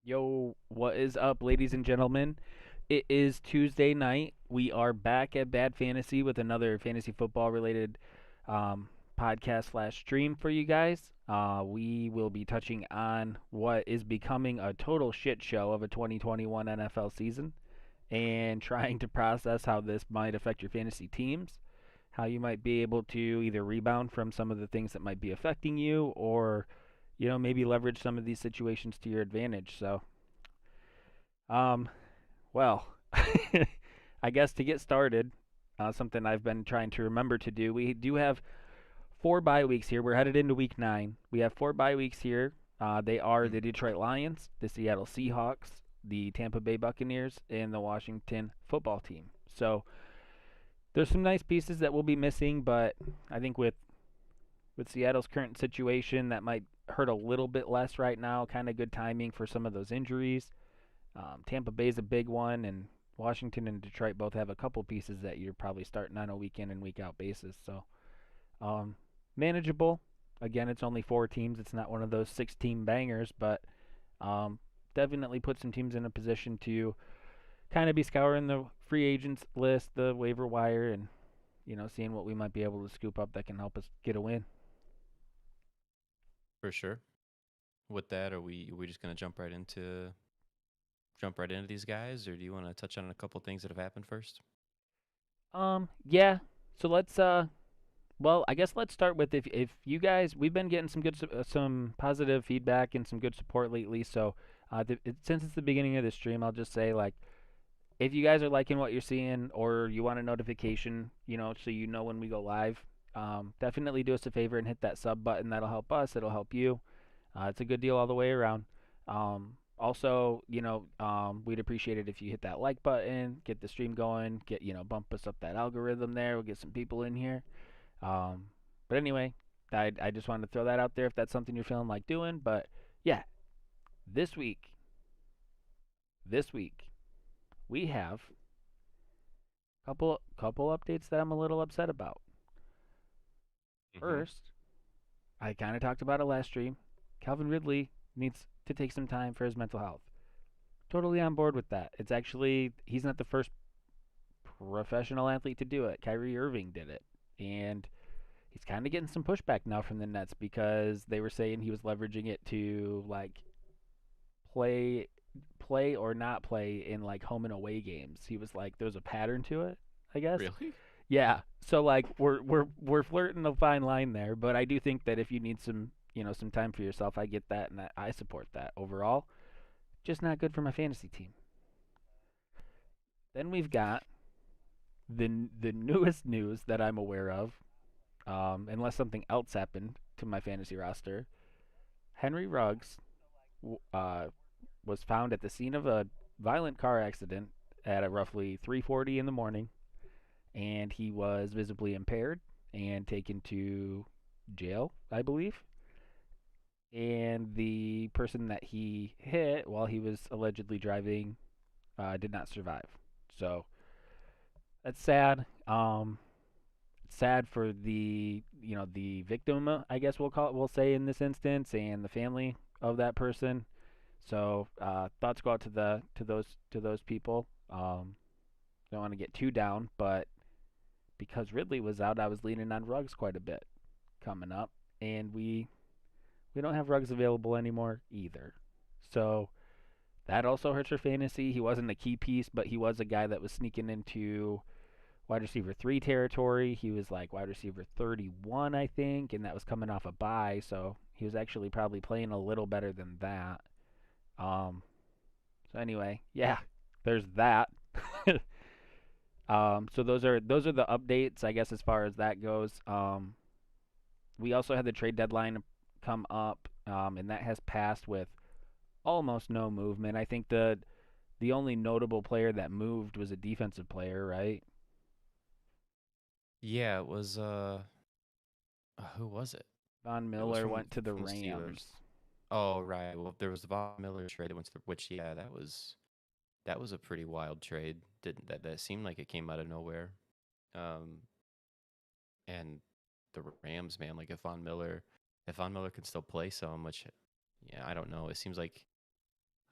Yo, what is up, ladies and gentlemen? It is Tuesday night. We are back at Bad Fantasy with another fantasy football related um, podcast slash stream for you guys. We will be touching on what is becoming a total shit show of a 2021 NFL season and trying to process how this might affect your fantasy teams, how you might be able to either rebound from some of the things that might be affecting you or maybe leverage some of these situations to your advantage. Um, well, I guess to get started, something I've been trying to remember to do. We do have 4 bye weeks here. We're headed into week 9. We have 4 bye weeks here. They are the Detroit Lions, the Seattle Seahawks, the Tampa Bay Buccaneers, and the Washington football team. So there's some nice pieces that we'll be missing, but I think with Seattle's current situation, that might hurt a little bit less right now. Kind of good timing for some of those injuries. Tampa Bay's a big one, and Washington and Detroit both have a couple pieces that you're probably starting on a week in and week out basis. So um, manageable. Again, it's only 4 teams. It's not one of those 6 team bangers, but um, definitely put some teams in a position to kind of be scouring the free agents list, the waiver wire, and seeing what we might be able to scoop up that can help us get a win. For sure. With that, are we just gonna jump right into these guys, or do you want to touch on a couple things that have happened first? Yeah. So well, I guess let's start with if you guys we've been getting some positive feedback and some good support lately. So since it's the beginning of the stream, I'll just say like if you guys are liking what you're seeing or you want a notification, so you know when we go live, definitely do us a favor and hit that sub button. That'll help us. It'll help you. It's a good deal all the way around. Also, we'd appreciate it if you hit that like button, get the stream going, bump us up that algorithm there. We'll get some people in here. Um, but anyway, I just wanted to throw that out there if that's something you're feeling like doing. But yeah, this week, this week we have couple updates that I'm a little upset about. Mm-hmm. First, I kind of talked about it last stream. Calvin Ridley needs to take some time for his mental health. Totally on board with that. He's not the first professional athlete to do it. Kyrie Irving did it, and he's kind of getting some pushback now from the Nets because they were saying he was leveraging it to like play play or not play in like home and away games. He was like there's a pattern to it, I guess. Really? Yeah. So like we're flirting a fine line there, but I do think that if you need some time for yourself, I get that and I support that overall. Just not good for my fantasy team. Then we've got the newest news that I'm aware of, unless something else happened to my fantasy roster. Henry Ruggs uh, was found at the scene of a violent car accident at a roughly 3:40 in the morning, and he was visibly impaired and taken to jail, I believe. And the person that he hit while he was allegedly driving did not survive. So that's sad. It's sad for the victim, I guess we'll say in this instance, and the family of that person. So thoughts go out to those people. Don't want to get too down, but because Ridley was out, I was leaning on Ruggs quite a bit coming up, and we don't have Ruggs available anymore either. So that also hurts for fantasy. He wasn't a key piece, but he was a guy that was sneaking into wide receiver 3 territory. He was like wide receiver 31, I think, and that was coming off a bye, so he was actually probably playing a little better than that. Um, so anyway, yeah, there's that. So those are the updates, I guess, as far as that goes. We also had the trade deadline come up, and that has passed with almost no movement. I think the only notable player that moved was a defensive player, right? Yeah, it was who was it? Von It was Miller from went to the from the Steelers. Rams. Oh, right. Well, there was the Von Miller trade that went to which, yeah, that was a pretty wild trade. Didn't that seemed like it came out of nowhere. Um and the Rams, man, like if Von Miller can still play some, which yeah, I don't know. It seems like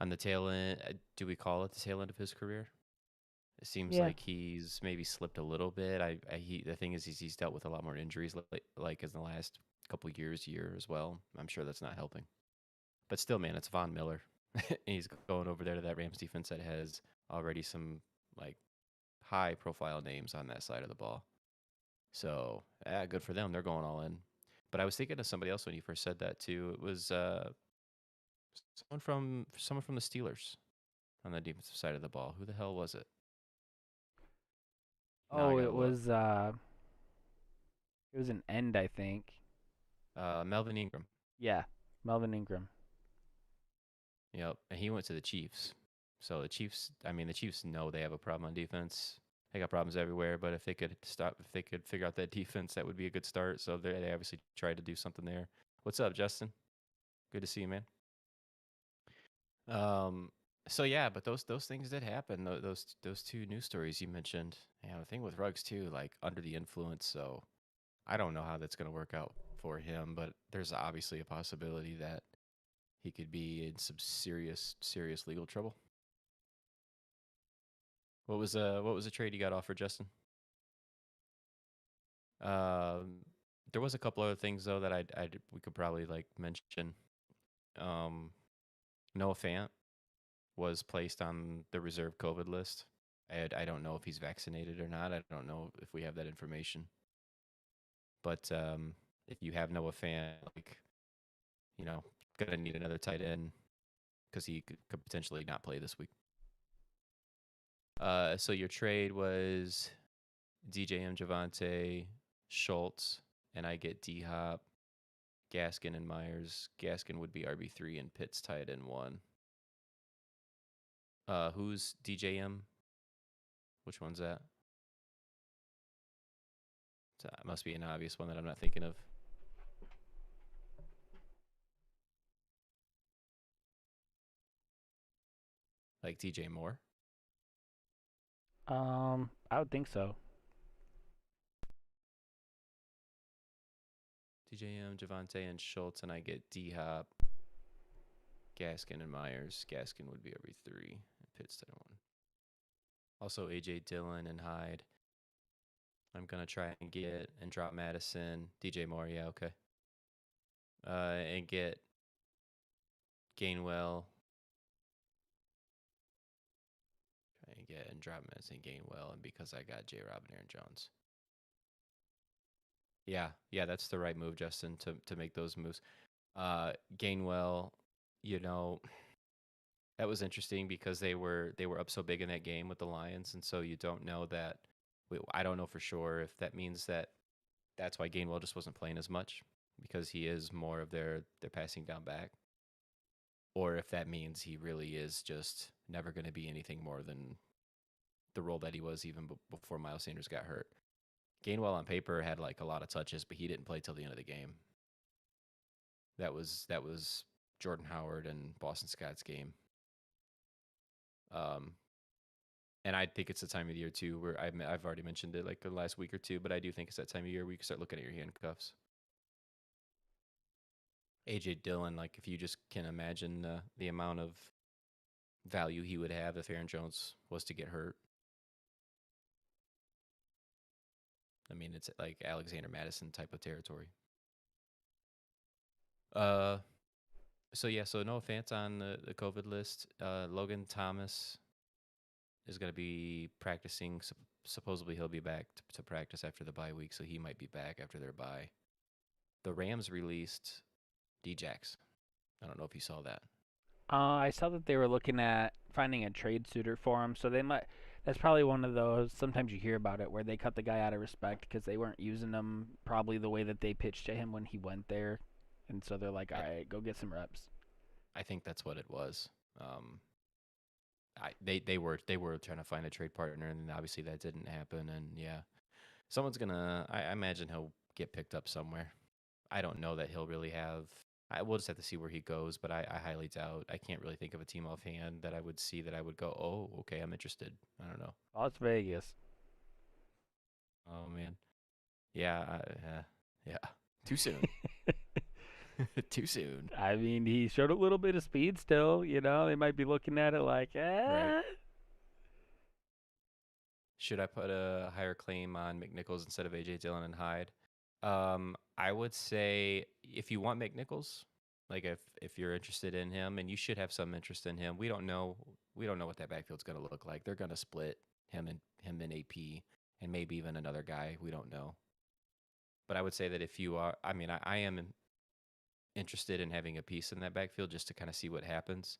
on the tail end. Do we call it the tail end of his career? It seems Yeah. like he's maybe slipped a little bit. The thing is he's dealt with a lot more injuries like in the last couple year as well. I'm sure that's not helping. But still, man, it's Von Miller. He's going over there to that Rams defense that has already some like high profile names on that side of the ball. So, yeah, good for them. They're going all in. But I was thinking of somebody else when you first said that too. It was someone from the Steelers on the defensive side of the ball. Who the hell was it? Now I Oh, gotta look. it was an end, I think. Melvin Ingram. Yeah, Melvin Ingram. Yep, and he went to the Chiefs. So the Chiefs, I mean, the Chiefs know they have a problem on defense. They got problems everywhere, but if they could figure out that defense, that would be a good start. So they obviously tried to do something there. What's up, Justin? Good to see you, man. Um, so yeah, but those things did happen. Those two news stories you mentioned. Yeah, the thing with Ruggs too, like under the influence. So I don't know how that's gonna work out for him, but there's obviously a possibility that he could be in some serious legal trouble. What was a trade you got offered, Justin? Um, there was a couple other things though that we could probably like mention. Um, Noah Fant was placed on the reserve COVID list. I don't know if he's vaccinated or not. I don't know if we have that information. But if you have Noah Fant, like you know, gonna need another tight end because he could potentially not play this week. So your trade was DJM Javante Schultz, and I get D Hop, Gaskin, and Myers. Gaskin would be RB3 and Pitts tied in one. Who's DJM? Which one's that? It must be an obvious one that I'm not thinking of. Like DJ Moore. I would think so. DJM, Javante, and Schultz, and I get D Hop, Gaskin, and Myers. Gaskin would be RB3 and Pitts tied in one. Also AJ Dillon and Hyde. I'm gonna try and get and drop Madison, DJ Moore. Yeah, okay. And get Gainwell. Try and get and drop Madison Gainwell, and because I got J. Rob and Aaron Jones. Yeah, that's the right move, Justin, to make those moves. Gainwell, you know, that was interesting because they were up so big in that game with the Lions, and so you don't know that. I don't know for sure if that means that that's why Gainwell just wasn't playing as much because he is more of their passing down back, or if that means he really is just never going to be anything more than the role that he was even before Miles Sanders got hurt. Gainwell on paper had like a lot of touches, but he didn't play till the end of the game. That was Jordan Howard and Boston Scott's game. Um, and I think it's the time of the year too where I've already mentioned it like the last week or two, but I do think it's that time of year where you can start looking at your handcuffs. AJ Dillon, like if you just can imagine the amount of value he would have if Aaron Jones was to get hurt. I mean, it's like Alexander Madison type of territory. Uh, so yeah, so no offense on the COVID list. Logan Thomas is going to be practicing. Supposedly he'll be back to practice after the bye week, so he might be back after their bye. The Rams released Djax. I don't know if you saw that. I saw that they were looking at finding a trade suitor for him, so they might. That's probably one of those. Sometimes you hear about it where they cut the guy out of respect because they weren't using him probably the way that they pitched to him when he went there, and so they're like, "All I right, go get some reps." I think that's what it was. Um, they were trying to find a trade partner, and obviously that didn't happen. And yeah, someone's gonna. I imagine he'll get picked up somewhere. I don't know that he'll really have. We'll just have to see where he goes, but I highly doubt. I can't really think of a team offhand that I would see that I would go, oh, okay, I'm interested. I don't know. Las Vegas. Oh man, yeah, yeah, too soon. Too soon. I mean, he showed a little bit of speed still. They might be looking at it like, Right. eh. Should I put a higher claim on McNichols instead of AJ Dillon and Hyde? I would say if you want McNichols, like if you're interested in him, and you should have some interest in him. We don't know what that backfield's going to look like. They're going to split him and AP and maybe even another guy. We don't know. But I would say that if you are, I am interested in having a piece in that backfield just to kind of see what happens.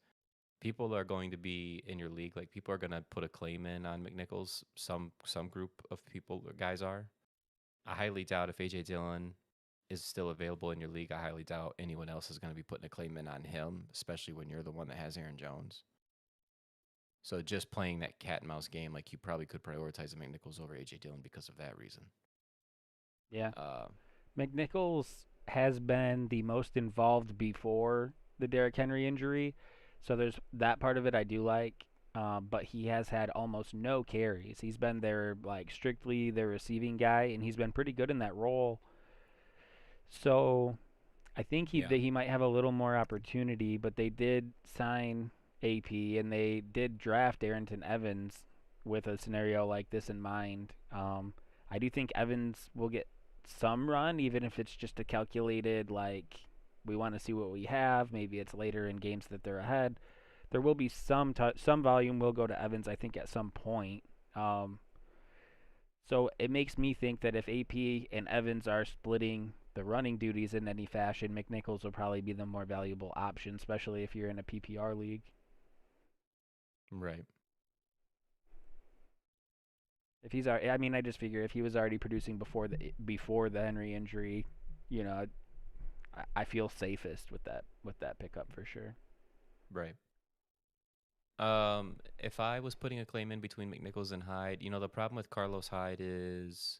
People are going to be in your league. Like people are going to put a claim in on McNichols. Some group of people, guys are. I highly doubt if AJ Dillon is still available in your league. I highly doubt anyone else is going to be putting a claim in on him, especially when you're the one that has Aaron Jones. So just playing that cat and mouse game, like you probably could prioritize McNichols over AJ Dillon because of that reason. Yeah. Uh, McNichols has been the most involved before the Derrick Henry injury, so there's that part of it I do like. But he has had almost no carries. He's been their like strictly their receiving guy, and he's been pretty good in that role. So I think yeah, he might have a little more opportunity. But they did sign AP, and they did draft Arrington Evans with a scenario like this in mind. I do think Evans will get some run, even if it's just a calculated like we want to see what we have. Maybe it's later in games that they're ahead. There will be some volume will go to Evans, I think, at some point. Um, so it makes me think that if AP and Evans are splitting the running duties in any fashion, McNichols will probably be the more valuable option, especially if you're in a PPR league. right. If he's, I just figure if he was already producing before the Henry injury, you know, I feel safest with that pickup for sure. Right. If I was putting a claim in between McNichols and Hyde, the problem with Carlos Hyde is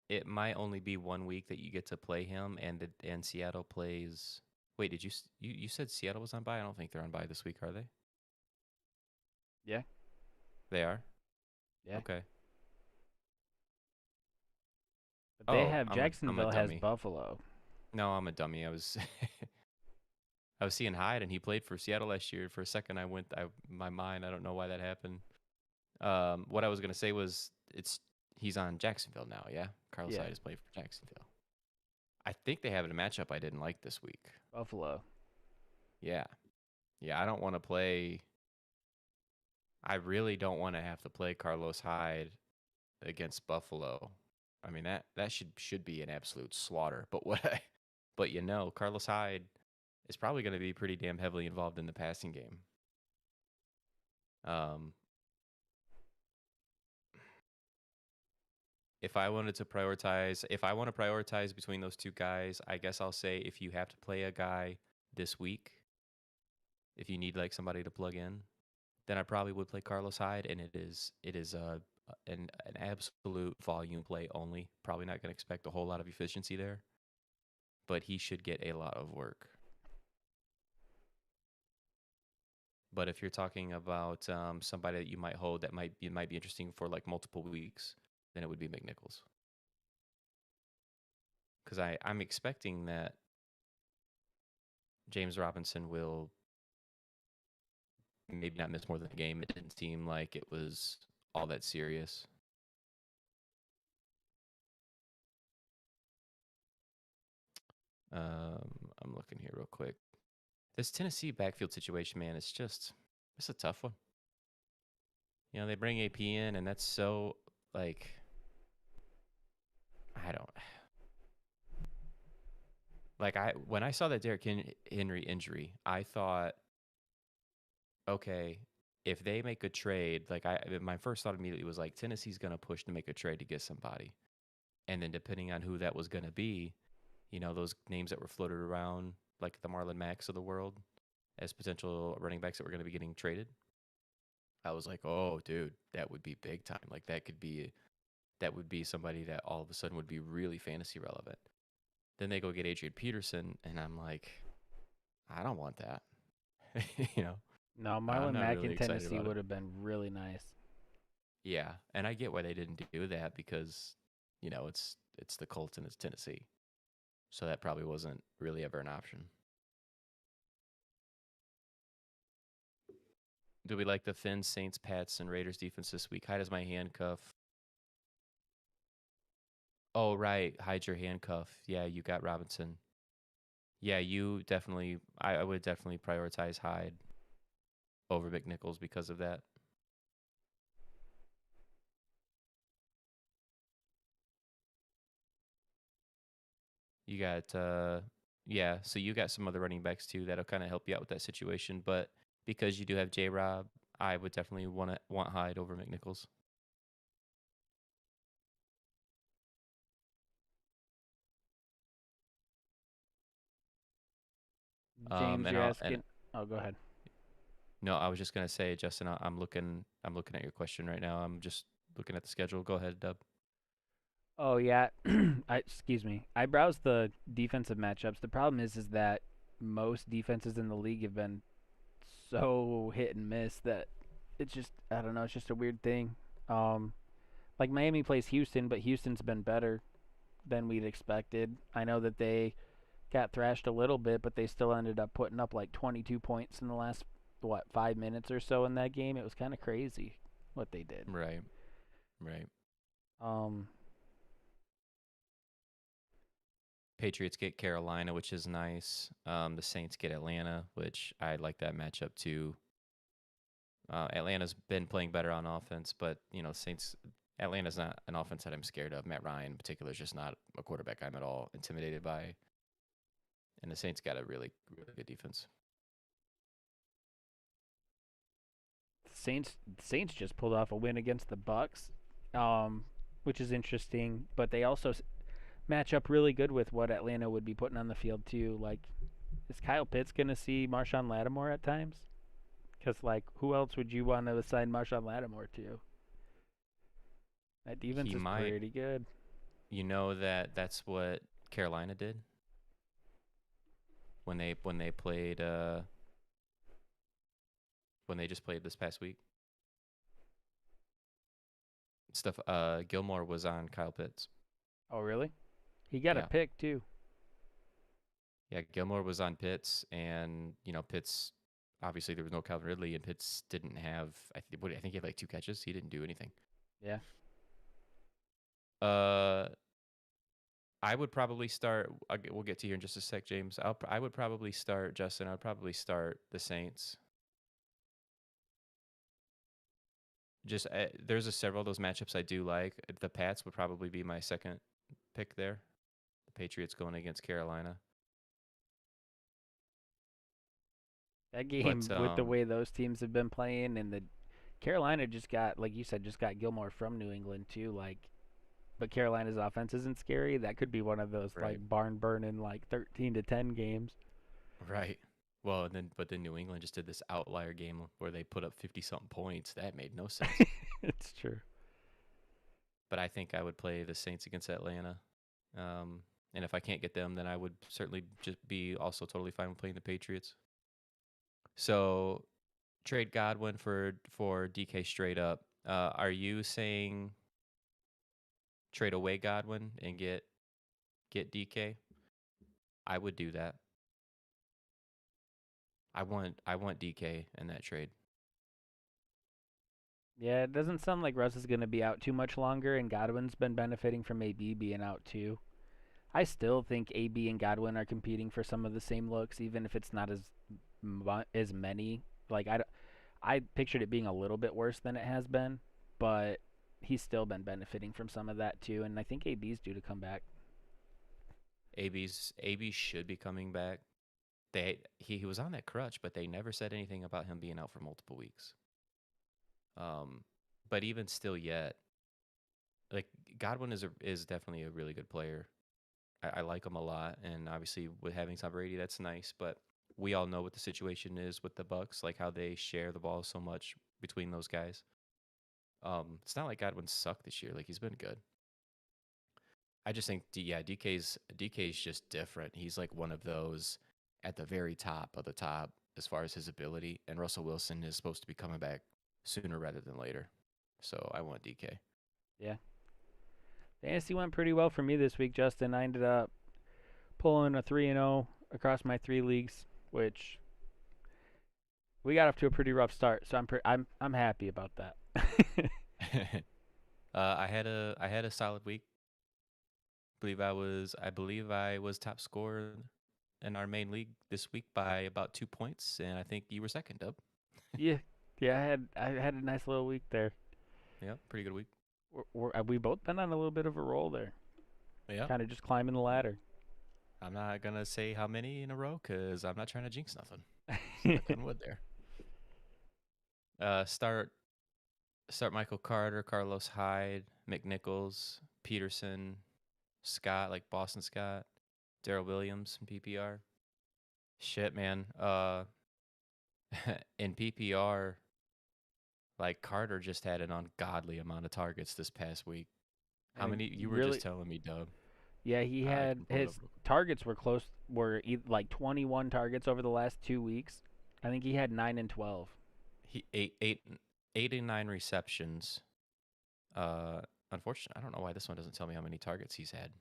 it might only be 1 week that you get to play him, and Seattle plays. Wait, did you said Seattle was on bye? I don't think they're on bye this week, are they? Yeah, They are. yeah. Okay. But they Oh, have I'm a Jacksonville has dummy. Buffalo. No, I'm a dummy. I was I was seeing Hyde, and he played for Seattle last year. For a second, my mind. I don't know why that happened. What I was gonna say was he's on Jacksonville now. Yeah, Carlos Yeah, Hyde is playing for Jacksonville. I think they have a matchup I didn't like this week. Buffalo. Yeah, yeah. I don't want to play. I really don't want to have to play Carlos Hyde against Buffalo. I mean that should be an absolute slaughter. But Carlos Hyde is probably going to be pretty damn heavily involved in the passing game. Um, if I want to prioritize between those two guys, I guess I'll say if you have to play a guy this week, if you need like somebody to plug in, then I probably would play Carlos Hyde, and it is an absolute volume play only. Probably not going to expect a whole lot of efficiency there, but he should get a lot of work. But if you're talking about somebody that you might hold that might be interesting for like multiple weeks, then it would be McNichols. Because I'm expecting that James Robinson will maybe not miss more than a game. It didn't seem like it was all that serious. I'm looking here real quick. This Tennessee backfield situation, man, it's a tough one. They bring AP in, and that's so like I don't like when I saw that Derrick Henry injury, I thought, okay, if they make a trade, like my first thought immediately was like Tennessee's gonna push to make a trade to get somebody, and then depending on who that was gonna be, those names that were floated around, like the Marlon Macks of the world, as potential running backs that were gonna be getting traded. I was like, oh, dude, that would be big time. Like that would be somebody that all of a sudden would be really fantasy relevant. Then they go get Adrian Peterson, and I'm like, I don't want that. you know, No, I'm Marlon not Mack really in excited Tennessee about it. would have been really nice. Yeah, and I get why they didn't do that because, it's the Colts and it's Tennessee. So that probably wasn't really ever an option. Do we like the Finns, Saints, Pats, and Raiders defense this week? Hyde is my handcuff. Oh, right. Hide your handcuff. Yeah, you got Robinson. Yeah, you definitely, I would definitely prioritize Hyde over McNichols because of that. You got, yeah, so you got some other running backs too that'll kind of help you out with that situation. But because you do have J Rob, I would definitely want Hyde over McNichols. James, And you're I'll and asking. Oh, go ahead. no, I was just gonna say, Justin, I'm looking at your question right now. I'm just looking at the schedule. Go ahead, Dub. Oh yeah, excuse me. I browsed the defensive matchups. The problem is that most defenses in the league have been so hit and miss that it's just I don't know. It's just a weird thing. Um, like Miami plays Houston, but Houston's been better than we'd expected. I know that they got thrashed a little bit, but they still ended up putting up like 22 points in the last 5 minutes or so in that game. It was kind of crazy what they did. Right, right. Um, Patriots get Carolina, which is nice. The Saints get Atlanta, which I like that matchup too. Atlanta's been playing better on offense, but Saints. Atlanta's not an offense that I'm scared of. Matt Ryan in particular is just not a quarterback I'm at all intimidated by. And the Saints got a really, really good defense. Saints just pulled off a win against the Bucks, um, which is interesting. But they also match up really good with what Atlanta would be putting on the field too. Like, is Kyle Pitts gonna see Marshawn Lattimore at times? Because like, who else would you want to assign Marshawn Lattimore to? That defense He is might, pretty good. that's what Carolina did when they played when they just played this past week. Stuff. Gilmore was on Kyle Pitts. Oh really? He got a Yeah, pick too. yeah. Gilmore was on Pitts, and Pitts. Obviously, there was no Calvin Ridley, and Pitts didn't have. I think he had like 2 catches. He didn't do anything. Yeah. Uh, I would probably start. We'll get to here in just a sec, James. I would probably start Justin. I'd probably start the Saints. Just there's several of those matchups I do like. The Pats would probably be my second pick there. The Patriots going against Carolina. That But game with the way those teams have been playing and the Carolina just got like you said just got Gilmore from New England too like but Carolina's offense isn't scary. That could be one of those right, like barn burning like 13-10 games. right. Well, but then New England just did this outlier game where they put up 50 something points. That made no sense. It's true. But I think I would play the Saints against Atlanta. And if I can't get them, then I would certainly just be also totally fine with playing the Patriots. So trade Godwin for DK straight up. Are you saying trade away Godwin and get DK? I would do that. I want DK in that trade. Yeah, it doesn't sound like Russ is going to be out too much longer, and Godwin's been benefiting from AB being out too. I still think AB and Godwin are competing for some of the same looks, even if it's not as many. Like I pictured it being a little bit worse than it has been, but he's still been benefiting from some of that too, and I think AB's due to come back. AB should be coming back. He was on that crutch, but they never said anything about him being out for multiple weeks. Um, but even still, yet like Godwin is definitely a really good player. I like him a lot, and obviously with having Tom Brady, that's nice. But we all know what the situation is with the Bucks, like how they share the ball so much between those guys. It's not like Godwin sucked this year; like he's been good. I just think, yeah, DK's just different. He's like one of those at the very top of the top as far as his ability, and Russell Wilson is supposed to be coming back sooner rather than later. So I want DK. Yeah, fantasy went pretty well for me this week, Justin. I ended up pulling a 3-0 across my 3 leagues, which we got off to a pretty rough start. So I'm happy about that. I had a solid week. I believe I was top scorer in our main league this week by about 2 points, and I think you were second, Dub. Yeah, yeah. I had a nice little week there. Yeah, pretty good week. We both been on a little bit of a roll there, Yeah, kind of just climbing the ladder. I'm not gonna say how many in a row because I'm not trying to jinx nothing. Just knock on wood there. Start Michael Carter, Carlos Hyde, McNichols, Peterson, Scott, like Boston Scott, Daryl Williams in PPR. Shit, man. In PPR, like Carter just had an ungodly amount of targets this past week. How And many? You were just really, telling me, Dub. yeah, he I had can pull it up his real quick. targets were like 21 targets over the last 2 weeks. I think he had 9 and 12. He eight and nine receptions. Uh, Unfortunately, I don't know why this one doesn't tell me how many targets he's had.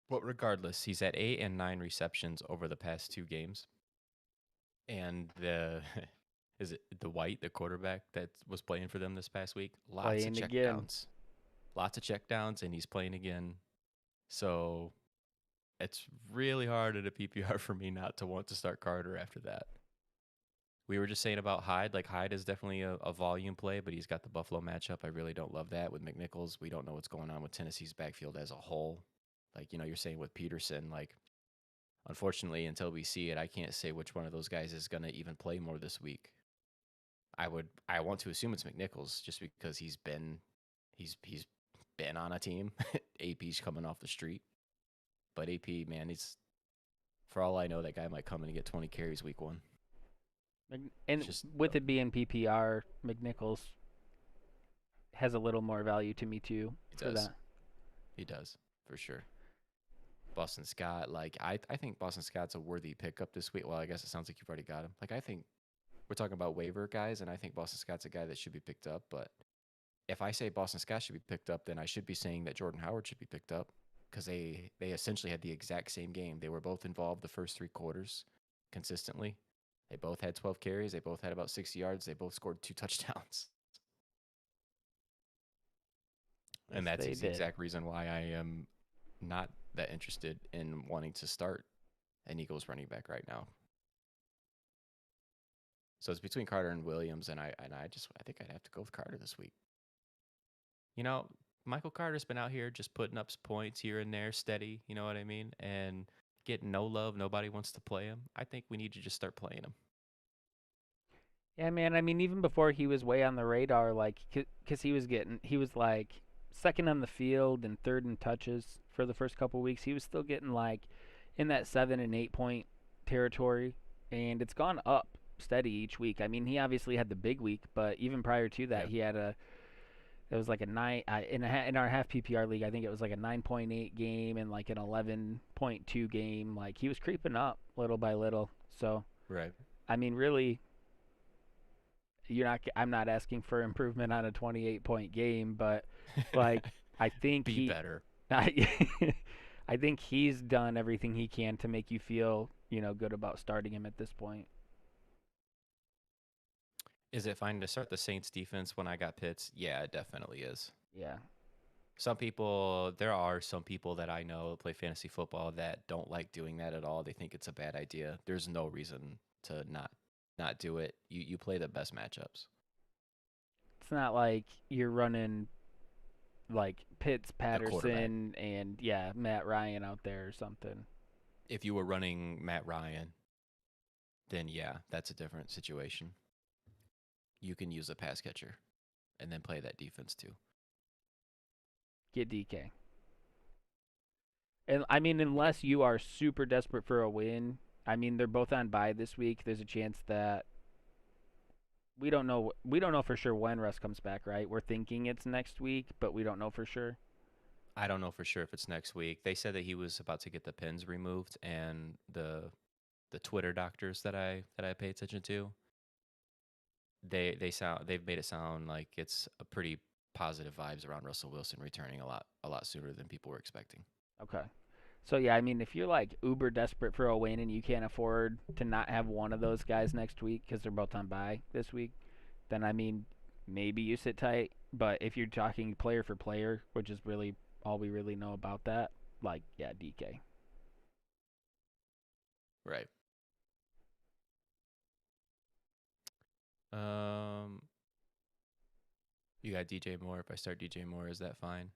But regardless, he's at 8 and 9 receptions over the past 2 games. And the is it the White, the quarterback that was playing for them this past week? Lots of Playing again. checkdowns, and he's playing again. So it's really hard at a PPR for me not to want to start Carter after that. We were just saying about Hyde. Like Hyde is definitely a volume play, but he's got the Buffalo matchup. I really don't love that with McNichols. We don't know what's going on with Tennessee's backfield as a whole. Like, you're saying with Peterson, like, unfortunately, until we see it, I can't say which one of those guys is going to even play more this week. I want to assume it's McNichols just because he's been on a team. AP's coming off the street. But AP, man, he's, for all I know, that guy might come in and get 20 carries week 1. And Just with it being PPR, McNichols has a little more value to me too He for does. that. He does, for sure. Boston Scott, like, I think Boston Scott's a worthy pickup this week. Well, I guess it sounds like you've already got him. Like, I think we're talking about waiver guys, and I think Boston Scott's a guy that should be picked up. But if I say Boston Scott should be picked up, then I should be saying that Jordan Howard should be picked up because they essentially had the exact same game. They were both involved the first 3 quarters consistently. They both had 12 carries. They both had about 60 yards. They both scored 2 touchdowns. Yes, And that's they the did. exact reason why I am not that interested in wanting to start an Eagles running back right now. So it's between Carter and Williams, and I think I'd have to go with Carter this week. Michael Carter's been out here just putting up points here and there, steady. You know what I mean? And getting no love. Nobody wants to play him. I think we need to just start playing him. Yeah, man. I mean, even before he was way on the radar, like, cause he was like second on the field and third in touches for the first couple weeks. He was still getting like in that 7 and 8 point territory, and it's gone up steady each week. I mean, he obviously had the big week, but even prior to that, Yeah. he had it was like a nine in our half PPR league. I think it was like a 9.8 game and like an 11.2 game. Like, he was creeping up little by little. So Right. I mean, really, I'm not asking for improvement on a 28-point game, but like, I think Be he better. I, I think he's done everything he can to make you feel, good about starting him at this point. Is it fine to start the Saints defense when I got Pitts? Yeah, it definitely is. Yeah. There are some people that I know play fantasy football that don't like doing that at all. They think it's a bad idea. There's no reason to not do it. You play the best matchups. It's not like you're running like Pitts, The quarterback. Patterson, and yeah, Matt Ryan out there or something. If you were running Matt Ryan, then yeah, that's a different situation. You can use a pass catcher and then play that defense too. Get DK. And I mean, unless you are super desperate for a win, I mean, they're both on bye this week. There's a chance that we don't know for sure when Russ comes back, right? We're thinking it's next week, but we don't know for sure. I don't know for sure if it's next week. They said that he was about to get the pins removed, and the Twitter doctors that I pay attention to, they've made it sound like it's a pretty positive vibes around Russell Wilson returning a lot sooner than people were expecting. Okay. So yeah, I mean, if you're like uber desperate for a win and you can't afford to not have one of those guys next week because they're both on bye this week, then I mean, maybe you sit tight. But if you're talking player for player, which is really all we really know about that, like yeah, DK. Right. Um, you got DJ Moore. If I start DJ Moore, is that fine?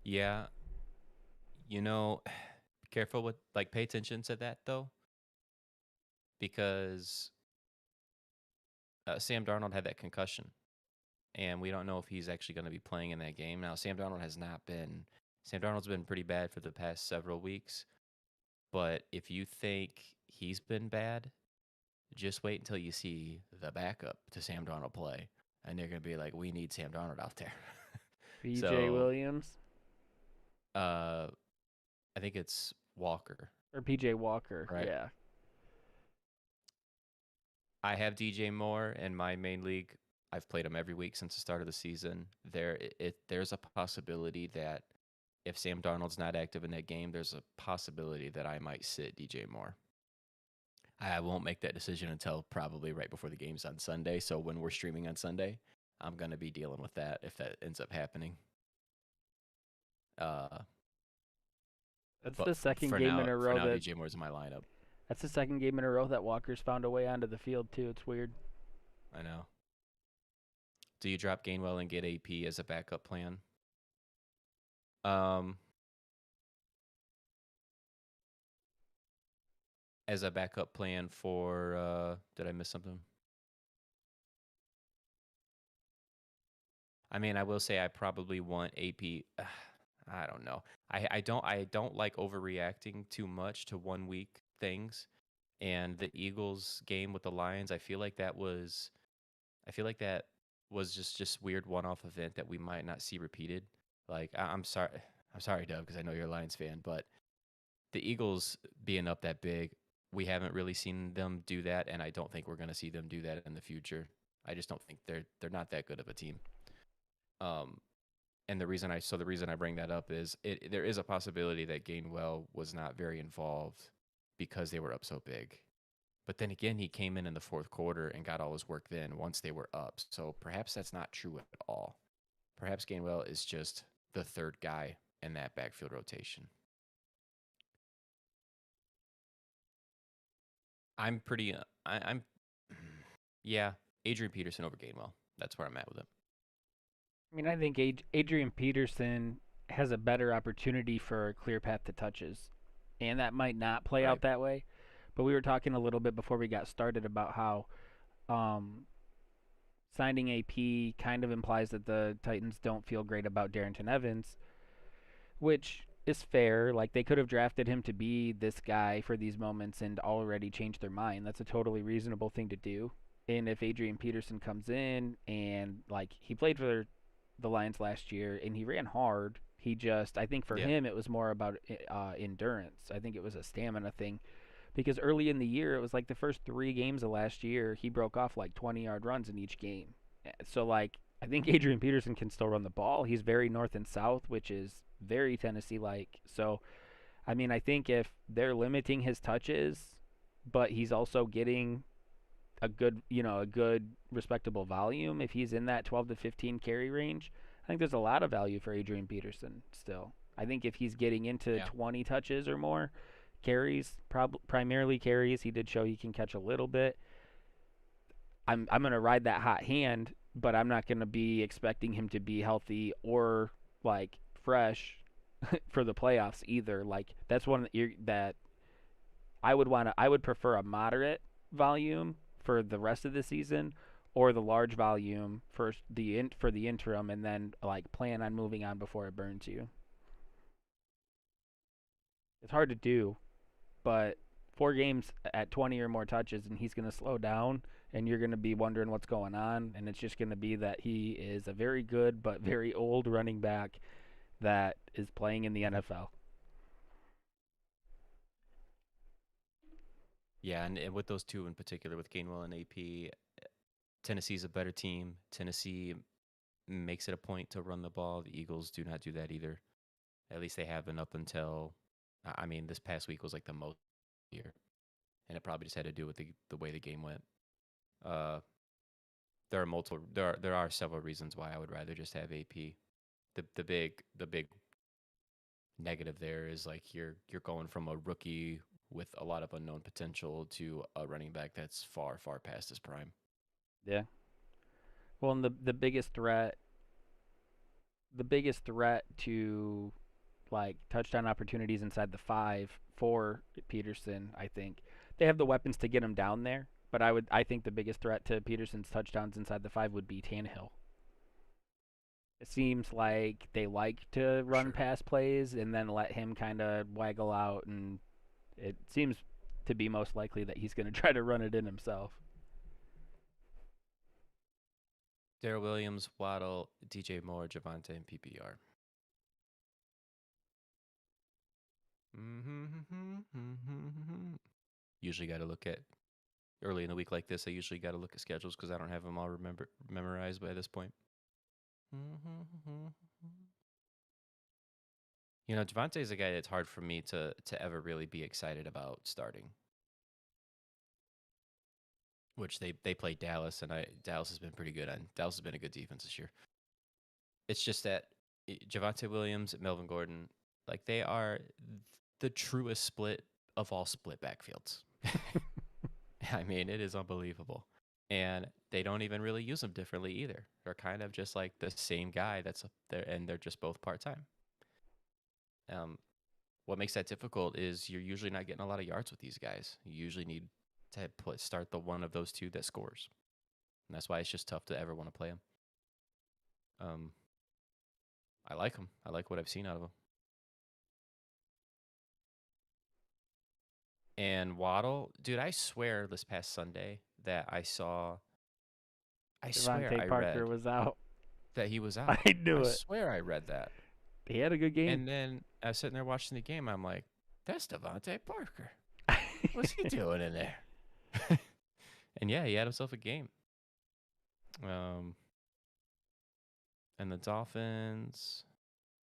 Yeah. You know, be careful with like pay attention to that though, because Sam Darnold had that concussion, and we don't know if he's actually going to be playing in that game. Now, Sam Darnold has not been. Sam Darnold's been pretty bad for the past several weeks, but if you think he's been bad, just wait until you see the backup to Sam Darnold play, and they're going to be like, "We need Sam Darnold out there." BJ So, Williams uh, I think it's Walker, or PJ Walker, right? yeah. I have DJ Moore in my main league. I've played him every week since the start of the season. There's a possibility that if Sam Darnold's not active in that game, there's a possibility that I might sit DJ Moore. I won't make that decision until probably right before the game's on Sunday. So when we're streaming on Sunday, I'm going to be dealing with that if that ends up happening. Uh, That's but the second for game now, in a for row now, that DJ Moore's in my lineup. that's the second game in a row that Walker's found a way onto the field too. It's weird. I know. Do you drop Gainwell and get AP as a backup plan? Um, as a backup plan for did I miss something? I mean, I will say I probably want AP. I don't know. I don't like overreacting too much to 1 week things. And the Eagles game with the Lions, I feel like that was just weird one-off event that we might not see repeated. Like I'm sorry, Dub, because I know you're a Lions fan, but the Eagles being up that big, we haven't really seen them do that, and I don't think we're going to see them do that in the future. I just don't think they're not that good of a team. Um, and the reason I bring that up is there is a possibility that Gainwell was not very involved because they were up so big. But then again, he came in the fourth quarter and got all his work then once they were up. So perhaps that's not true at all. Perhaps Gainwell is just the third guy in that backfield rotation. I'm pretty. I'm. Yeah, Adrian Peterson over Gainwell. That's where I'm at with it. I mean, I think Adrian Peterson has a better opportunity for a clear path to touches, and that might not play Right. out that way. But we were talking a little bit before we got started about how um, signing AP kind of implies that the Titans don't feel great about Darrington Evans, which is fair. Like they could have drafted him to be this guy for these moments and already changed their mind. That's a totally reasonable thing to do. And if Adrian Peterson comes in and like he played for the Lions last year and he ran hard, he just I think for Yeah. him it was more about endurance. I think it was a stamina thing because early in the year it was like the first 3 games of last year he broke off like 20-yard runs in each game. So like I think Adrian Peterson can still run the ball. He's very north and south, which is very Tennessee like. So I mean I think if they're limiting his touches, but he's also getting a good respectable volume, if he's in that 12 to 15 carry range, I think there's a lot of value for Adrian Peterson still. I think if he's getting into Yeah. 20 touches or more, carries, primarily carries, he did show he can catch a little bit. I'm going to ride that hot hand, but I'm not going to be expecting him to be healthy or like fresh for the playoffs either. Like that's one that I would prefer a moderate volume for the rest of the season or the large volume for the interim and then like plan on moving on before it burns you. It's hard to do, but 4 games at 20 or more touches and he's going to slow down and you're going to be wondering what's going on and it's just going to be that he is a very good but very old running back that is playing in the NFL. Yeah, and with those two in particular, with Gainwell and AP, Tennessee's a better team. Tennessee makes it a point to run the ball. The Eagles do not do that either. At least they haven't up until I mean, this past week was like the most year, and it probably just had to do with the way the game went. Uh, there are multiple. There are several reasons why I would rather just have AP. The big negative there is like you're going from a rookie with a lot of unknown potential to a running back that's far past his prime. Yeah. Well, and the biggest threat to like touchdown opportunities inside the 5 for Peterson, I think they have the weapons to get him down there. But I think the biggest threat to Peterson's touchdowns inside the 5 would be Tannehill. It seems like they like to For run sure. pass plays and then let him kind of waggle out, and it seems to be most likely that he's going to try to run it in himself. Daryl Williams, Waddle, DJ Moore, Javante, and PPR. Usually got to look at early in the week like this. I usually got to look at schedules because I don't have them all memorized by this point. You know, Javante is a guy that's hard for me to ever really be excited about starting. Which they play Dallas, and Dallas has been pretty good. And Dallas has been a good defense this year. It's just that Javante Williams, Melvin Gordon, like they are the truest split of all split backfields. I mean, it is unbelievable. And they don't even really use them differently either. They're kind of just like the same guy that's up there, and they're just both part-time. What makes that difficult is you're usually not getting a lot of yards with these guys. You usually need to start the one of those two that scores. And that's why it's just tough to ever want to play him. I like him. I like what I've seen out of him. And Waddle, dude, I swear this past Sunday that I swear Devontae I Parker read was out. that he was out. I knew I it. swear I read that. He had a good game. And then I was sitting there watching the game. I'm like, that's Devontae Parker. What's he doing in there? And yeah, he had himself a game. And the Dolphins,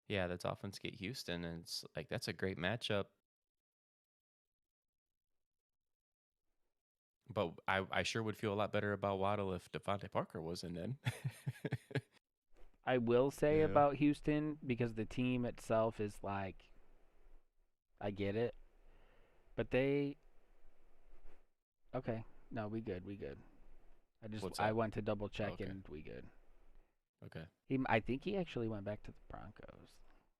yeah, the Dolphins get Houston, and it's like that's a great matchup. But I sure would feel a lot better about Waddle if Devontae Parker wasn't in. I will say Yeah. about Houston, because the team itself is like, I get it, but they okay. No, we good. What's I up? went to double check Okay. and we good. Okay. I think he actually went back to the Broncos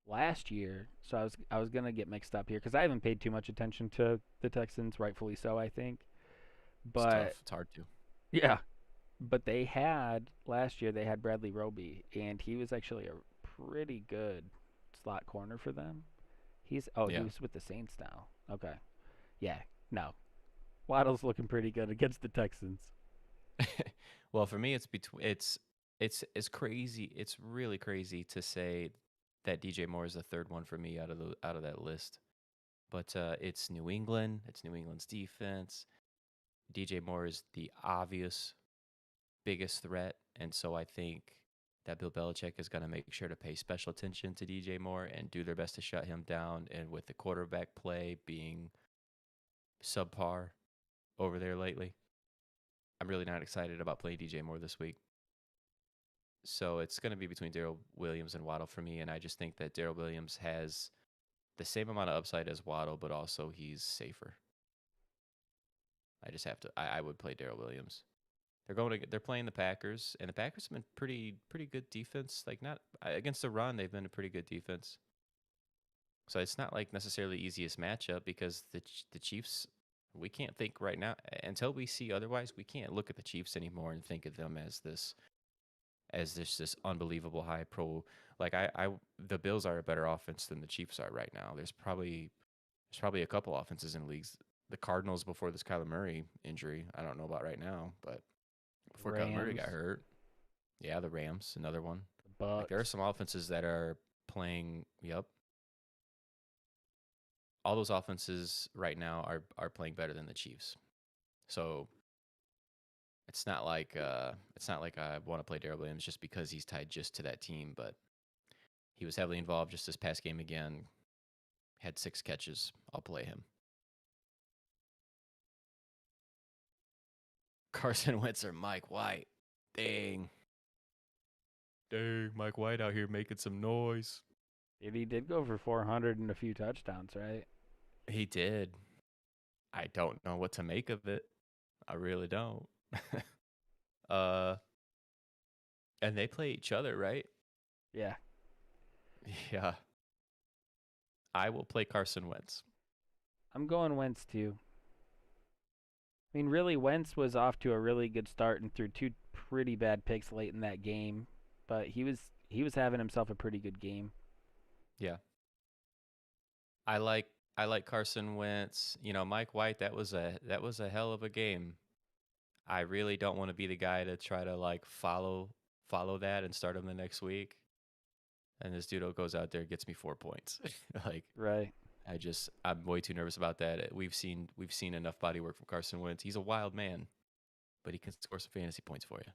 last year. So I was gonna get mixed up here because I haven't paid too much attention to the Texans, rightfully so, I think. It's tough. But It's hard to. yeah, but they had last year they had Bradley Roby, and he was actually a pretty good slot corner for them. He Yeah. was with the Saints now. Okay, yeah, no, Waddle's looking pretty good against the Texans. Well, for me, it's crazy. It's really crazy to say that DJ Moore is the third one for me out of that list. But it's New England. It's New England's defense. DJ Moore is the obvious biggest threat, and so I think that Bill Belichick is going to make sure to pay special attention to DJ Moore and do their best to shut him down. And with the quarterback play being subpar over there lately, I'm really not excited about playing DJ Moore this week. So it's going to be between Daryl Williams and Waddle for me, and I just think that Daryl Williams has the same amount of upside as Waddle, but also he's safer. I just have to. I would play Daryl Williams. They're playing the Packers, and the Packers have been pretty good defense. Like not against the run, they've been a pretty good defense. So it's not like necessarily the easiest matchup because the Chiefs. We can't think right now until we see otherwise. We can't look at the Chiefs anymore and think of them as this unbelievable high pro. Like the Bills are a better offense than the Chiefs are right now. There's probably a couple offenses in leagues. The Cardinals before this Kyler Murray injury. I don't know about right now, but before Kyler Murray got Rams, hurt, yeah, the Rams, another one. the Like there are Bucks. some offenses that are playing. Yep, all those offenses right now are playing better than the Chiefs. So it's not like I want to play Daryl Williams just because he's tied just to that team, but he was heavily involved just this past game again. Had 6 catches. I'll play him. Carson Wentz or Mike White. Dang. Dang, Mike White out here making some noise. He did go for 400 and a few touchdowns, right? He did. I don't know what to make of it. I really don't. uh, and they play each other, right? Yeah. Yeah. I will play Carson Wentz. I'm going Wentz too. I mean, really, Wentz was off to a really good start and threw 2 pretty bad picks late in that game, but he was having himself a pretty good game. Yeah. I like Carson Wentz. You know, Mike White, that was a hell of a game. I really don't want to be the guy to try to like follow that and start him the next week. And this dude goes out there and gets me 4 points. Like, Right. I'm way too nervous about that. We've seen enough body work from Carson Wentz. He's a wild man, but he can score some fantasy points for you.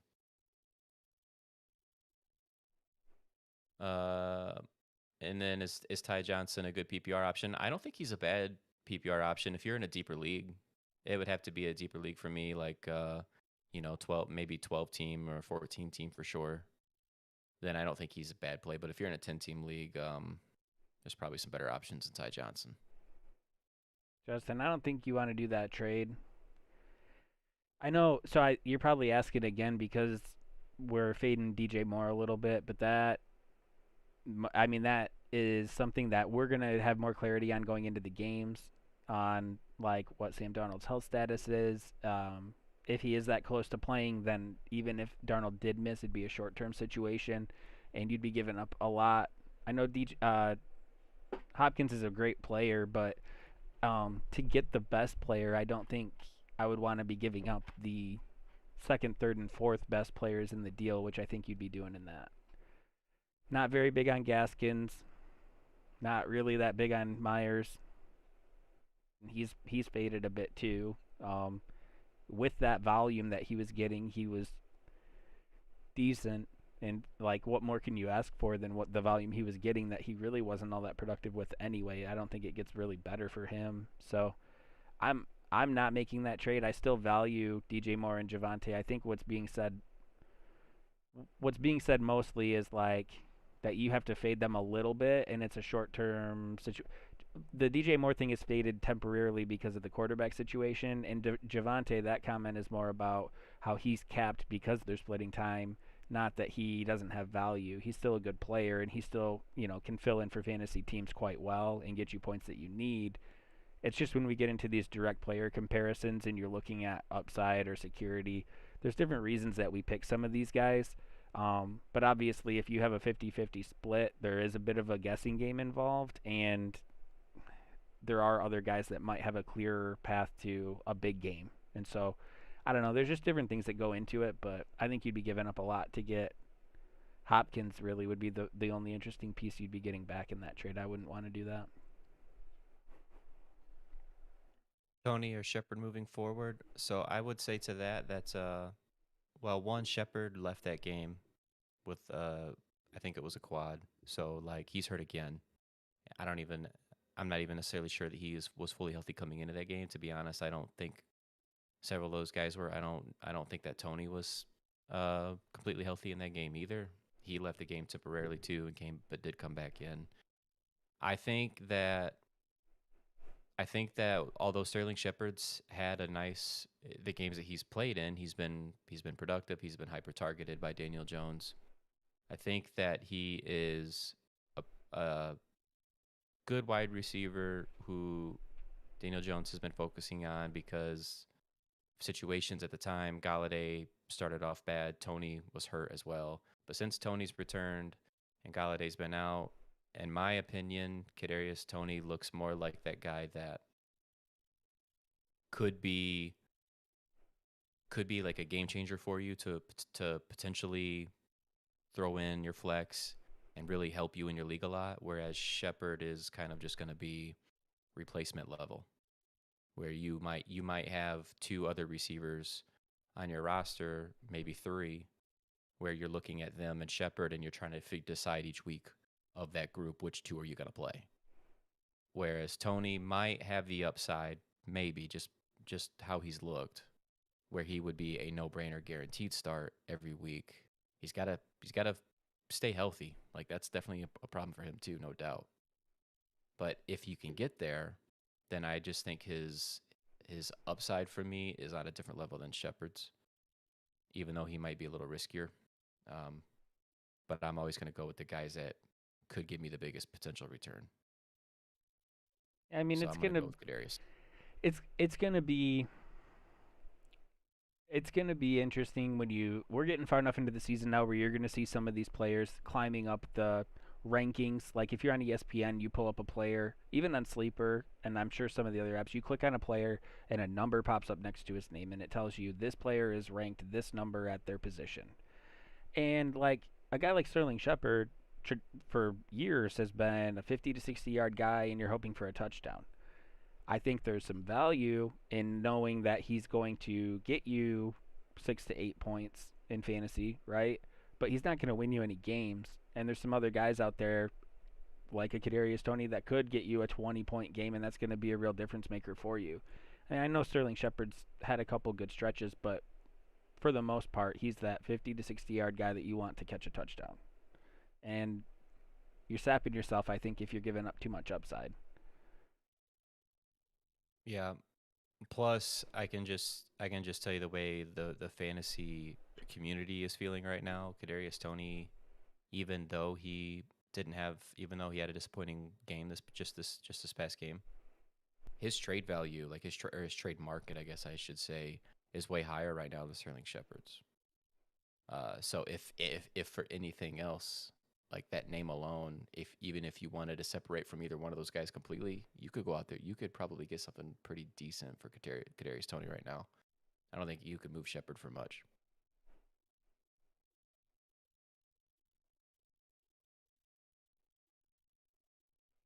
And then is Ty Johnson a good PPR option? I don't think he's a bad PPR option. If you're in a deeper league, it would have to be a deeper league for me, like 12 team or 14 team for sure. Then I don't think he's a bad play. But if you're in a 10-team league, there's probably some better options than Ty Johnson. Justin, I don't think you want to do that trade. I know, so you're probably asking again because we're fading DJ Moore a little bit, but that is something that we're going to have more clarity on going into the games on like what Sam Darnold's health status is. If he is that close to playing, then even if Darnold did miss, it'd be a short-term situation, and you'd be giving up a lot. I know Hopkins is a great player, but to get the best player, I don't think I would want to be giving up the second, third, and fourth best players in the deal, which I think you'd be doing in that. Not very big on Gaskins. Not really that big on Myers. He's faded a bit too. With that volume that he was getting, he was decent. And like, what more can you ask for than what the volume he was getting that he really wasn't all that productive with anyway? I don't think it gets really better for him. So, I'm not making that trade. I still value DJ Moore and Javonte. I think what's being said mostly is like that you have to fade them a little bit, and it's a short-term situation. The DJ Moore thing is faded temporarily because of the quarterback situation, and Javonte, that comment is more about how he's capped because they're splitting time, not that he doesn't have value. He's still a good player, and he still, can fill in for fantasy teams quite well and get you points that you need. It's just when we get into these direct player comparisons and you're looking at upside or security, there's different reasons that we pick some of these guys. But obviously, if you have a 50-50 split, there is a bit of a guessing game involved, and there are other guys that might have a clearer path to a big game. And so, I don't know. There's just different things that go into it, but I think you'd be giving up a lot to get Hopkins. Really would be the only interesting piece you'd be getting back in that trade. I wouldn't want to do that. Tony or Shepard moving forward. So I would say to that, one, Shepard left that game with I think it was a quad. So like he's hurt again. I'm not even necessarily sure that was fully healthy coming into that game. To be honest, I don't think several of those guys were. I don't think that Tony was completely healthy in that game either. He left the game temporarily too but did come back in. I think that although Sterling Shepard's had the games that he's played in, he's been productive. He's been hyper targeted by Daniel Jones. I think that he is a good wide receiver who Daniel Jones has been focusing on because situations at the time. Galladay started off bad. Tony was hurt as well. But since Tony's returned and Galladay's been out, in my opinion, Kadarius Toney looks more like that guy that could be like a game changer for you to potentially throw in your flex and really help you in your league a lot, whereas Shepard is kind of just going to be replacement level, where you might have 2 other receivers on your roster, maybe 3, where you're looking at them and Shepard and you're trying to decide each week of that group which 2 are you going to play. whereas Tony might have the upside, maybe just how he's looked, where he would be a no-brainer guaranteed start every week. He's got to stay healthy. Like that's definitely a problem for him too, no doubt. But if you can get there, then I just think his upside for me is on a different level than Shepard's, even though he might be a little riskier. Um, but I'm always going to go with the guys that could give me the biggest potential return. I mean, So I'm going to go with Kadarius. it's gonna be interesting when we're getting far enough into the season now where you're going to see some of these players climbing up the rankings. Like if you're on ESPN, you pull up a player, even on Sleeper, and I'm sure some of the other apps, you click on a player and a number pops up next to his name and it tells you this player is ranked this number at their position. And like a guy like Sterling Shepard for years has been a 50 to 60 yard guy and you're hoping for a touchdown. I think there's some value in knowing that he's going to get you 6 to 8 points in fantasy, right? But he's not going to win you any games. And there's some other guys out there like a Kadarius Toney that could get you a 20-point game, and that's going to be a real difference maker for you. And I know Sterling Shepard's had a couple good stretches, but for the most part, he's that 50 to 60 yard guy that you want to catch a touchdown. And you're sapping yourself, I think, if you're giving up too much upside. Yeah. Plus, I can just tell you the way the fantasy community is feeling right now. Kadarius Toney, even though he had a disappointing game this past game, his trade value, like his trade market, I guess I should say, is way higher right now than Sterling Shepard's. So if for anything else, like that name alone, even if you wanted to separate from either one of those guys completely, you could go out there. You could probably get something pretty decent for Kadarius Toney right now. I don't think you could move Shepard for much.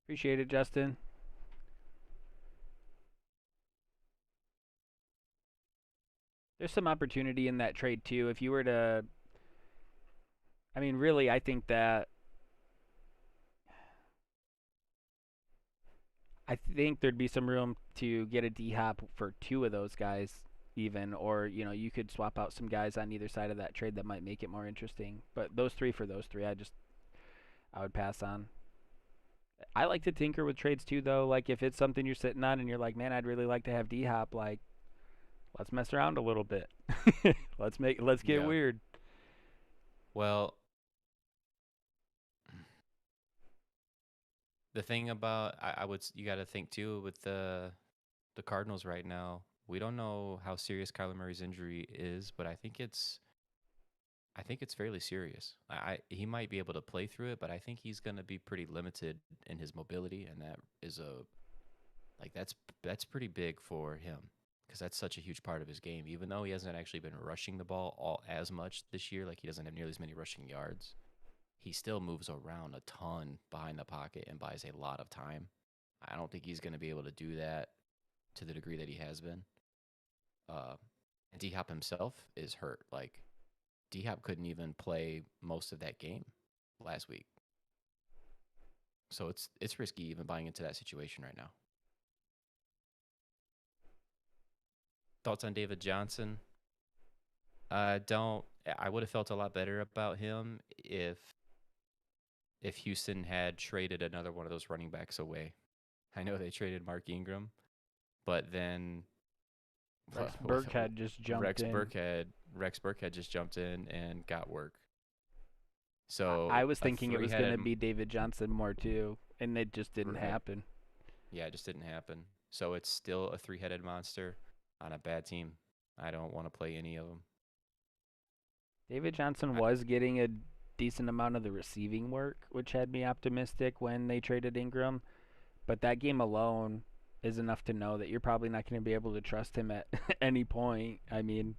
Appreciate it, Justin. There's some opportunity in that trade too. If you were to, I mean, really, I think there'd be some room to get a D Hop for two of those guys, even, or you could swap out some guys on either side of that trade that might make it more interesting. But those three for those three, I would pass on. I like to tinker with trades too, though. Like if it's something you're sitting on and you're like, man, I'd really like to have D Hop. Like, let's mess around a little bit. Let's get Yeah. weird. Well, the thing about you got to think too with the Cardinals right now. We don't know how serious Kyler Murray's injury is, but I think it's fairly serious. He might be able to play through it, but I think he's going to be pretty limited in his mobility, and that is that's pretty big for him because that's such a huge part of his game. Even though he hasn't actually been rushing the ball all as much this year, like he doesn't have nearly as many rushing yards, he still moves around a ton behind the pocket and buys a lot of time. I don't think he's going to be able to do that to the degree that he has been. Uh, and D Hop himself is hurt. Like D Hop couldn't even play most of that game last week, so it's risky even buying into that situation right now. Thoughts on David Johnson? Don't. I would have felt a lot better about him if Houston had traded another one of those running backs away. I know they traded Mark Ingram, but then Rex Burkhead just jumped in. Rex Burkhead just jumped in and got work. So I was a thinking it was going to be David Johnson more too, and it just didn't happen. Yeah, it just didn't happen. So it's still a three-headed monster on a bad team. I don't want to play any of them. David Johnson was getting a decent amount of the receiving work, which had me optimistic when they traded Ingram. But that game alone is enough to know that you're probably not going to be able to trust him at any point. I mean,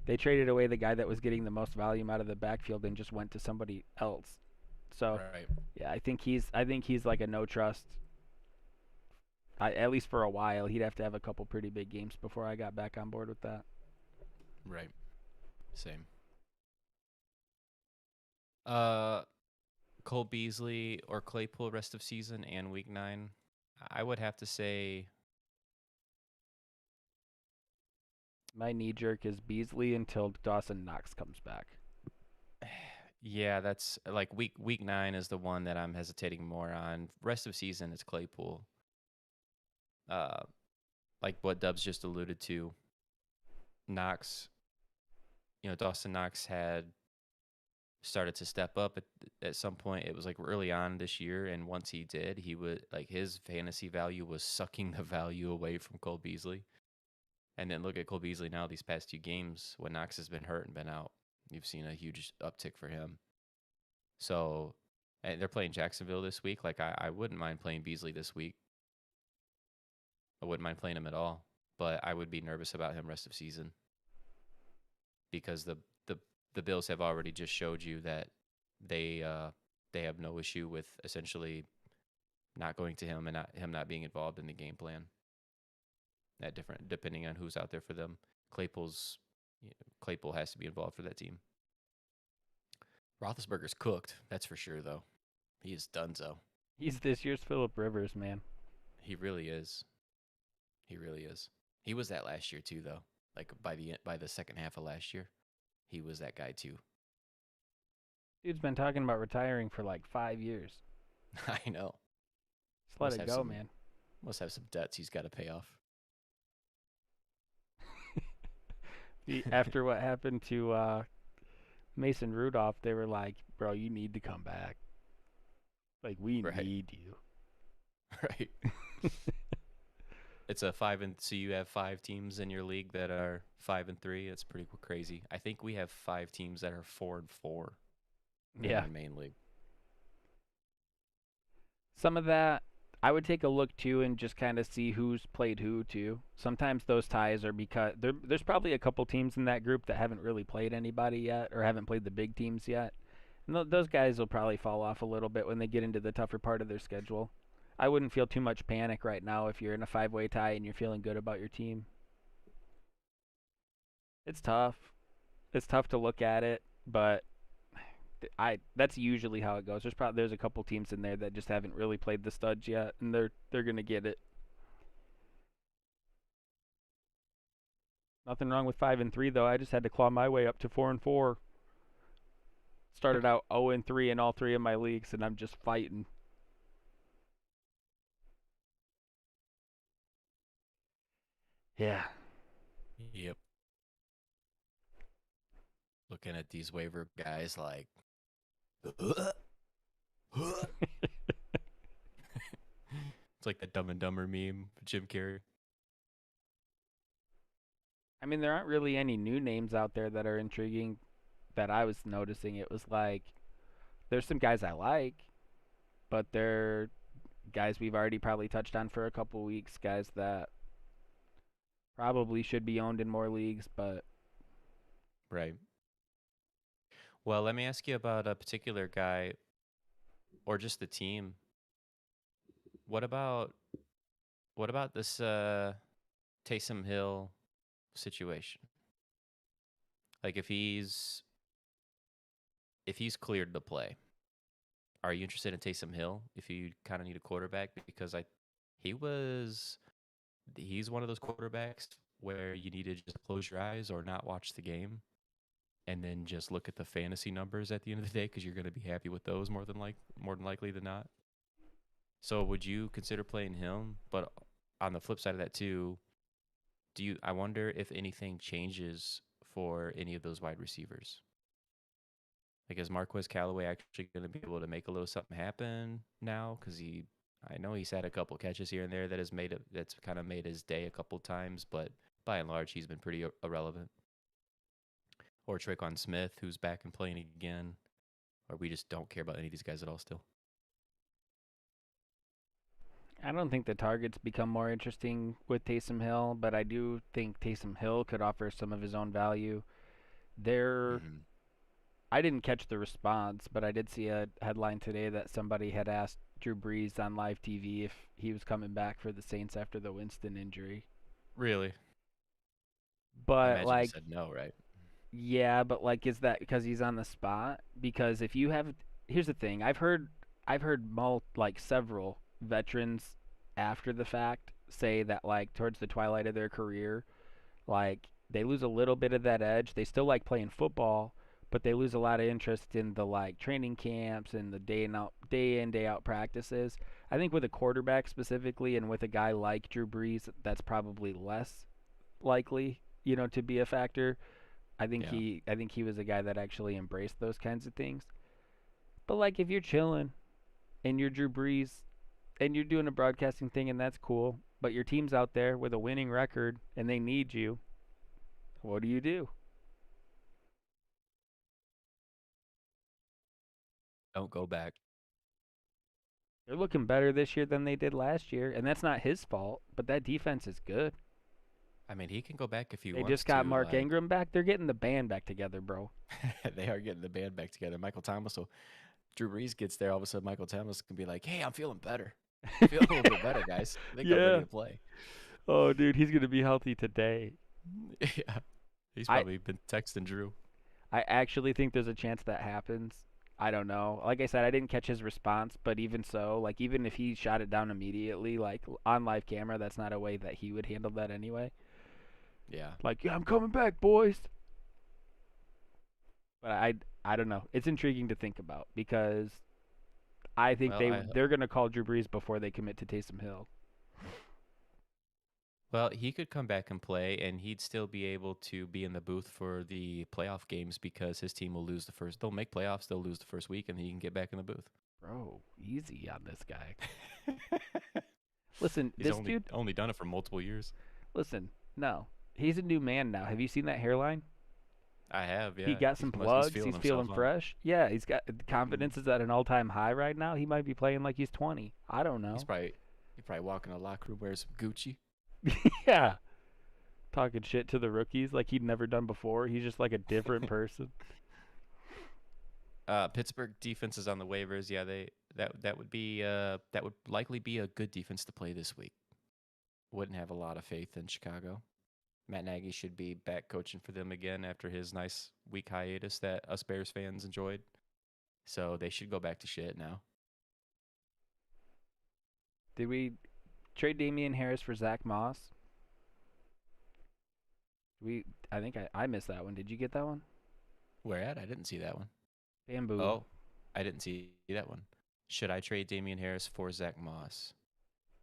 they traded away the guy that was getting the most volume out of the backfield and just went to somebody else. So, Right. yeah, I think he's like a no trust. At least for a while, he'd have to have a couple pretty big games before I got back on board with that. Right. Same. Uh, Cole Beasley or Claypool rest of season and week 9. I would have to say, My knee jerk is Beasley until Dawson Knox comes back. yeah, that's like week 9 is the one that I'm hesitating more on. Rest of season is Claypool. Uh, like what Dubs just alluded to, Knox. Dawson Knox had started to step up at some point. It was like early on this year, and once he did, he would like his fantasy value was sucking the value away from Cole Beasley. And then look at Cole Beasley now these past 2 games when Knox has been hurt and been out. You've seen a huge uptick for him. So, and they're playing Jacksonville this week. Like I wouldn't mind playing Beasley this week. I wouldn't mind playing him at all, but I would be nervous about him rest of season because the Bills have already just showed you that they have no issue with essentially not going to him and him not being involved in the game plan. That different depending on who's out there for them. Claypool has to be involved for that team. Roethlisberger's cooked, that's for sure though. He is donezo. He's this year's Phillip Rivers, man. He really is. He really is. He was that last year too, though. Like by the second half of last year, he was that guy too. Dude's been talking about retiring for like 5 years. I know. Just let it go, man. Must have some debts he's got to pay off. After what happened to Mason Rudolph, they were like, "Bro, you need to come back. Like we need you." Right. It's so you have 5 teams in your league that are 5-3. It's pretty crazy. I think we have 5 teams that are 4-4. Yeah. In our main league. Some of that I would take a look too and just kind of see who's played who too. Sometimes those ties are because there's probably a couple teams in that group that haven't really played anybody yet or haven't played the big teams yet. And those guys will probably fall off a little bit when they get into the tougher part of their schedule. I wouldn't feel too much panic right now if you're in a 5-way tie and you're feeling good about your team. It's tough. It's tough to look at it, but that's usually how it goes. There's a couple teams in there that just haven't really played the studs yet, and they're gonna get it. Nothing wrong with 5-3 though. I just had to claw my way up to 4-4. Started out 0-3 in all 3 of my leagues, and I'm just fighting. Yeah. Yep. Looking at these waiver guys like it's like the Dumb and Dumber meme, Jim Carrey. I mean, there aren't really any new names out there that are intriguing that I was noticing. It was like there's some guys I like, but they're guys we've already probably touched on for a couple weeks, guys that probably should be owned in more leagues, but right. Well, let me ask you about a particular guy or just the team. What about this Taysom Hill situation? Like if he's cleared to play, are you interested in Taysom Hill if you kind of need a quarterback? Because he's one of those quarterbacks where you need to just close your eyes or not watch the game and then just look at the fantasy numbers at the end of the day because you're going to be happy with those more than likely than not. So would you consider playing him? But on the flip side of that too, I wonder if anything changes for any of those wide receivers. Like is Marquis Callaway actually going to be able to make a little something happen now? Because I know he's had a couple catches here and there that's kind of made his day a couple times, but by and large he's been pretty irrelevant. Or Traquan Smith, who's back and playing again, or we just don't care about any of these guys at all still. I don't think the targets become more interesting with Taysom Hill, but I do think Taysom Hill could offer some of his own value. I didn't catch the response, but I did see a headline today that somebody had asked Drew Brees on live TV if he was coming back for the Saints after the Winston injury. Really? But I like he said no, right? Yeah, but like, is that because he's on the spot? Because here's the thing. I've heard several veterans after the fact say that like towards the twilight of their career, like they lose a little bit of that edge. They still like playing football, but they lose a lot of interest in the like training camps and the day in day out practices. I think with a quarterback specifically and with a guy like Drew Brees, that's probably less likely, to be a factor. Yeah. I think he was a guy that actually embraced those kinds of things. But like if you're chilling and you're Drew Brees and you're doing a broadcasting thing and that's cool, but your team's out there with a winning record and they need you, what do you do? Don't go back. They're looking better this year than they did last year, and that's not his fault, but that defense is good. I mean, he can go back if he They wants just got to. Mark Like, Ingram back. They're getting the band back together, bro. they are getting the band back together. Michael Thomas will. Drew Brees gets there. All of a sudden, Michael Thomas can be like, "Hey, I'm feeling better. I feel a little bit better, guys. I think I'm ready Yeah. to play." Oh, dude, he's gonna be healthy today. Yeah. He's I probably been texting Drew. I actually think there's a chance that happens. I don't know. Like I said, I didn't catch his response, but even so, like even if he shot it down immediately, like on live camera, that's not a way that he would handle that anyway. Yeah. Like, yeah, I'm coming back, boys. But I don't know. It's intriguing to think about because I think Well, they're gonna call Drew Brees before they commit to Taysom Hill. well, he could come back and play, and he'd still be able to be in the booth for the playoff games because his team will lose the first. They'll make playoffs. They'll lose the first week, and he can get back in the booth. Bro, easy on this guy. Listen, He's this dude. only done it for multiple years. Listen, no, he's a new man now. Have you seen that hairline? I have, He yeah. got some He's plugs. feeling He's himself feeling out. fresh. Yeah, he's got confidence is at an all-time high right now. He might be playing like he's 20. I don't He's know. probably walking in the locker room wearing some Gucci. Yeah, talking shit to the rookies like he'd never done before. He's just like a different person. Pittsburgh defense is on the waivers. Yeah, that would likely be a good defense to play this week. Wouldn't have a lot of faith in Chicago. Matt Nagy should be back coaching for them again after his nice week hiatus that us Bears fans enjoyed. So they should go back to shit now. Did we trade Damian Harris for Zach Moss? We I think I missed that one. Did you get that one? Where at? I didn't see that one. Bamboo. Oh, I didn't see that one. Should I trade Damian Harris for Zach Moss?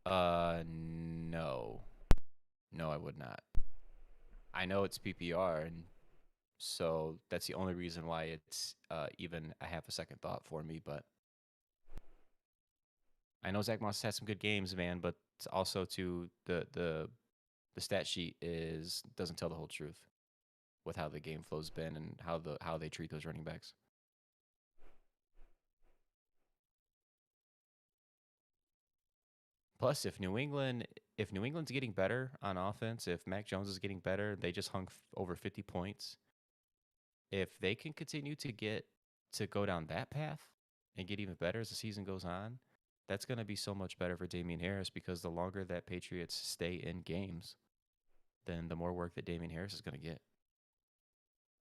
No. No, I would not. I know it's PPR, and so that's the only reason why it's even a half a second thought for me. But I know Zach Moss has some good games, man. But it's also to the stat sheet doesn't tell the whole truth with how the game flow's been and how they treat those running backs. Plus, if New England's getting better on offense, if Mac Jones is getting better, they just hung over 50 points. If they can continue to go down that path and get even better as the season goes on, that's going to be so much better for Damian Harris because the longer that Patriots stay in games, then the more work that Damian Harris is going to get.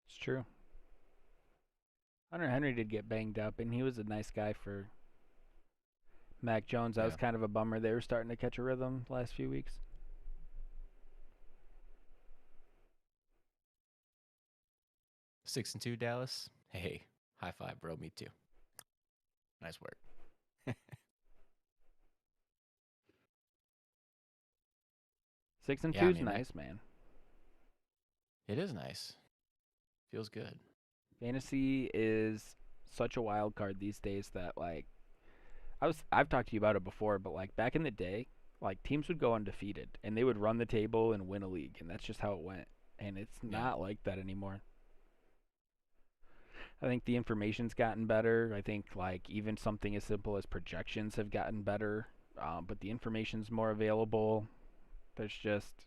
It's true. Hunter Henry did get banged up, and he was a nice guy for Mac Jones. That was Yeah. kind of a bummer. They were starting to catch a rhythm last few weeks. 6-2 Dallas. Hey, high five, bro. Me too. Nice work. 6 and Yeah, I 2's mean, nice, man. it is nice. Feels good. Fantasy is such a wild card these days that like I've talked to you about it before, but like back in the day, like teams would go undefeated and they would run the table and win a league, and that's just how it went. And it's Yeah. not like that anymore. I think the information's gotten better. I think like even something as simple as projections have gotten better, but the information's more available. There's just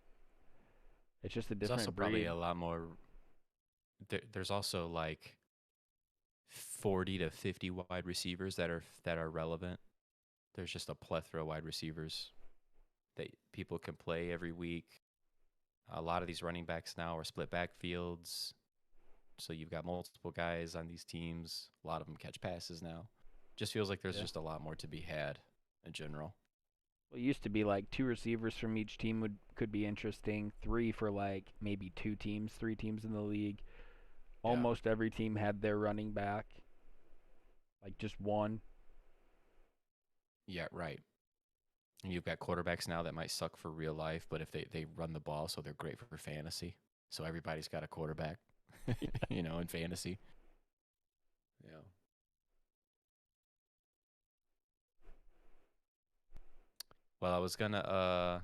it's just a There's also different probably breed. a lot more. There's also like 40 to 50 wide receivers that are relevant. There's just a plethora of wide receivers that people can play every week. A lot of these running backs now are split backfields. So you've got multiple guys on these teams. A lot of them catch passes now. Just feels like there's Yeah. just a lot more to be had in general. Well, it used to be like 2 receivers from each team could be interesting. 3 for like maybe 2 teams, 3 teams in the league. Yeah. Almost every team had their running back, like just one. Yeah, right. And you've got quarterbacks now that might suck for real life, but if they run the ball, so they're great for fantasy. So everybody's got a quarterback, in fantasy. Yeah. Well, I was gonna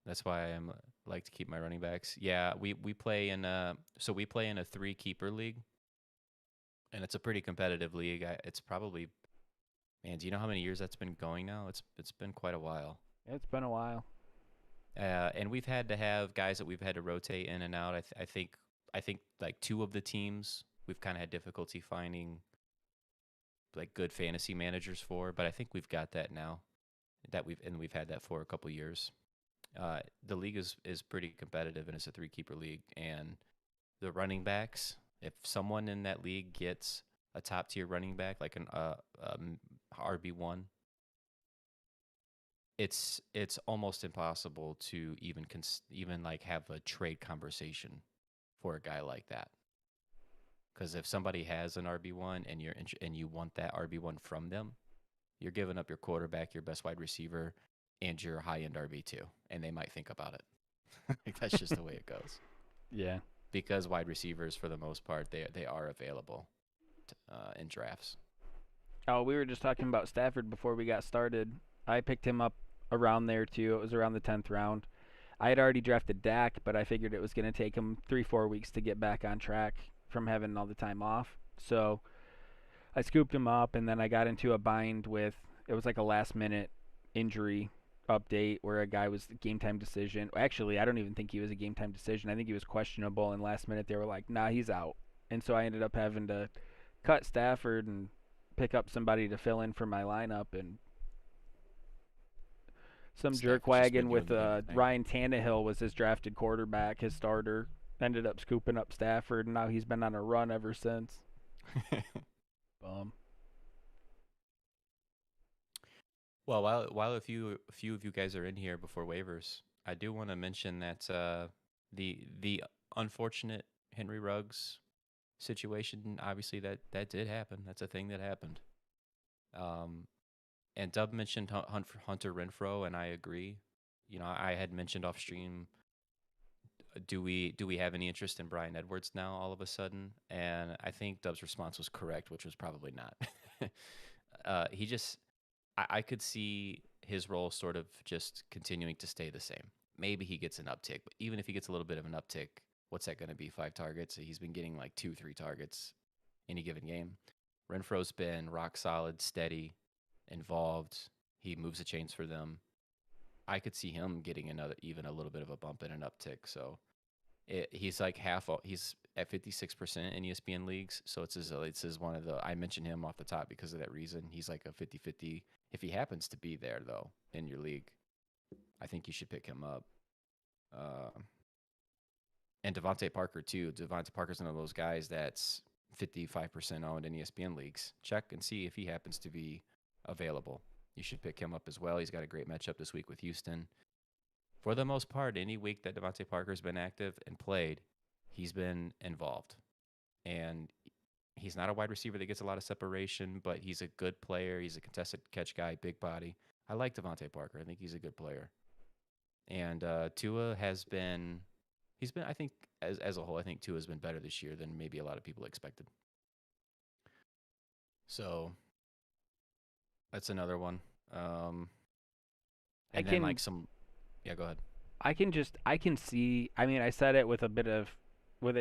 that's why I am like to keep my running backs. Yeah, we play in we play in a 3 keeper league, and it's a pretty competitive league. It's probably, man, do you know how many years that's been going now? It's been quite a while. It's been a while. And we've had to have guys that we've had to rotate in and out. I think like 2 of the teams we've kind of had difficulty finding like good fantasy managers for, but I think we've got that now. We've had that for a couple years. The league is pretty competitive, and it's a 3 keeper league. And the running backs, if someone in that league gets a top tier running back like an RB1, it's almost impossible to even like have a trade conversation for a guy like that. Because if somebody has an RB1 and you want that RB1 from them, you're giving up your quarterback, your best wide receiver, and your high end RB2, and they might think about it. Like, that's just the way it goes. Yeah. Because wide receivers, for the most part, they are available in drafts. Oh, we were just talking about Stafford before we got started. I picked him up around there too. It was around the 10th round. I had already drafted Dak, but I figured it was going to take him 3-4 weeks to get back on track from having all the time off. So I scooped him up, and then I got into a bind with, it was like a last minute injury update where a guy was game time decision. Actually, I don't even think he was a game time decision. I think he was questionable, and last minute they were like, nah, he's out. And so I ended up having to cut Stafford and pick up somebody to fill in for my lineup, and some jerk Stafford's just been wagon doing with the damn thing. Ryan Tannehill was his drafted quarterback, his starter. Ended up scooping up Stafford, and now he's been on a run ever since. Bum. Well, while a few of you guys are in here before waivers, I do want to mention that the unfortunate Henry Ruggs situation, obviously that did happen. That's a thing that happened. And Dub mentioned Hunter Renfrow, and I agree. I had mentioned off stream, do we have any interest in Bryan Edwards now all of a sudden? And I think Dub's response was correct, which was probably not. He just, I could see his role sort of just continuing to stay the same. Maybe he gets an uptick, but even if he gets a little bit of an uptick, what's that going to be? 5 targets? He's been getting like 2-3 targets any given game. Renfro's been rock solid, steady, involved. He moves the chains for them. I could see him getting even a little bit of a bump and an uptick. So he's like he's at 56% in ESPN leagues. So it's his one of the, I mentioned him off the top because of that reason. He's like a 50-50. If he happens to be there though in your league, I think you should pick him up. And Devontae Parker too. Devontae Parker's one of those guys that's 55% owned in ESPN leagues. Check and see if he happens to be available. You should pick him up as well. He's got a great matchup this week with Houston. For the most part, any week that Devontae Parker's been active and played, he's been involved. And he's not a wide receiver that gets a lot of separation, but he's a good player. He's a contested catch guy, big body. I like Devontae Parker. I think he's a good player. And Tua I think, as a whole, I think Tua has been better this year than maybe a lot of people expected. So that's another one. And then like some, yeah, go ahead. I can see. I mean, I said it with a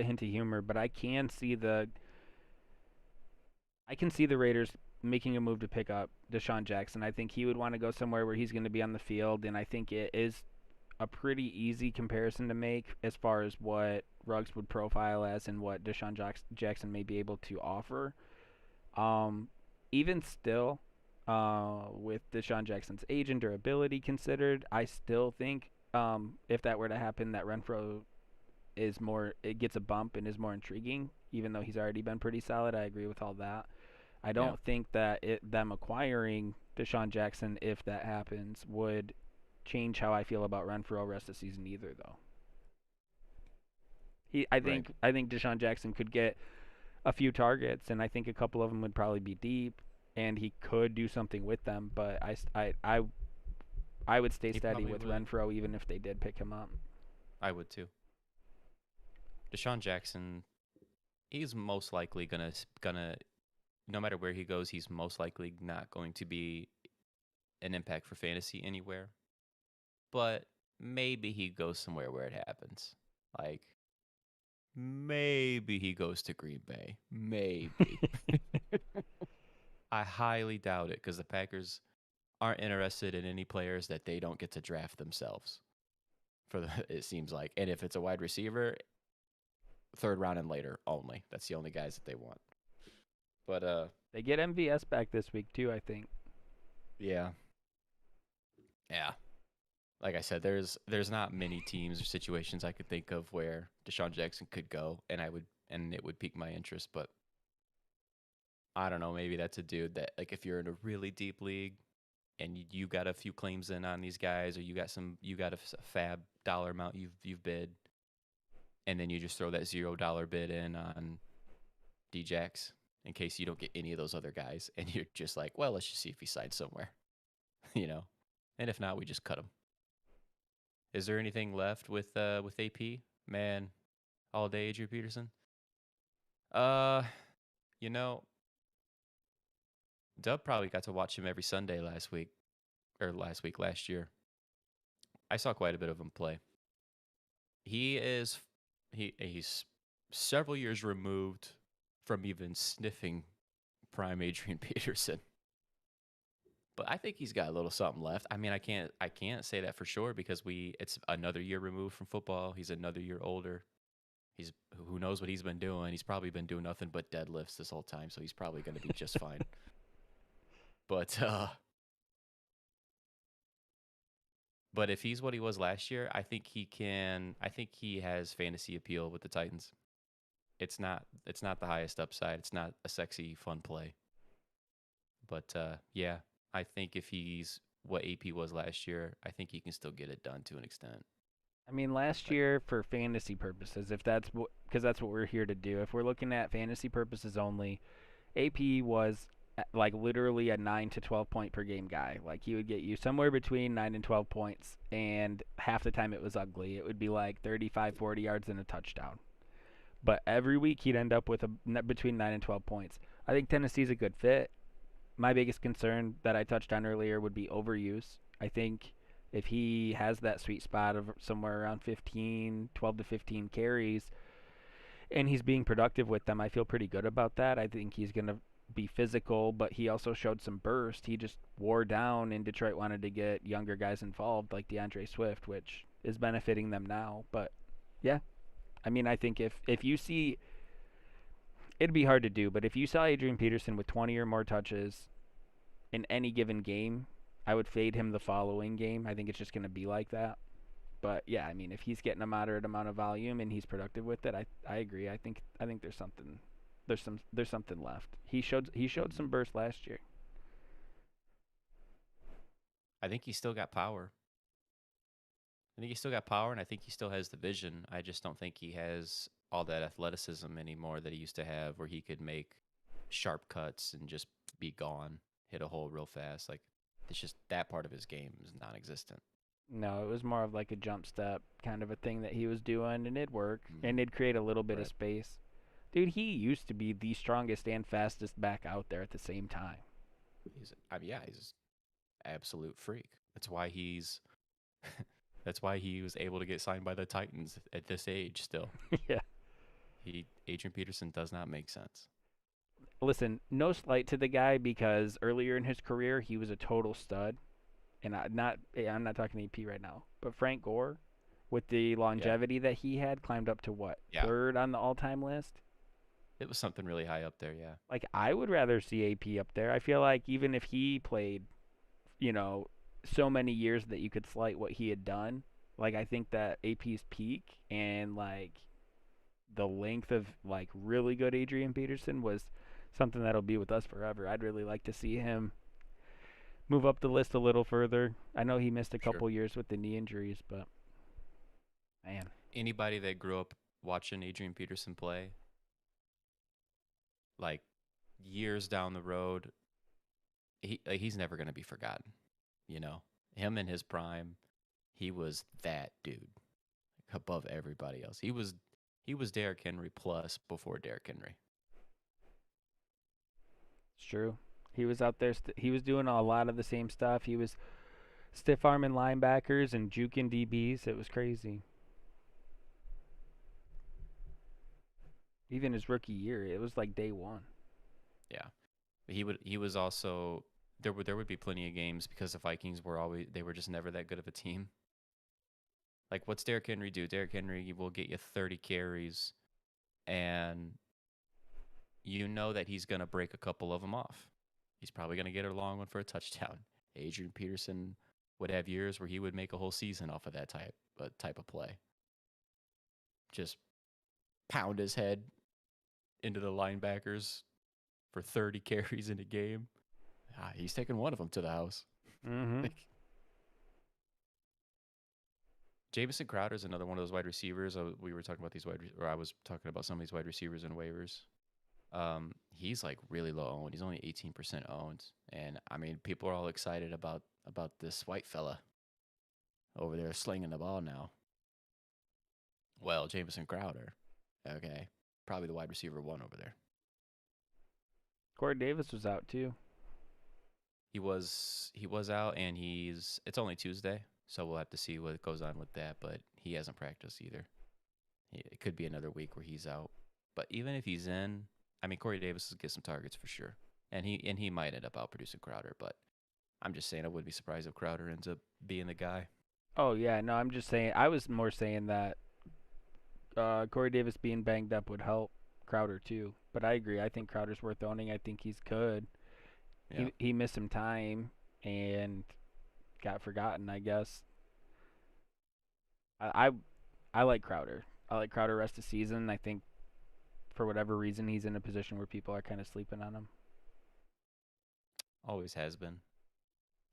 hint of humor, but I can see the Raiders making a move to pick up Deshaun Jackson. I think he would want to go somewhere where he's going to be on the field, and I think it is a pretty easy comparison to make as far as what Ruggs would profile as and what Deshaun Jackson may be able to offer. Even still, with Deshaun Jackson's age and durability considered, I still think if that were to happen, that Renfrow it gets a bump and is more intriguing, even though he's already been pretty solid. I agree with all that. I Yeah, don't think that them acquiring Deshaun Jackson, if that happens, would change how I feel about Renfrow rest of the season either, though. right. I think Deshaun Jackson could get a few targets, and I think a couple of them would probably be deep, and he could do something with them. But I would stay He steady probably with would. Renfrow even if they did pick him up. I would too. Deshaun Jackson, he's most likely gonna no matter where he goes, he's most likely not going to be an impact for fantasy anywhere. But maybe he goes somewhere where it happens. Like maybe he goes to Green Bay. Maybe. I highly doubt it because the Packers aren't interested in any players that they don't get to draft themselves. It seems like, and if it's a wide receiver, third round and later only. That's the only guys that they want. But They get MVS back this week too, I think. yeah, yeah. Like I said, there's not many teams or situations I could think of where Deshaun Jackson could go, and it would pique my interest. But I don't know, maybe that's a dude that like if you're in a really deep league and you got a few claims in on these guys, or you got a fab dollar amount you've bid, and then you just throw that $0 bid in on Djax in case you don't get any of those other guys, and you're just like, well, let's just see if he signs somewhere, you know, and if not, we just cut him. Is there anything left with AP? Man, all day Adrian Peterson. Uh, you know, Dub probably got to watch him every Sunday last year. I saw quite a bit of him play. He is he's several years removed from even sniffing prime Adrian Peterson. But I think he's got a little something left. I mean, I can't say that for sure because it's another year removed from football. He's another year older. He's who knows what he's been doing. He's probably been doing nothing but deadlifts this whole time, so he's probably going to be just fine. But but if he's what he was last year, I think he can. I think he has fantasy appeal with the Titans. It's not the highest upside. It's not a sexy fun play. But yeah, I think if he's what AP was last year, I think he can still get it done to an extent. I mean, last Like, year for fantasy purposes, if that's because that's what we're here to do. If we're looking at fantasy purposes only, AP was like literally a 9 to 12 point per game guy. Like he would get you somewhere between 9 and 12 points, and half the time it was ugly. It would be like 35, 40 yards and a touchdown. But every week he'd end up with between 9 and 12 points. I think Tennessee's a good fit. My biggest concern that I touched on earlier would be overuse. I think if he has that sweet spot of somewhere around 15, 12 to 15 carries, and he's being productive with them, I feel pretty good about that. I think he's going to be physical, but he also showed some burst. He just wore down, and Detroit wanted to get younger guys involved like DeAndre Swift, which is benefiting them now. But yeah, I mean, I think if you see, it'd be hard to do, but if you saw Adrian Peterson with 20 or more touches in any given game, I would fade him the following game. I think it's just going to be like that. But yeah, I mean, if he's getting a moderate amount of volume and he's productive with it, I agree. I think there's something left. He showed some burst last year. I think he's still got power. I think he's still got power, and I think he still has the vision. I just don't think he has all that athleticism anymore that he used to have, where he could make sharp cuts and just be gone, hit a hole real fast. Like it's just that part of his game is non-existent. No, it was more of like a jump step kind of a thing that he was doing, and it'd work, and Mm-hmm. it'd create a little bit of Right. space. Dude, he used to be the strongest and fastest back out there at the same time. I mean, yeah, he's an absolute freak. That's why he's that's why he was able to get signed by the Titans at this age still. Yeah. Adrian Peterson does not make sense. Listen, no slight to the guy because earlier in his career he was a total stud, and I'm not talking EP right now, but Frank Gore, with the Yeah. longevity that he had, climbed up to what Yeah. third on the all-time list. It was something really high up there, yeah. Like I would rather see AP up there. I feel like even if he played, you know, so many years that you could slight what he had done, like I think that AP's peak and like the length of like really good Adrian Peterson was something that'll be with us forever. I'd really like to see him move up the list a little further. I know he missed a Sure. couple years with the knee injuries, but man, Anybody that grew up watching Adrian Peterson play, like years down the road, he's never going to be forgotten. You know, him in his prime, he was that dude above everybody else. He was Derrick Henry plus before Derrick Henry. it's true. He was out there. He was doing a lot of the same stuff. He was stiff arming linebackers and juking DBs. It was crazy. Even his rookie year, it was like day one. Yeah, he was also there would be plenty of games because the Vikings were just never that good of a team. Like what's Derrick Henry do? Derrick Henry will get you 30 carries, and you know that he's gonna break a couple of them off. He's probably gonna get a long one for a touchdown. Adrian Peterson would have years where he would make a whole season off of that type of play. Just pound his head into the linebackers for 30 carries in a game. He's taking one of them to the house. Mm-hmm. Like, Jameson Crowder is another one of those wide receivers. We were talking about I was talking about some of these wide receivers and waivers. He's like really low owned. He's only 18% owned, and I mean, people are all excited about this white fella over there slinging the ball now. Well, Jameson Crowder, okay, probably the wide receiver one over there. Cory Davis was out too. He was out, and it's only Tuesday, so we'll have to see what goes on with that. But he hasn't practiced either. It could be another week where he's out. But even if he's in, I mean, Cory Davis will get some targets for sure, and he might end up outproducing Crowder. But I'm just saying, I wouldn't be surprised if Crowder ends up being the guy. Oh yeah, no, I'm just saying. I was more saying that Cory Davis being banged up would help Crowder too. But I agree. I think Crowder's worth owning. I think he's good. Yeah. He missed some time and got forgotten, I guess. I I like Crowder. I like Crowder rest of season. I think for whatever reason he's in a position where people are kind of sleeping on him. Always has been.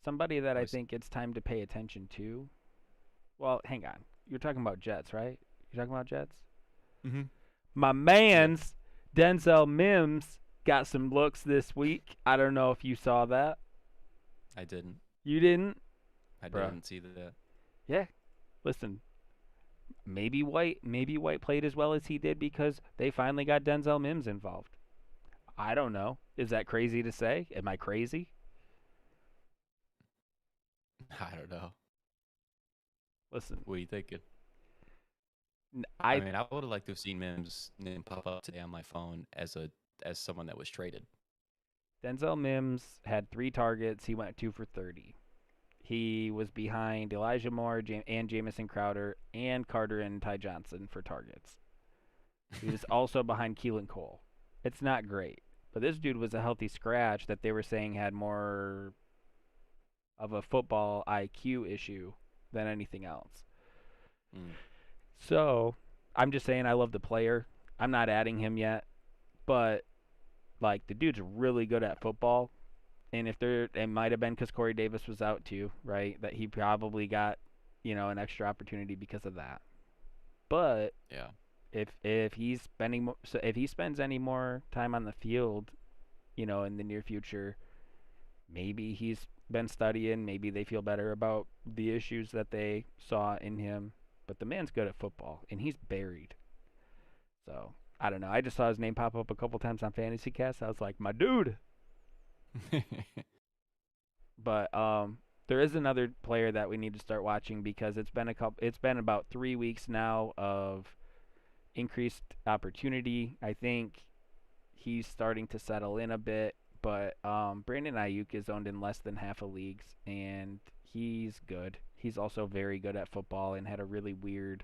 Somebody that I Always. think it's time to pay attention to. Well, hang on. You're talking about Jets, right? You're talking about Jets? Mm-hmm. My man's Denzel Mims got some looks this week. I don't know if you saw that. I didn't. You didn't? I Bruh. didn't see that. Yeah. Listen, maybe White played as well as he did because they finally got Denzel Mims involved. I don't know. Is that crazy to say? Am I crazy? I don't know. Listen, What are you thinking? I I mean, I would have liked to have seen Mims' name pop up today on my phone as someone that was traded. Denzel Mims had 3 targets. He went 2 for 30. He was behind Elijah Moore and Jameson Crowder and Carter and Ty Johnson for targets. He was also behind Keelan Cole. It's not great, but this dude was a healthy scratch that they were saying had more of a football IQ issue than anything else. Mm. So, I'm just saying I love the player. I'm not adding him yet, but like the dude's really good at football. And if it might have been because Cory Davis was out too, right? That he probably got, an extra opportunity because of that. But Yeah. if he's if he spends any more time on the field, in the near future, maybe he's been studying. Maybe they feel better about the issues that they saw in him. But the man's good at football, and he's buried. So I don't know. I just saw his name pop up a couple times on Fantasy Cast. I was like, my dude. But there is another player that we need to start watching because it's been about 3 weeks now of increased opportunity. I think he's starting to settle in a bit, but Brandon Ayuk is owned in less than half of leagues, and he's good. He's also very good at football and had a really weird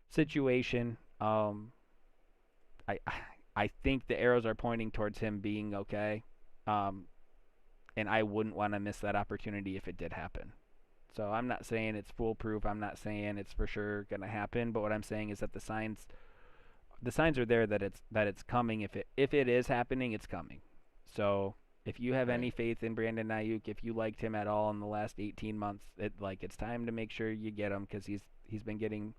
situation. I I think the arrows are pointing towards him being okay. And I wouldn't want to miss that opportunity if it did happen. So I'm not saying it's foolproof. I'm not saying it's for sure going to happen. But what I'm saying is that the signs the signs are there that it's coming. If it is happening, it's coming. So if you have any Right. faith in Brandon Ayuk, if you liked him at all in the last 18 months, it's time to make sure you get him because he's been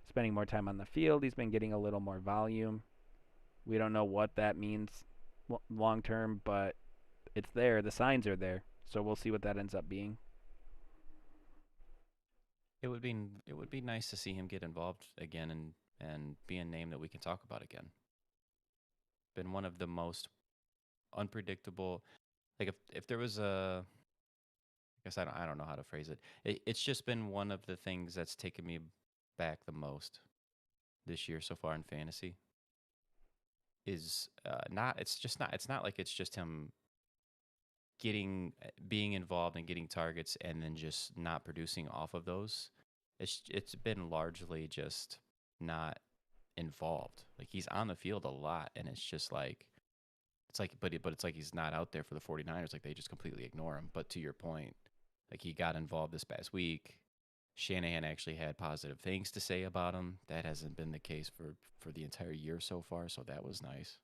spending more time on the field. He's been getting a little more volume. We don't know what that means long term, but it's there. The signs are there. So we'll see what that ends up being. It would be nice to see him get involved again and be a name that we can talk about again. Been one of the most unpredictable. Like if there was a, I guess I don't know how to phrase it. It's just been one of the things that's taken me back the most this year so far in fantasy. Is not it's just not it's not like it's just him getting being involved and getting targets and then just not producing off of those. It's been largely just not involved. Like he's on the field a lot and it's just like but it's like he's not out there for the 49ers, like they just completely ignore him. But to your point, like he got involved this past week. Shanahan actually had positive things to say about him. That hasn't been the case for the entire year so far, so that was nice.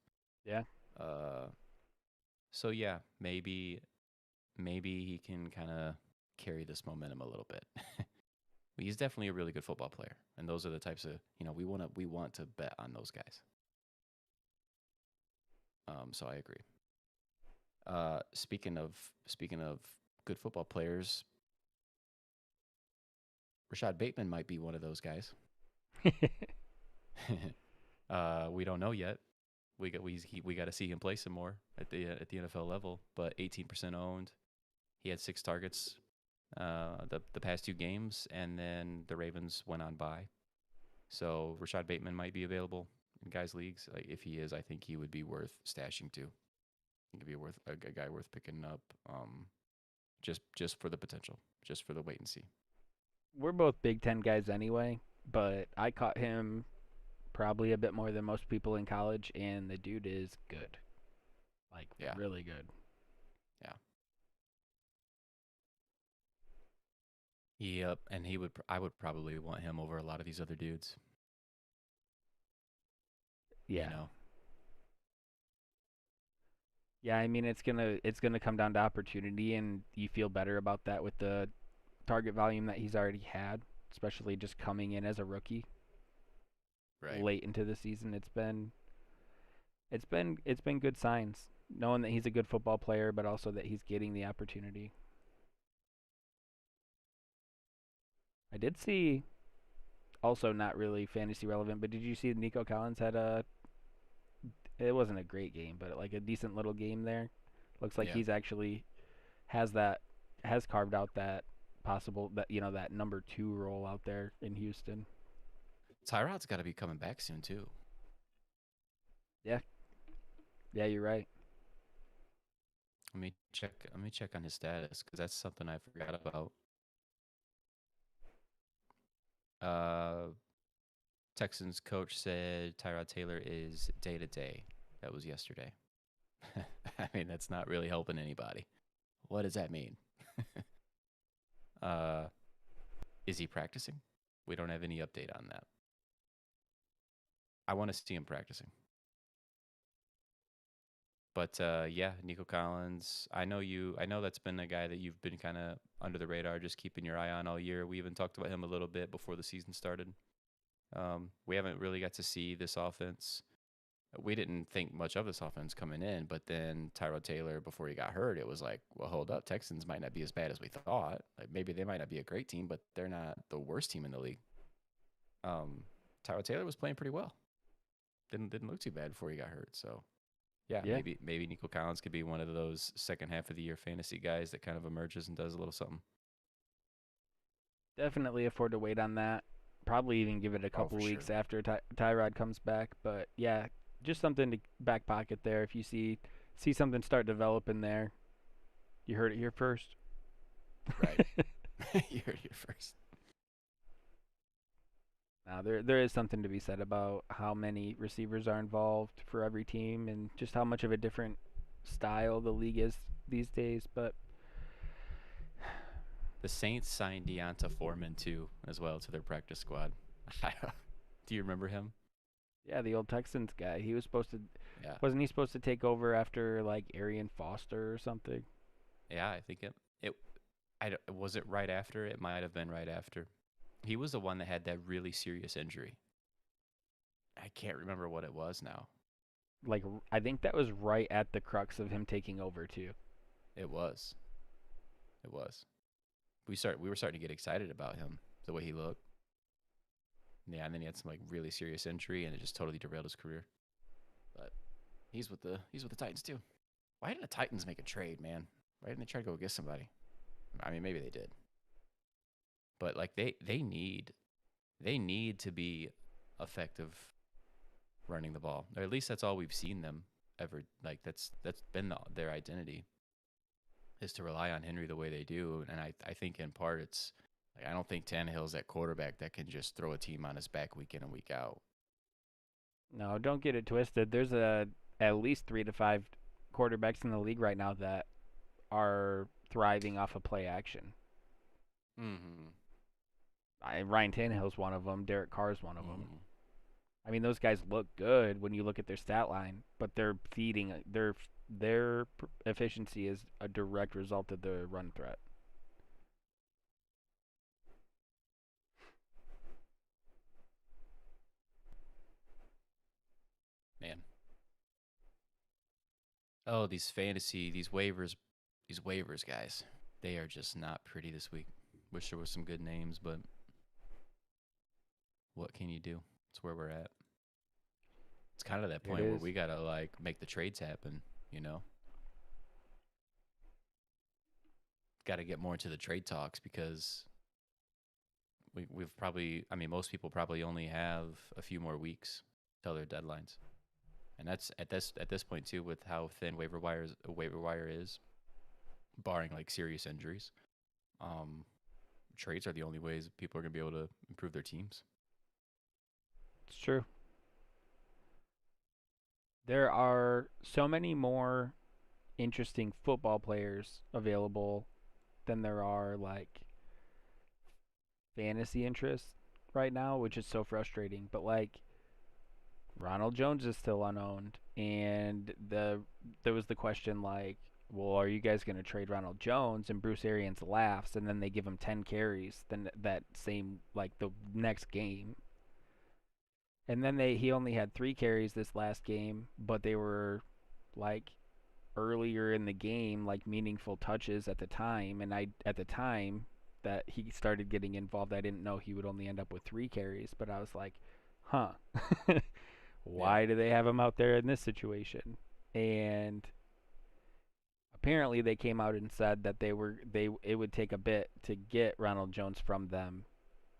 Yeah. Uh so yeah, maybe he can kind of carry this momentum a little bit. He's definitely a really good football player, and those are the types of we want to bet on those guys. So I agree. Speaking of good football players, Rashad Bateman might be one of those guys. We don't know yet. We got to see him play some more at the NFL level. But 18% owned. He had 6 targets the past 2 games, and then the Ravens went on bye. So Rashad Bateman might be available in guys' leagues. Like if he is, I think he would be worth stashing too. He could be worth a guy worth picking up. Just for the potential, just for the wait and see. We're both Big Ten guys anyway, but I caught him probably a bit more than most people in college, and the dude is good. Like, Yeah, really good. yeah. Yep, and I would probably want him over a lot of these other dudes. You Yeah. know, Yeah, I mean it's gonna come down to opportunity, and you feel better about that with the target volume that he's already had, especially just coming in as a rookie right? late into the season. It's been good signs, knowing that he's a good football player, but also that he's getting the opportunity. I did see, also not really fantasy relevant, but did you see Nico Collins had it wasn't a great game, but like a decent little game there. Looks like Yeah, he's actually has that has carved out that possible that that number 2 role out there in Houston. Tyrod's got to be coming back soon too. Yeah, yeah, you're right. Let me check on his status because that's something I forgot about. Uh, Texans coach said Tyrod Taylor is day to day. That was yesterday. I mean, that's not really helping anybody. What does that mean? uh, is he practicing? We don't have any update on that. I want to see him practicing. But yeah, Nico Collins. I know that's been a guy that you've been kind of under the radar, just keeping your eye on all year. We even talked about him a little bit before the season started. We haven't really got to see this offense. We didn't think much of this offense coming in, but then Tyrod Taylor, before he got hurt, it was like, well, hold up, Texans might not be as bad as we thought. Like maybe they might not be a great team, but they're not the worst team in the league. Um, Tyrod Taylor was playing pretty well. Didn't look too bad before he got hurt. So yeah, Yeah, maybe Nico Collins could be one of those second half of the year fantasy guys that kind of emerges and does a little something. definitely afford to wait on that. Probably even give it a Oh, couple for weeks sure. after Tyrod comes back. But yeah, just something to back pocket there. If you see something start developing there, you heard it here first. Right. You heard it here first. Now there is something to be said about how many receivers are involved for every team, and just how much of a different style the league is these days. But The Saints signed Deonta Foreman too, as well, to their practice squad. Do you remember him? Yeah, the old Texans guy. He was supposed to, Yeah, wasn't he supposed to take over after like Arian Foster or something? yeah. I think it. Was it right after? It might have been right after. He was the one that had that really serious injury. I can't remember what it was now. Like I think that was right at the crux of him taking over too. It was. It was. We were starting to get excited about him, the way he looked. Yeah, and then he had some like really serious injury, and it just totally derailed his career. But he's with the Titans too. Why didn't the Titans make a trade, man? Why didn't they try to go get somebody? I mean, maybe they did, but like they need to be effective running the ball, or at least that's all we've seen them ever. Like that's been their identity, is to rely on Henry the way they do. And I think in part it's like, I don't think Tannehill's that quarterback that can just throw a team on his back week in and week out. No, don't get it twisted. There's at least 3 to 5 quarterbacks in the league right now that are thriving off of play action. Mm-hmm. Ryan Tannehill's one of them. Derek Carr's one of them. Mm-hmm. I mean, those guys look good when you look at their stat line, but they're feeding their efficiency is a direct result of the run threat. Man. Oh, these waivers, guys. They are just not pretty this week. Wish there was some good names, but what can you do? It's where we're at. It's kind of that It point where is. we gotta like make the trades happen. You know, got to get more into the trade talks because we've probably. I mean, most people probably only have a few more weeks till their deadlines, and that's at this point too, with how thin waiver wire is, barring like serious injuries. Um, Trades are the only ways people are gonna be able to improve their teams. It's true. There are so many more interesting football players available than there are like fantasy interest right now, which is so frustrating. But like Ronald Jones is still unowned, and there was the question like, well, are you guys going to trade Ronald Jones? And Bruce Arians laughs, and then they give him 10 carries. Then that same like the next game, and then he only had 3 carries this last game, but they were like earlier in the game, like meaningful touches at the time. And I at the time that he started getting involved, I didn't know he would only end up with 3 carries, but I was like, huh. Yeah, Why do they have him out there in this situation? And apparently they came out and said that they it would take a bit to get Ronald Jones from them.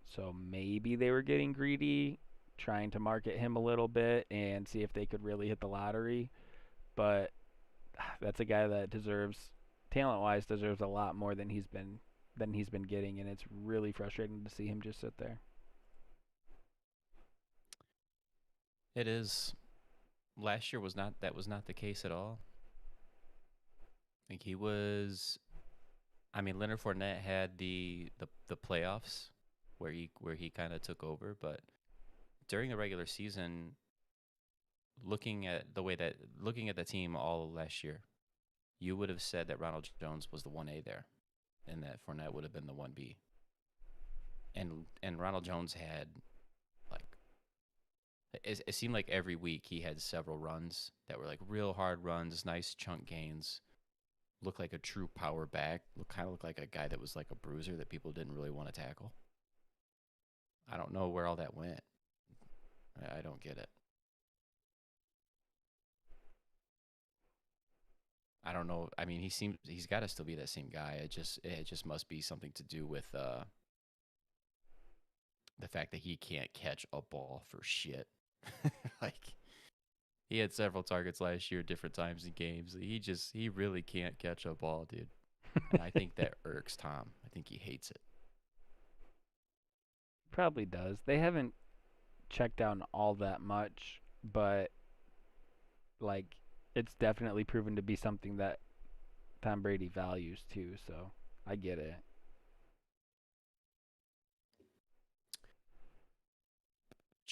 So maybe they were getting greedy, trying to market him a little bit and see if they could really hit the lottery. But that's a guy that deserves, talent-wise, deserves a lot more than he's been getting, and it's really frustrating to see him just sit there. it is. Last year was not the case at all. I think he was. I mean, Leonard Fournette had the playoffs where he kind of took over, but during the regular season, looking at the team all last year, you would have said that Ronald Jones was the 1A there, and that Fournette would have been the 1B. And Ronald Jones had like it seemed like every week he had several runs that were like real hard runs, nice chunk gains. Looked like a true power back. Kind of looked like a guy that was like a bruiser that people didn't really want to tackle. I don't know where all that went. I don't get it. I don't know. I mean, he's got to still be that same guy. It just must be something to do with the fact that he can't catch a ball for shit. Like he had several targets last year, different times in games. He really can't catch a ball, dude. And I think that irks Tom. I think he hates it. Probably does. They haven't checked down all that much, but like it's definitely proven to be something that Tom Brady values too, so I get it.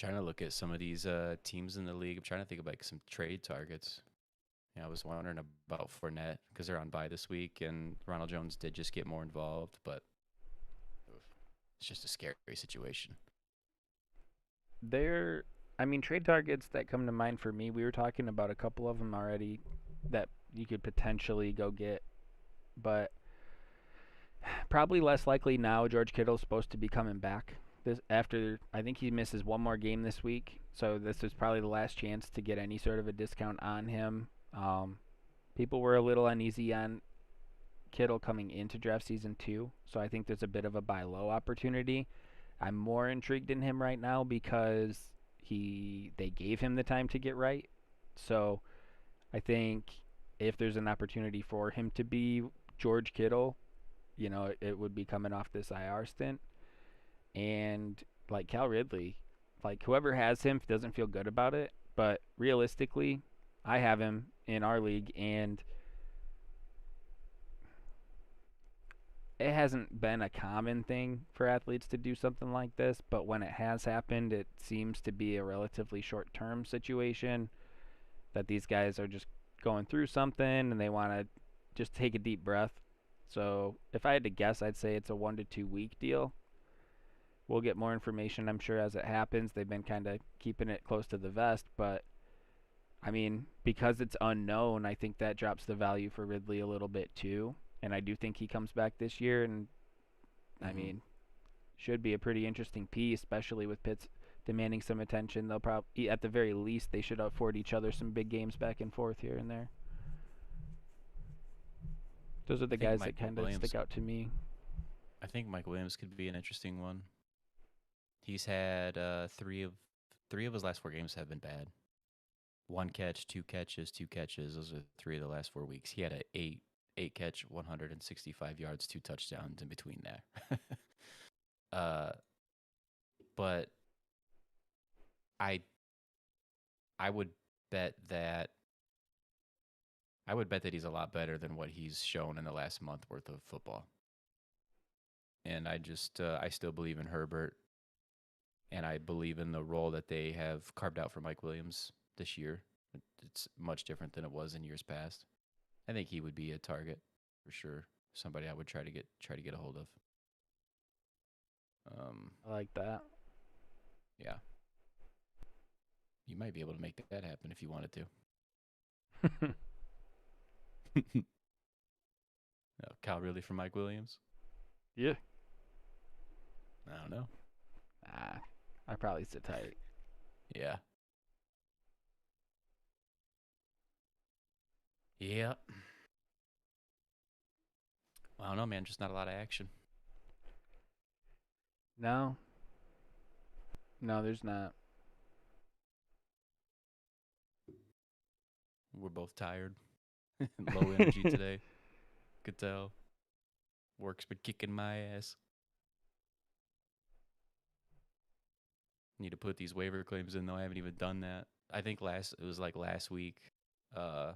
Trying to look at some of these teams in the league. I'm trying to think of like some trade targets. Yeah, I was wondering about Fournette because they're on bye this week, and Ronald Jones did just get more involved, but it's just a scary situation. There, I mean, trade targets that come to mind for me, we were talking about a couple of them already that you could potentially go get, but probably less likely now. George Kittle's supposed to be coming back this after. I think he misses one more game this week, so this is probably the last chance to get any sort of a discount on him. People were a little uneasy on Kittle coming into draft season 2, so I think there's a bit of a buy low opportunity. I'm more intrigued in him right now because they gave him the time to get right. So I think if there's an opportunity for him to be George Kittle, it would be coming off this IR stint. And like Cal Ridley, like whoever has him doesn't feel good about it, but realistically, I have him in our league, and it hasn't been a common thing for athletes to do something like this, but when it has happened, it seems to be a relatively short-term situation that these guys are just going through something and they want to just take a deep breath. So if I had to guess, I'd say it's a 1 to 2 week deal. We'll get more information, I'm sure, as it happens. They've been kind of keeping it close to the vest, but I mean, because it's unknown, I think that drops the value for Ridley a little bit too. And I do think he comes back this year, and I Mm-hmm. mean, should be a pretty interesting piece, especially with Pitts demanding some attention. They'll probably, at the very least, they should afford each other some big games back and forth here and there. Those are I the think guys that Mike kind of Williams. stick out to me. I think Mike Williams could be an interesting one. He's had three of his last 4 games have been bad. 1 catch, 2 catches, 2 catches. Those are 3 of the last 4 weeks. He had a eight catch, 165 yards, 2 touchdowns in between there. uh, but I I would bet that he's a lot better than what he's shown in the last month worth of football. And I still believe in Herbert, and I believe in the role that they have carved out for Mike Williams this year. It's much different than it was in years past. I think he would be a target for sure. Somebody I would try to get a hold of. I like that. Yeah, you might be able to make that happen if you wanted to. Cal Ridley for Mike Williams? Yeah. I don't know. I probably sit tight. Yeah. Yeah. Well, I don't know, man. Just not a lot of action. No, no, there's not. We're both tired. Low energy today. Could tell. Work's been kicking my ass. Need to put these waiver claims in though. I haven't even done that. I think last week. Uh,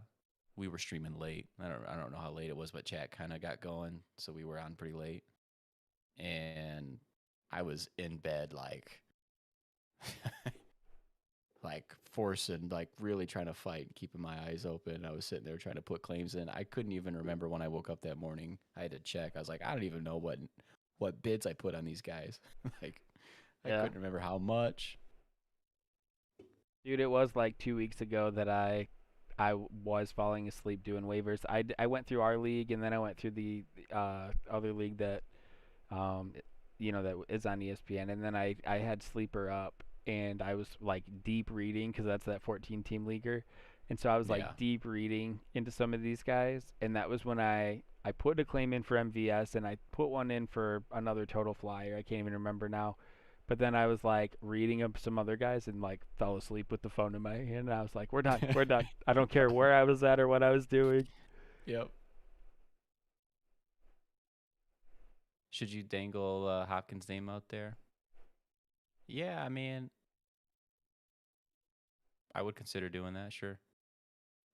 we were streaming late. I don't know how late it was, but chat kind of got going, so we were on pretty late. And I was in bed like like forcing, like really trying to fight, keeping my eyes open. I was sitting there trying to put claims in. I couldn't even remember when I woke up that morning. I had to check. I was like, I don't even know what bids I put on these guys. Like I Yeah, couldn't remember how much. dude, it was like 2 weeks ago that I was falling asleep doing waivers. I went through our league, and then I went through the other league that um that is on ESPN, and then I had Sleeper up, and I was like deep reading because that's that 14 team leaguer, and so I was like Yeah. deep reading into some of these guys, and that was when I put a claim in for MVS, and I put one in for another total flyer. I can't even remember now. But then I was like reading up some other guys and like fell asleep with the phone in my hand. And I was like, "We're done. We're done. I don't care where I was at or what I was doing." Yep. Should you dangle Hopkins' name out there? Yeah, I mean, I would consider doing that. Sure.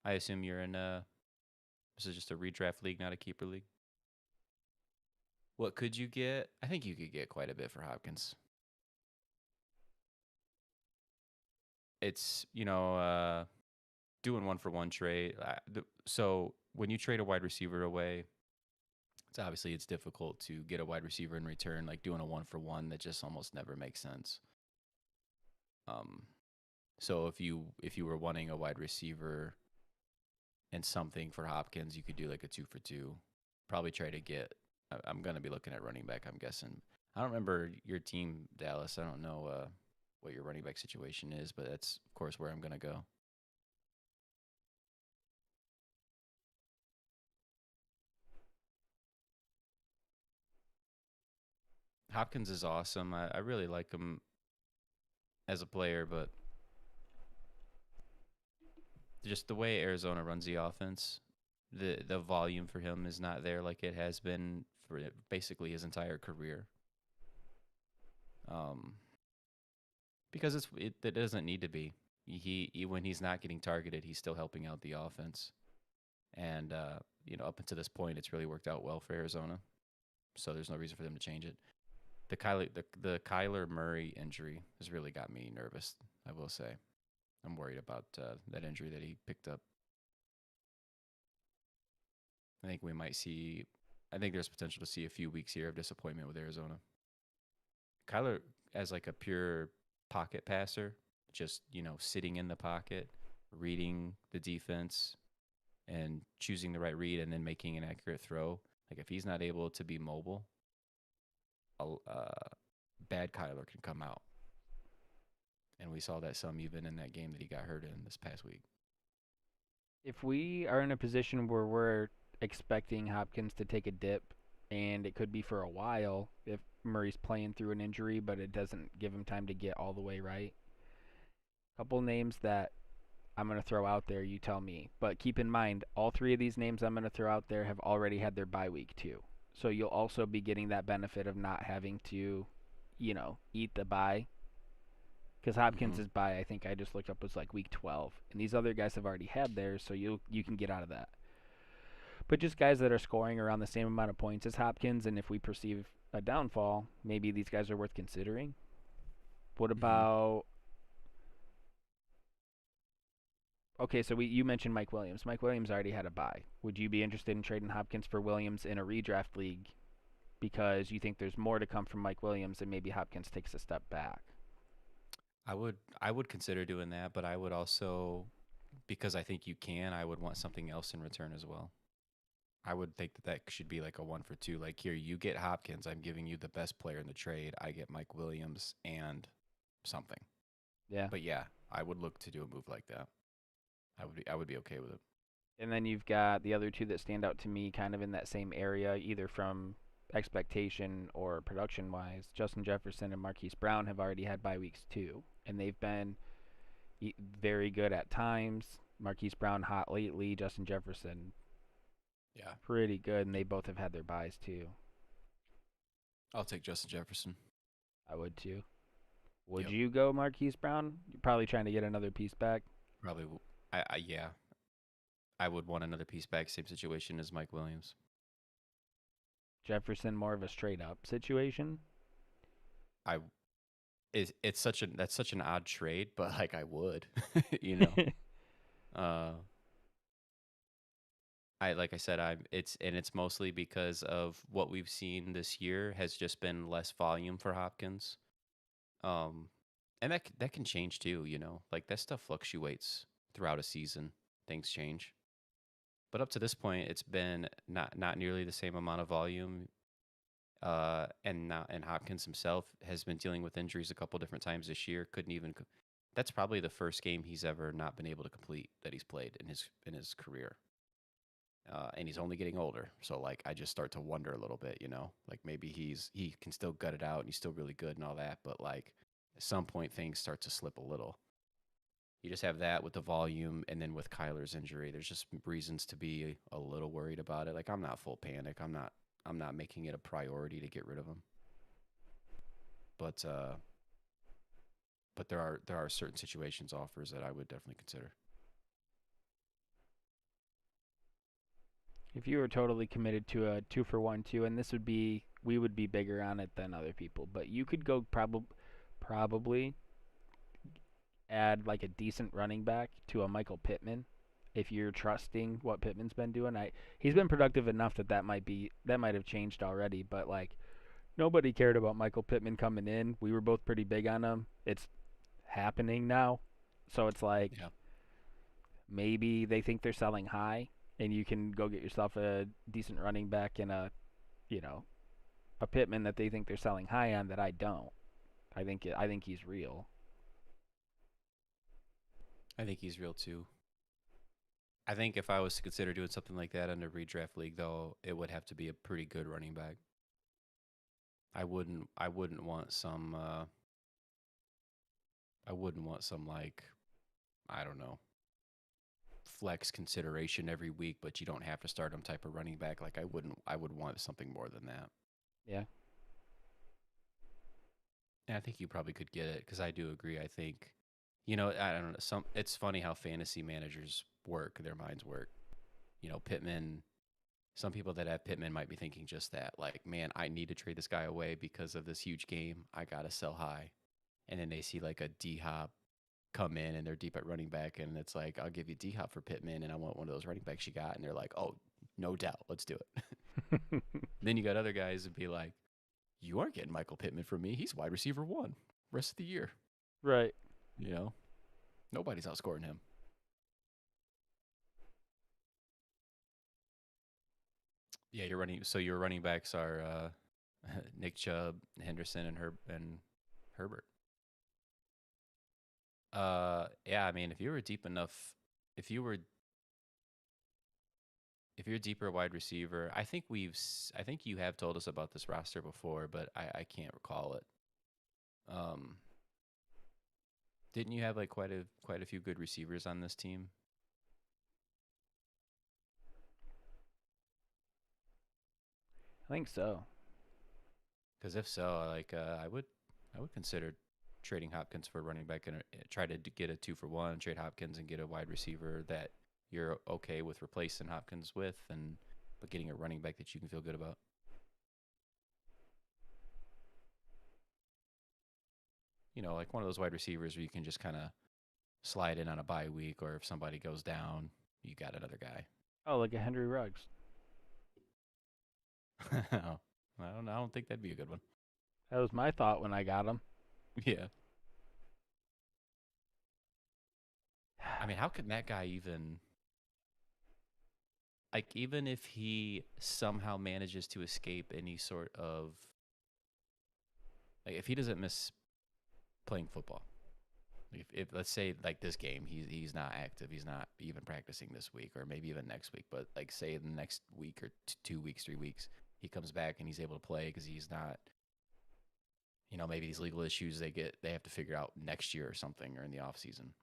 I assume you're in this is just a redraft league, not a keeper league. What could you get? I think you could get quite a bit for Hopkins. it's doing one for one trade. So when you trade a wide receiver away, it's difficult to get a wide receiver in return. Like doing a one for one, that just almost never makes sense. So if you were wanting a wide receiver and something for Hopkins, you could do like a 2 for 2. Probably try to get. I'm gonna be looking at running back, I'm guessing. I don't remember your team, Dallas. I don't know what your running back situation is, but that's of course where I'm gonna go. Hopkins is awesome. I really like him as a player, but just the way Arizona runs the offense, the volume for him is not there like it has been for basically his entire career. Um, because it doesn't need to be. He when he's not getting targeted, he's still helping out the offense. And up until this point, it's really worked out well for Arizona. So there's no reason for them to change it. The Kyler Murray injury has really got me nervous, I will say. I'm worried about that injury that he picked up. I think we might see. I think there's potential to see a few weeks here of disappointment with Arizona. Kyler, as like a pure pocket passer, just sitting in the pocket, reading the defense, and choosing the right read, and then making an accurate throw. Like if he's not able to be mobile, bad Kyler can come out. And we saw that some even in that game that he got hurt in this past week. If we are in a position where we're expecting Hopkins to take a dip, and it could be for a while if Murray's playing through an injury, but it doesn't give him time to get all the way right. Couple names that I'm going to throw out there, you tell me. But keep in mind, all three of these names I'm going to throw out there have already had their bye week too. So you'll also be getting that benefit of not having to, eat the bye. Because Hopkins' bye, I think I just looked up, was like week 12. And these other guys have already had theirs, so you can get out of that. But just guys that are scoring around the same amount of points as Hopkins, and if we perceive a downfall, maybe these guys are worth considering. What about... Okay, so you mentioned Mike Williams. Mike Williams already had a bye. Would you be interested in trading Hopkins for Williams in a redraft league because you think there's more to come from Mike Williams and maybe Hopkins takes a step back? I would consider doing that, but I would also, because I think you can, I would want something else in return as well. I would think that should be like a 1 for 2. Like here, you get Hopkins. I'm giving you the best player in the trade. I get Mike Williams and something. Yeah. But yeah, I would look to do a move like that. I would be okay with it. And then you've got the other two that stand out to me kind of in that same area, either from expectation or production-wise. Justin Jefferson and Marquis Brown have already had bye weeks too, and they've been very good at times. Marquis Brown hot lately. Justin Jefferson, pretty good, and they both have had their byes too. I'll take Justin Jefferson. I would too. Would you go Marquis Brown? You're probably trying to get another piece back. Probably. Yeah. I would want another piece back. Same situation as Mike Williams. Jefferson more of a straight up situation. That's such an odd trade, but like I would, like I said, it's mostly because of what we've seen this year has just been less volume for Hopkins. And that can change too, like that stuff fluctuates throughout a season. Things change. But up to this point, it's been not nearly the same amount of volume. And Hopkins himself has been dealing with injuries a couple different times this year. That's probably the first game he's ever not been able to complete that he's played in his career. And he's only getting older, so like I just start to wonder a little bit, like maybe he can still gut it out and he's still really good and all that, but like at some point things start to slip a little. You just have that with the volume, and then with Kyler's injury, there's just reasons to be a little worried about it. Like I'm not full panic. I'm not making it a priority to get rid of him. But there are certain situations, offers that I would definitely consider. If you were totally committed to a 2 for 1 too, and we would be bigger on it than other people, but you could go probably add like a decent running back to a Michael Pittman. If you're trusting what Pittman's been doing, he's been productive enough that might have changed already. But like nobody cared about Michael Pittman coming in. We were both pretty big on him. It's happening now, so it's like Yeah. maybe they think they're selling high, and you can go get yourself a decent running back and you know a Pittman that they think they're selling high on that I don't. I think he's real. I think he's real too. I think if I was to consider doing something like that in a redraft league, though, it would have to be a pretty good running back. I wouldn't want some. I wouldn't want some like, I don't know, flex consideration every week, but you don't have to start him type of running back. Like I wouldn't. I would want something more than that. Yeah. And I think you probably could get it because I do agree. I think, you know, I don't know. It's funny how fantasy managers work. Their minds work. You know, Pittman. Some people that have Pittman might be thinking just that. Like, man, I need to trade this guy away because of this huge game. I gotta sell high, and then they see like a D Hop come in and they're deep at running back, and it's like, I'll give you D Hop for Pittman, and I want one of those running backs you got, and they're like, oh, no doubt, let's do it. Then you got other guys that be like, you aren't getting Michael Pittman from me. He's wide receiver 1 rest of the year. Right. You know, nobody's outscoring him. Yeah, you're running. So your running backs are Nick Chubb, Henderson, and Herbert. Yeah, I mean, if you were deep enough, if you were if you're a deeper wide receiver, I think you have told us about this roster before, but I can't recall it. Um, didn't you have like quite a few good receivers on this team? I think so. Because if so, like I would consider trading Hopkins for a running back and try to get a 2-for-1, trade Hopkins and get a wide receiver that you're okay with replacing Hopkins with, and but getting a running back that you can feel good about. You know, like one of those wide receivers where you can just kind of slide in on a bye week, or if somebody goes down, you got another guy. Oh, like a Henry Ruggs. I don't think that'd be a good one. That was my thought when I got him. Yeah. I mean, how could that guy even, like, even if he somehow manages to escape any sort of, like, if he doesn't miss playing football, like if let's say like this game, he's not active, he's not even practicing this week, or maybe even next week, but like say in the next week or 2 weeks, 3 weeks, he comes back and he's able to play because he's not, you know, maybe these legal issues they have to figure out next year or something, or in the off season.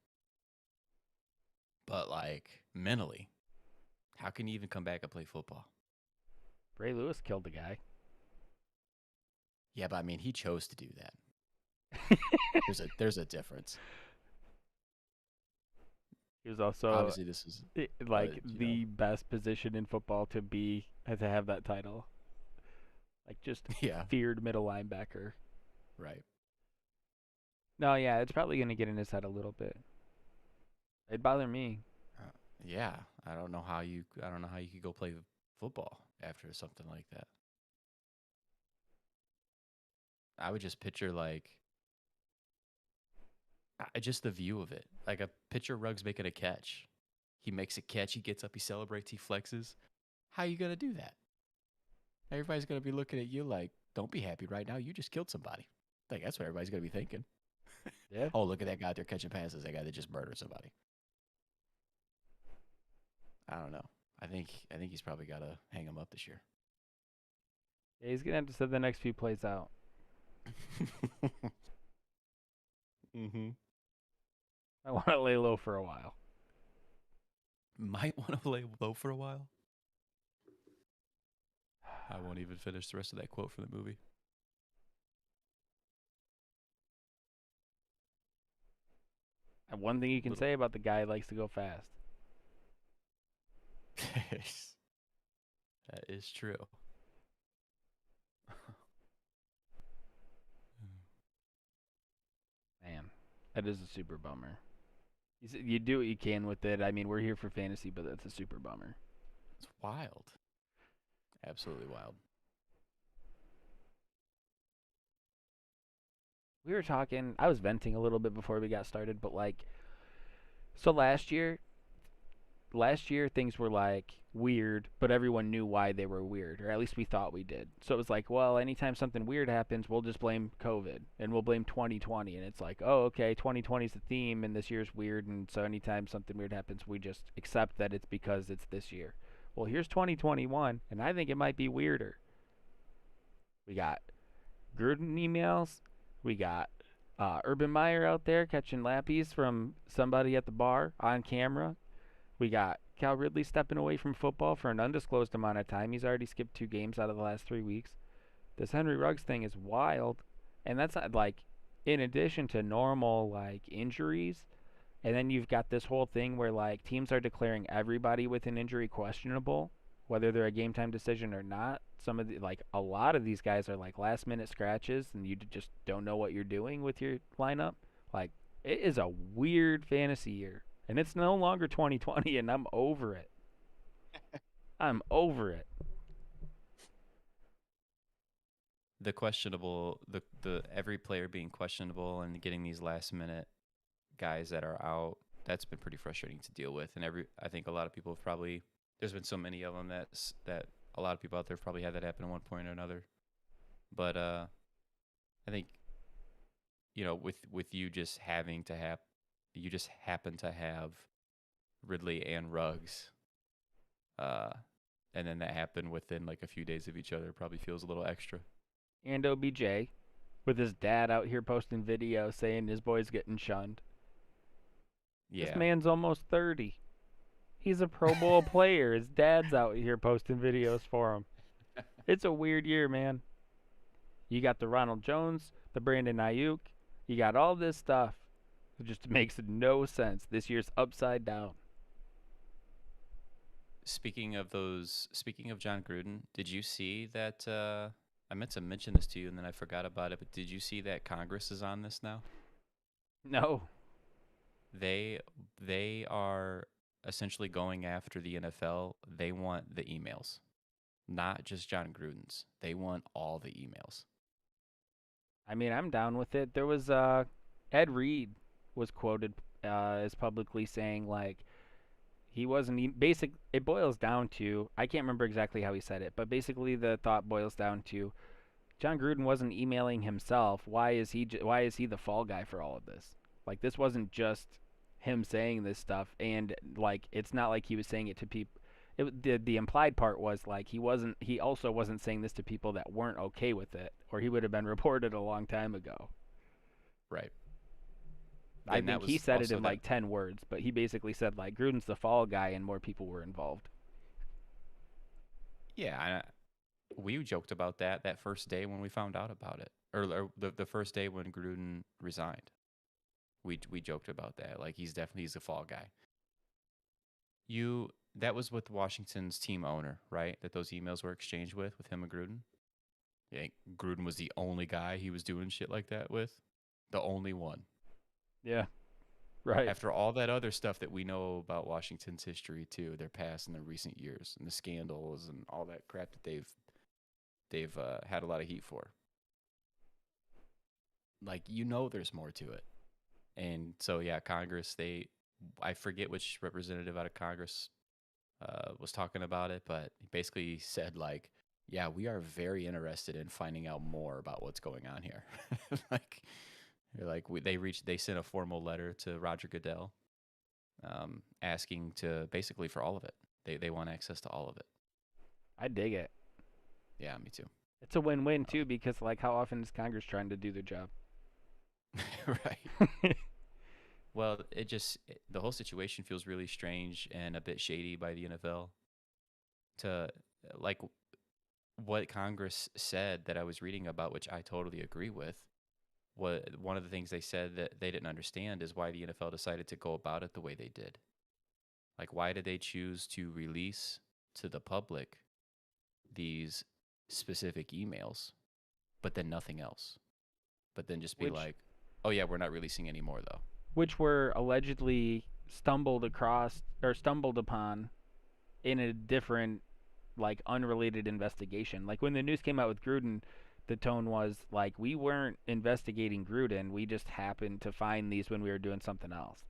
But like mentally, how can you even come back and play football? Ray Lewis killed the guy. Yeah, but I mean, he chose to do that. There's a difference. He was also Obviously, this is like you the best position in football to have that title. Like just yeah, feared middle linebacker. right. No, yeah, it's probably gonna get in his head a little bit. It'd bother me. Yeah, I don't know how you could go play football after something like that. I would just picture like just the view of it. Like a pitcher Ruggs making a catch. He makes a catch, he gets up, he celebrates, he flexes. How you gonna do that? Everybody's gonna be looking at you like, don't be happy right now. You just killed somebody. Like that's what everybody's gonna be thinking. Yeah. Oh, look at that guy out there catching passes. That guy that just murdered somebody. I don't know. I think he's probably gotta hang him up this year. Yeah, he's gonna have to sit the next few plays out. mm-hmm. I want to lay low for a while. Might want to lay low for a while. I won't even finish the rest of that quote from the movie. And one thing you can say about the guy, he likes to go fast. That is true. Man, That is a super bummer. You do what you can with it. I mean, we're here for fantasy, but that's a super bummer. It's wild. Absolutely wild. We were talking. I was venting a little bit before we got started, but like, so last year things were like weird, but everyone knew why they were weird, or at least we thought we did. So it was like, well, anytime something weird happens, we'll just blame COVID and we'll blame 2020, and it's like, oh, okay, 2020 is the theme, and this year's weird, and so anytime something weird happens, we just accept that it's because it's this year. Well, here's 2021, and I think it might be weirder. We got Gruden emails. We got Urban Meyer out there catching lappies from somebody at the bar on camera. We got Cal Ridley stepping away from football for an undisclosed amount of time. He's already skipped 2 games out of the last 3 weeks. This Henry Ruggs thing is wild, and that's not like in addition to normal like injuries. And then you've got this whole thing where like teams are declaring everybody with an injury questionable, whether they're a game time decision or not. Some of the like a lot of these guys are like last minute scratches, and you just don't know what you're doing with your lineup. Like it is a weird fantasy year. And it's no longer 2020, and I'm over it. I'm over it. The questionable, the every player being questionable and getting these last minute guys that are out, that's been pretty frustrating to deal with. And I think a lot of people have probably, there's been so many of them that a lot of people out there have probably had that happen at one point or another. But I think, with you just having to have, you just happen to have Ridley and Ruggs, and then that happened within like a few days of each other. Probably feels a little extra. And OBJ, with his dad out here posting videos saying his boy's getting shunned. Yeah. This man's almost 30. He's a Pro Bowl player. His dad's out here posting videos for him. It's a weird year, man. You got the Ronald Jones, the Brandon Ayuk. You got all this stuff. It just makes no sense. This year's upside down. Speaking of John Gruden, did you see that? I meant to mention this to you and then I forgot about it. But did you see that Congress is on this now? No. They are essentially going after the NFL. They want the emails, not just John Gruden's. They want all the emails. I mean, I'm down with it. There was Ed Reed was quoted as publicly saying like he wasn't basic. It boils down to I can't remember exactly how he said it, but basically the thought boils down to John Gruden wasn't emailing himself. Why is he the fall guy for all of this? Like this wasn't just him saying this stuff, and like it's not like he was saying it to people. The implied part was like he also wasn't saying this to people that weren't okay with it, or he would have been reported a long time ago. Right. I think he said it in like 10 words, but he basically said like Gruden's the fall guy and more people were involved. Yeah, we joked about that first day when we found out about it, or the first day when Gruden resigned. We joked about that. Like he's the fall guy. That was with Washington's team owner, right? That those emails were exchanged with him and Gruden. Yeah, Gruden was the only guy he was doing shit like that with, the only one. Yeah, right. After all that other stuff that we know about Washington's history too, their past and their recent years, and the scandals and all that crap that they've had a lot of heat for. Like there's more to it, and so yeah, Congress. I forget which representative out of Congress was talking about it, but he basically said like, yeah, we are very interested in finding out more about what's going on here. They sent a formal letter to Roger Goodell, asking to basically for all of it. They want access to all of it. I dig it. Yeah, me too. It's a win-win too because like how often is Congress trying to do their job? Right. Well, the whole situation feels really strange and a bit shady by the NFL. To like what Congress said that I was reading about, which I totally agree with. One of the things they said that they didn't understand is why the NFL decided to go about it the way they did. Like, why did they choose to release to the public these specific emails, but then nothing else? But then just be like, Oh yeah, we're not releasing any more though. which were allegedly stumbled across or stumbled upon in a different, like, unrelated investigation. Like when the news came out with Gruden, the tone was like, we weren't investigating Gruden, we just happened to find these when we were doing something else.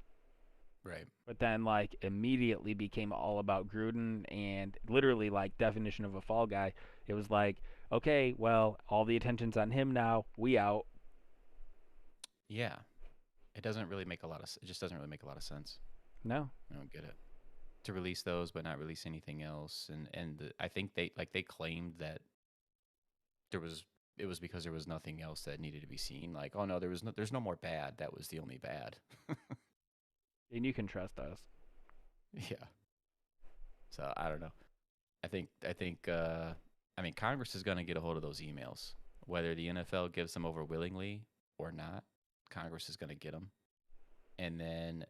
Right. But then, like, immediately became all about Gruden and literally, like, definition of a fall guy. It was like, okay, well, all the attention's on him now. We out. Yeah. It doesn't really make a lot of. It just doesn't really make a lot of sense. No. I don't get it. To release those, but not release anything else, I think they claimed that there was it was because there was nothing else that needed to be seen. Like, oh no, there's no more bad. That was the only bad. And you can trust us. Yeah. So I don't know. I mean Congress is going to get a hold of those emails, whether the NFL gives them over willingly or not. Congress is going to get them, and then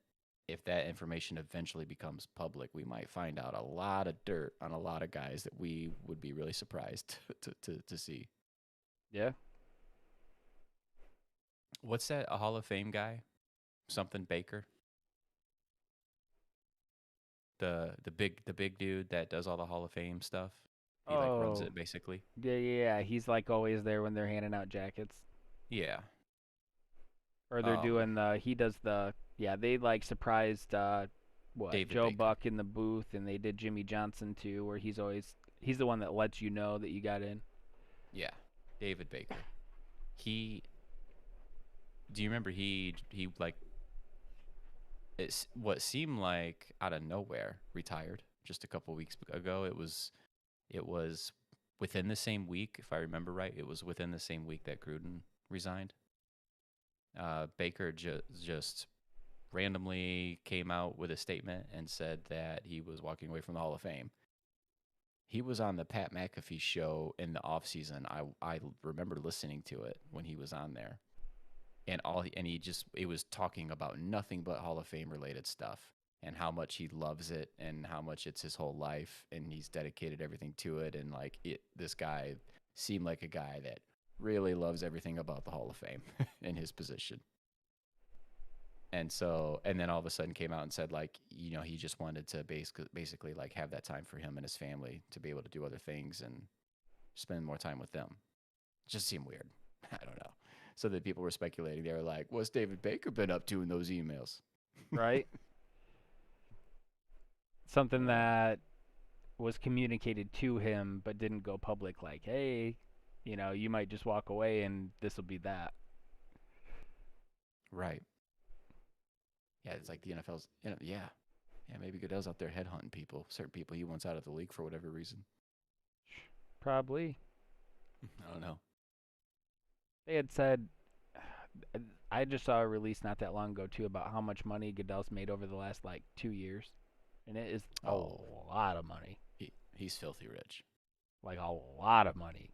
if that information eventually becomes public, we might find out a lot of dirt on a lot of guys that we would be really surprised to see. Yeah. What's that? A Hall of Fame guy? Something Baker? The big dude that does all the Hall of Fame stuff. He like runs Oh, it basically. yeah, yeah, yeah. He's like always there when they're handing out jackets. Yeah. Or they're Um doing he does the, yeah, they like surprised, what, David Joe Baker. Buck in the booth, and they did Jimmy Johnson too, where he's the one that lets you know that you got in. Yeah. David Baker. He Do you remember he like it's what seemed like out of nowhere retired just a couple weeks ago. It was within the same week, if I remember right. It was within the same week that Gruden resigned. Baker just randomly came out with a statement and said that he was walking away from the Hall of Fame. He was on the Pat McAfee show in the off season. I remember listening to it when he was on there, and he just it was talking about nothing but Hall of Fame related stuff and how much he loves it and how much it's his whole life and he's dedicated everything to it, and like this guy seemed like a guy that really loves everything about the Hall of Fame in his position. And then all of a sudden came out and said, like, he just wanted to basically like have that time for him and his family to be able to do other things and spend more time with them. It just seemed weird. I don't know. So that people were speculating. They were like, what's David Baker been up to in those emails? Right? Something Uh, that was communicated to him but didn't go public, like, hey, you might just walk away and this will be that. right. Yeah, it's like the NFL's, yeah. Yeah, maybe Goodell's out there headhunting people, certain people he wants out of the league for whatever reason. Probably. I don't know. They had said, I just saw a release not that long ago too about how much money Goodell's made over the last like 2 years, and it is a Oh, lot of money, he's filthy rich. like a lot of money.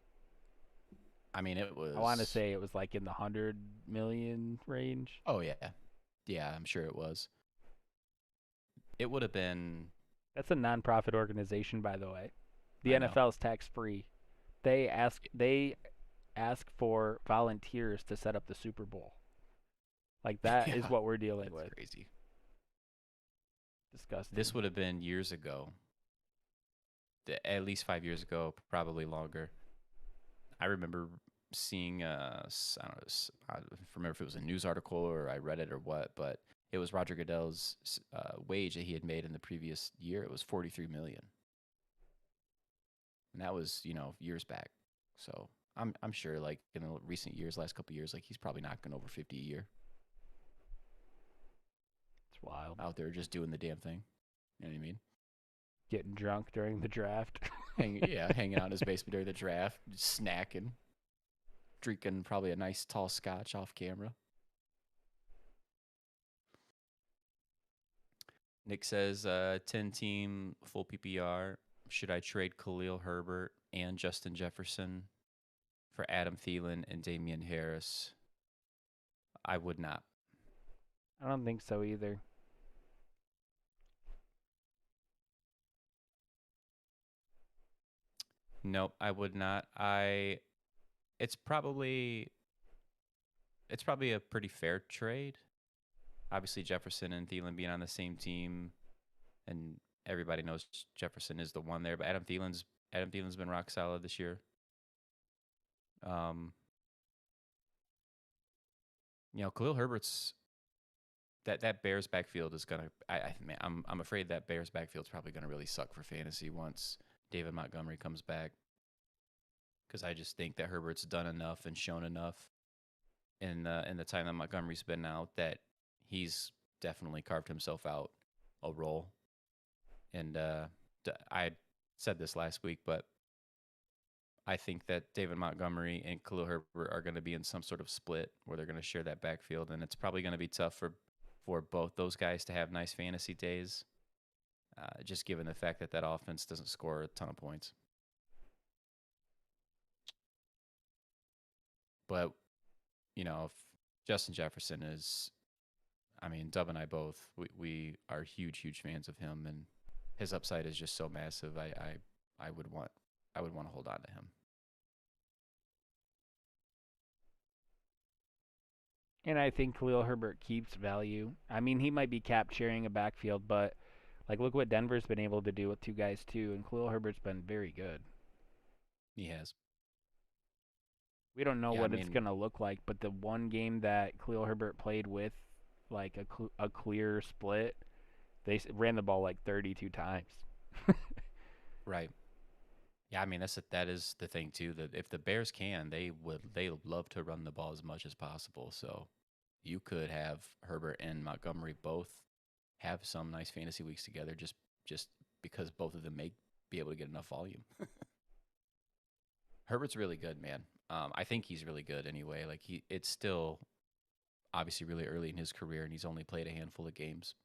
I mean, it I want to was, say it was like in the 100 million range. oh, yeah. Yeah, I'm sure it was. It would have been, That's a nonprofit organization, by the way. The I know. NFL is tax free. They ask for volunteers to set up the Super Bowl. Like that is Yeah, what we're dealing that's with. crazy. This Disgusting. would have been years ago, at least 5 years ago, probably longer. I remember seeing, I don't know, I don't remember if it was a news article or I read it or what, but it was Roger Goodell's wage that he had made in the previous year. It was 43 million, and that was years back. So I'm sure like in the recent years, last couple of years, like he's probably knocking over 50 a year It's wild. out there just doing the damn thing. You know what I mean? Getting drunk during the draft. Hanging out in his basement during the draft, snacking, drinking probably a nice tall scotch off camera. Nick says, 10 team full PPR. Should I trade Khalil Herbert and Justin Jefferson for Adam Thielen and Damian Harris? I would not. I don't think so either. Nope, I would not. It's probably it's probably a pretty fair trade. Obviously, Jefferson and Thielen being on the same team, and everybody knows Jefferson is the one there. But Adam Thielen's been rock solid this year. Um, Khalil Herbert's that Bears backfield is gonna. I'm afraid that Bears backfield's probably gonna really suck for fantasy once David Montgomery comes back, because I just think that Herbert's done enough and shown enough in the time that Montgomery's been out that he's definitely carved himself out a role. And I said this last week, but I think that David Montgomery and Khalil Herbert are going to be in some sort of split where they're going to share that backfield, and it's probably going to be tough for both those guys to have nice fantasy days, just given the fact that offense doesn't score a ton of points. But, if Justin Jefferson is, Dub and I both, we are huge fans of him, and his upside is just so massive. I would want to hold on to him. And I think Khalil Herbert keeps value. He might be cap sharing a backfield, but look what Denver's been able to do with two guys too, and Khalil Herbert's been very good. He has. We don't know what it's gonna look like, but the one game that Khalil Herbert played with, a clear split, they ran the ball 32 times. Right. Yeah, that is the thing too. That if the Bears can, they love to run the ball as much as possible. So you could have Herbert and Montgomery both have some nice fantasy weeks together, just because both of them may be able to get enough volume. Herbert's really good, man. I think he's really good anyway. It's still obviously really early in his career, and he's only played a handful of games,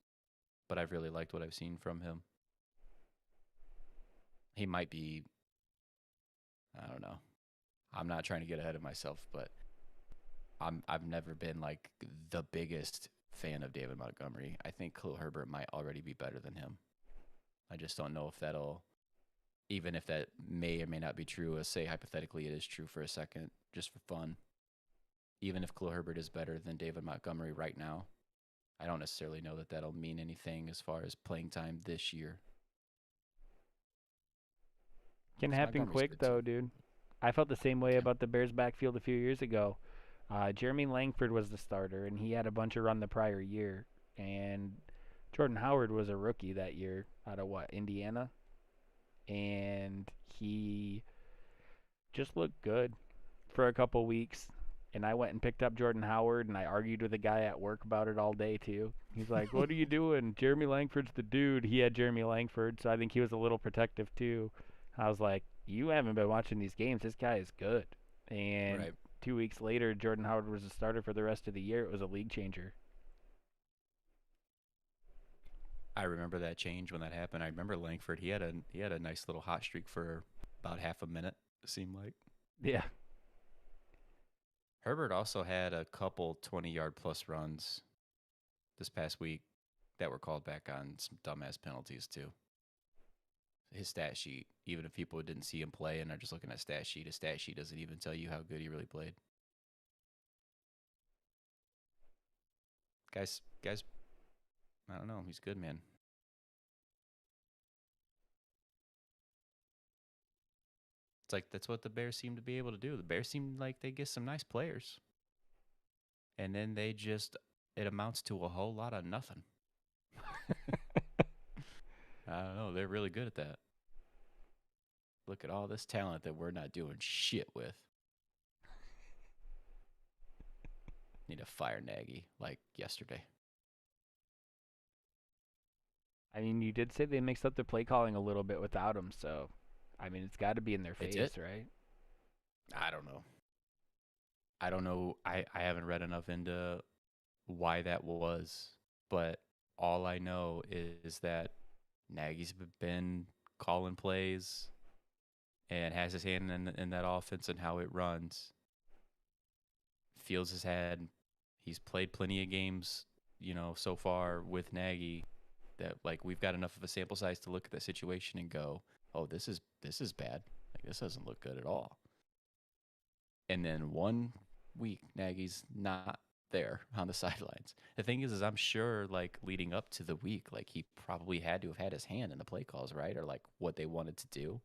but I've really liked what I've seen from him. He might be, I don't know. I'm not trying to get ahead of myself, but I've never been the biggest fan of David Montgomery. I think Khalil Herbert might already be better than him. I just don't know if that'll, even if that may or may not be true, say hypothetically it is true for a second, just for fun. Even if Khalil Herbert is better than David Montgomery right now, I don't necessarily know that that'll mean anything as far as playing time this year. Can happen quick though, dude. I felt the same way about the Bears backfield a few years ago. Jeremy Langford was the starter, and he had a bunch of run the prior year. And Jordan Howard was a rookie that year out of Indiana? And he just looked good for a couple weeks. And I went and picked up Jordan Howard, and I argued with a guy at work about it all day, too. He's like, what are you doing? Jeremy Langford's the dude. He had Jeremy Langford, so I think he was a little protective, too. I was like, you haven't been watching these games. This guy is good. And right. 2 weeks later, Jordan Howard was a starter for the rest of the year. It was a league changer. I remember that change when that happened. I remember Langford. He had a nice little hot streak for about half a minute, it seemed like. Yeah. Herbert also had a couple 20-yard plus runs this past week that were called back on some dumbass penalties too. His stat sheet, even if people didn't see him play and are just looking at his stat sheet doesn't even tell you how good he really played. Guys, I don't know. He's good, man. It's that's what the Bears seem to be able to do. The Bears seem like they get some nice players, and then it amounts to a whole lot of nothing. I don't know. They're really good at that. Look at all this talent that we're not doing shit with. Need to fire Nagy like yesterday. You did say they mixed up their play calling a little bit without him, so it's got to be in their face, right? I don't know. I haven't read enough into why that was, but all I know is that Nagy's been calling plays and has his hand in that offense and how it runs. Fields has had, he's played plenty of games, so far with Nagy that we've got enough of a sample size to look at the situation and go, oh, this is bad. This doesn't look good at all. And then one week, Nagy's not there on the sidelines. The thing is I'm sure like leading up to the week, like he probably had to have had his hand in the play calls, right? Or like what they wanted to do.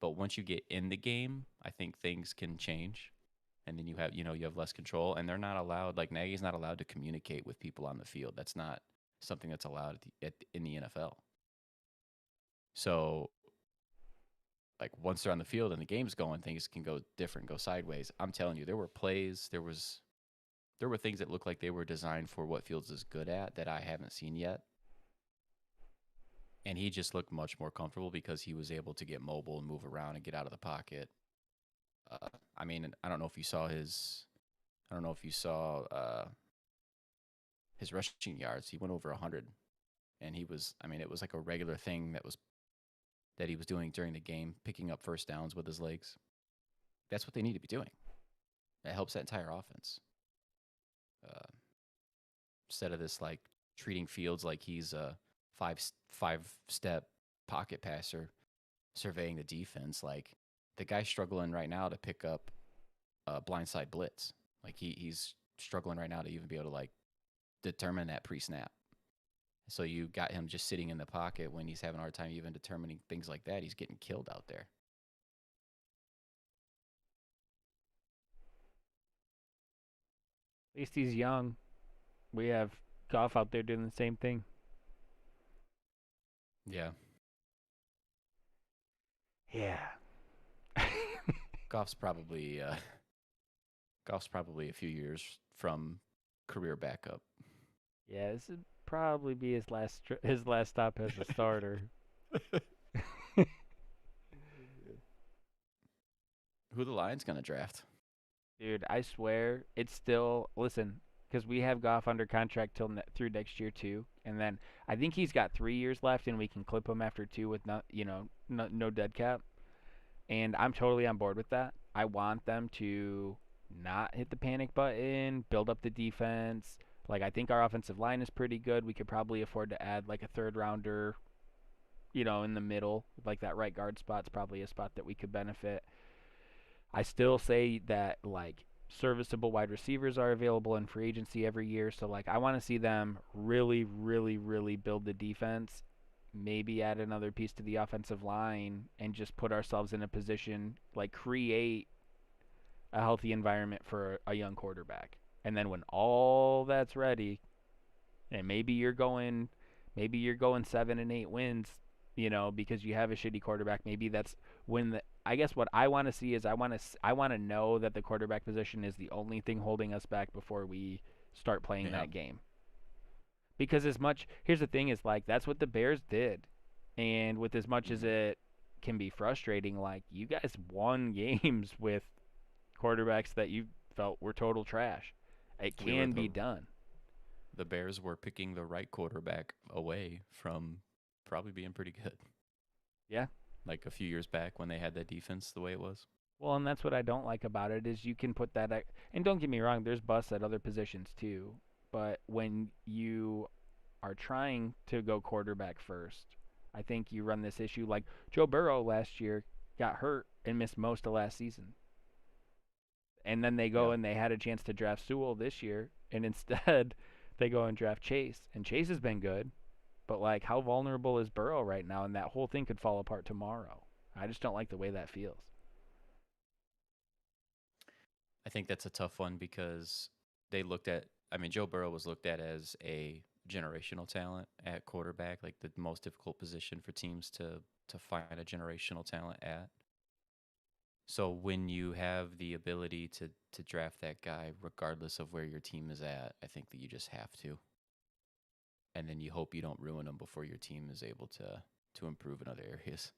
But once you get in the game, I think things can change. And then you have less control, and they're not allowed. Like Nagy's not allowed to communicate with people on the field. That's not something that's allowed in the NFL. So, like once they're on the field and the game's going, things can go different, go sideways. I'm telling you, there were plays, there were things that looked like they were designed for what Fields is good at that I haven't seen yet. And he just looked much more comfortable because he was able to get mobile and move around and get out of the pocket. I mean, I don't know if you saw his rushing yards. He went over 100, and he was. I mean, it was like a regular thing that he was doing during the game, picking up first downs with his legs. That's what they need to be doing. That helps that entire offense. Instead of this like treating Fields like he's a five step pocket passer, surveying the defense. Like the guy's struggling right now to pick up a blindside blitz. Like he's struggling right now to even be able to like determine that pre-snap. So you got him just sitting in the pocket when he's having a hard time even determining things like that. He's getting killed out there. At least he's young. We have Goff out there doing the same thing. Yeah. Yeah. Goff's probably a few years from career backup. Yeah, this would probably be his last stop as a starter. Who the Lions gonna draft? Dude, I swear it's still listen because we have Goff under contract through next year too, and then I think he's got 3 years left, and we can clip him after 2 with no dead cap, and I'm totally on board with that. I want them to not hit the panic button, build up the defense. Like I think our offensive line is pretty good. We could probably afford to add like a third rounder, in the middle, like that right guard spot's probably a spot that we could benefit. I still say that like serviceable wide receivers are available in free agency every year. So like I want to see them really, really, really build the defense, maybe add another piece to the offensive line and just put ourselves in a position, like create a healthy environment for a young quarterback. And then when all that's ready, and maybe you're going 7 and 8 wins, because you have a shitty quarterback. Maybe that's when I guess what I want to see is I want to know that the quarterback position is the only thing holding us back before we start playing that game. Because here's the thing is like that's what the Bears did. And with as much as it can be frustrating, like you guys won games with quarterbacks that you felt were total trash. It can be done. The Bears were picking the right quarterback away from probably being pretty good. Yeah. Like a few years back when they had that defense the way it was. Well, and that's what I don't like about it is you can put that and don't get me wrong, there's busts at other positions too. But when you are trying to go quarterback first, I think you run this issue like Joe Burrow last year got hurt and missed most of last season. And then they go and they had a chance to draft Sewell this year, and instead they go and draft Chase. And Chase has been good, but like how vulnerable is Burrow right now? And that whole thing could fall apart tomorrow. I just don't like the way that feels. I think that's a tough one because Joe Burrow was looked at as a generational talent at quarterback, like the most difficult position for teams to find a generational talent at. So when you have the ability to draft that guy, regardless of where your team is at, I think that you just have to. And then you hope you don't ruin them before your team is able to improve in other areas.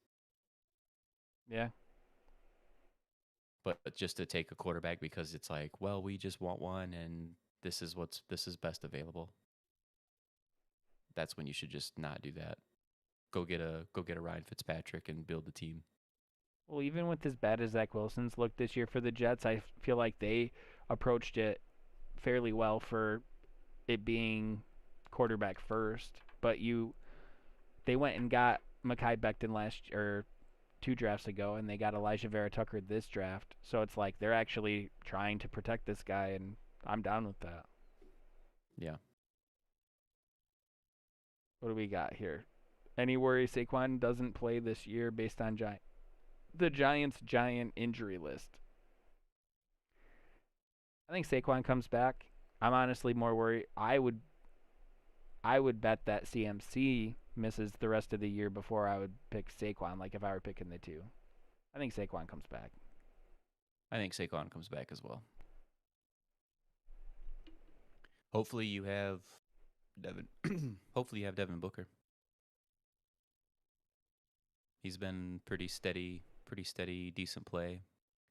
Yeah. But just to take a quarterback because it's like, well, we just want one and this is best available. That's when you should just not do that. Go get a Ryan Fitzpatrick and build the team. Well, even with as bad as Zach Wilson's looked this year for the Jets, I feel like they approached it fairly well for it being quarterback first. But they went and got Mekhi Becton 2 drafts ago, and they got Elijah Vera Tucker this draft. So it's like they're actually trying to protect this guy, and I'm down with that. Yeah. What do we got here? Any worry Saquon doesn't play this year based on the Giants' giant injury list? I think Saquon comes back. I'm honestly more worried. I would bet that CMC misses the rest of the year before I would pick Saquon, like if I were picking the two. I think Saquon comes back. I think Saquon comes back as well. Hopefully you have Devin. Hopefully you have Devon Booker. He's been pretty steady, decent play,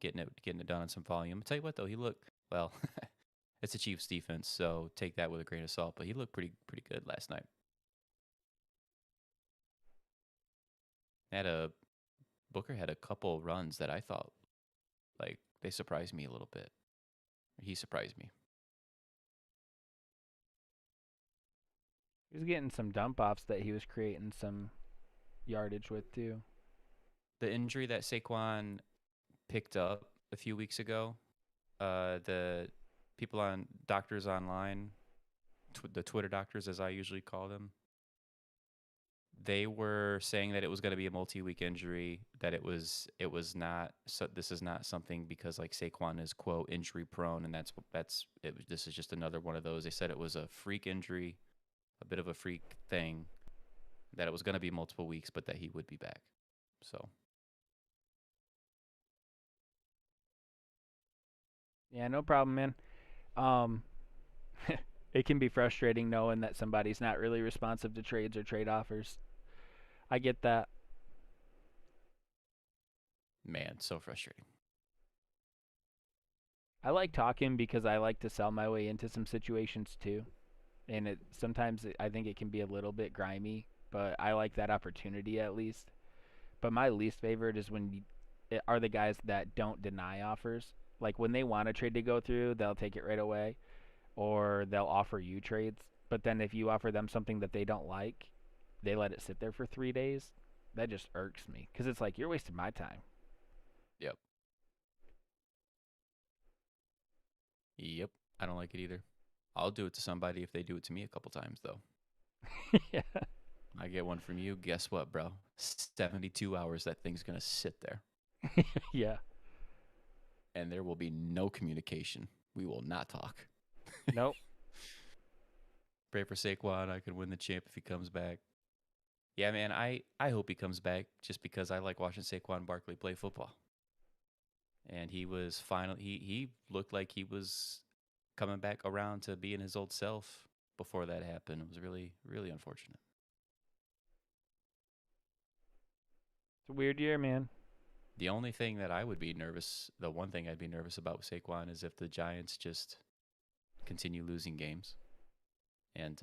getting it done on some volume. I'll tell you what though, he looked well. It's the Chiefs defense, so take that with a grain of salt. But he looked pretty good last night. Booker had a couple runs that I thought like they surprised me a little bit. He surprised me. He was getting some dump offs that he was creating some yardage with too. The injury that Saquon picked up a few weeks ago, the people on doctors online, the Twitter doctors as I usually call them, they were saying that it was going to be a multi-week injury, that it was not. So this is not something because like Saquon is quote injury prone, and that's it. This is just another one of those. They said it was a freak injury, a bit of a freak thing, that it was going to be multiple weeks, but that he would be back. So. Yeah, no problem, man. It can be frustrating knowing that somebody's not really responsive to trades or trade offers. I get that. Man, so frustrating. I like talking because I like to sell my way into some situations too. And sometimes I think it can be a little bit grimy, but I like that opportunity at least. But my least favorite is when are the guys that don't deny offers. Like when they want a trade to go through, they'll take it right away, or they'll offer you trades. But then if you offer them something that they don't like, they let it sit there for 3 days. That just irks me because it's like you're wasting my time. Yep. Yep. I don't like it either. I'll do it to somebody if they do it to me a couple times though. Yeah. I get one from you. Guess what, bro? 72 hours that thing's gonna sit there. Yeah. And there will be no communication. We will not talk. Nope. Pray for Saquon. I could win the champ if he comes back. Yeah, man, I hope he comes back just because I like watching Saquon Barkley play football. And he was he looked like he was coming back around to being his old self before that happened. It was really, really unfortunate. It's a weird year, man. The only thing that I would be nervous, the one thing I'd be nervous about with Saquon is if the Giants just continue losing games, and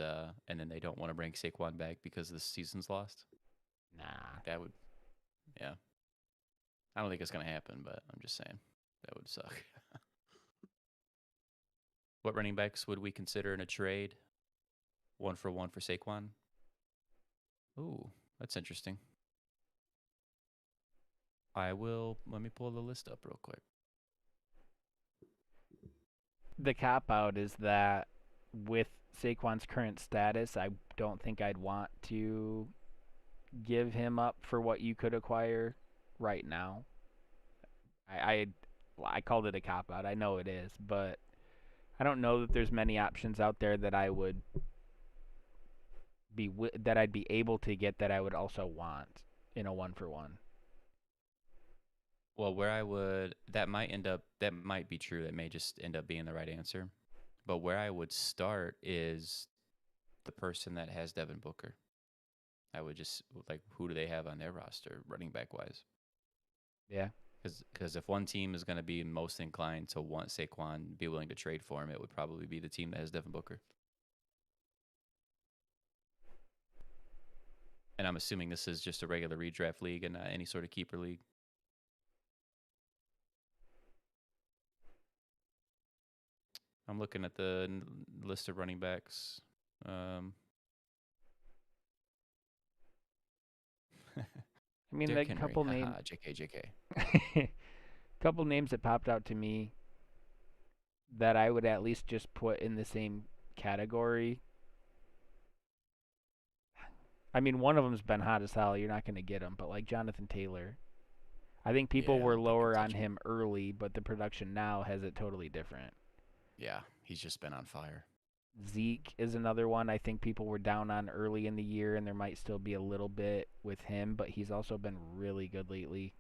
then they don't want to bring Saquon back because the season's lost. Nah. That would, yeah. I don't think it's gonna happen, but I'm just saying that would suck. What running backs would we consider in a trade? 1-for-1 for Saquon. Ooh, that's interesting. Let me pull the list up real quick. The cop out is that with Saquon's current status, I don't think I'd want to give him up for what you could acquire right now. I called it a cop out. I know it is, but I don't know that there's many options out there that I would that I'd be able to get that I would also want in a 1-for-1. Well, that might be true. That may just end up being the right answer. But where I would start is the person that has Devon Booker. I would just, like, who do they have on their roster, running back wise? Yeah. Because if one team is going to be most inclined to want Saquon, be willing to trade for him, it would probably be the team that has Devon Booker. And I'm assuming this is just a regular redraft league and not any sort of keeper league. I'm looking at the list of running backs. I mean, the Derrick Henry. couple Haha. name, JK. couple names that popped out to me that I would at least just put in the same category. I mean, one of them's been hot as hell. You're not going to get him, but like Jonathan Taylor, I think people Yeah, I were don't think you'll lower on touch him. him early, but the production now has it totally different. Yeah, he's just been on fire. Zeke is another one I think people were down on early in the year, and there might still be a little bit with him, but he's also been really good lately.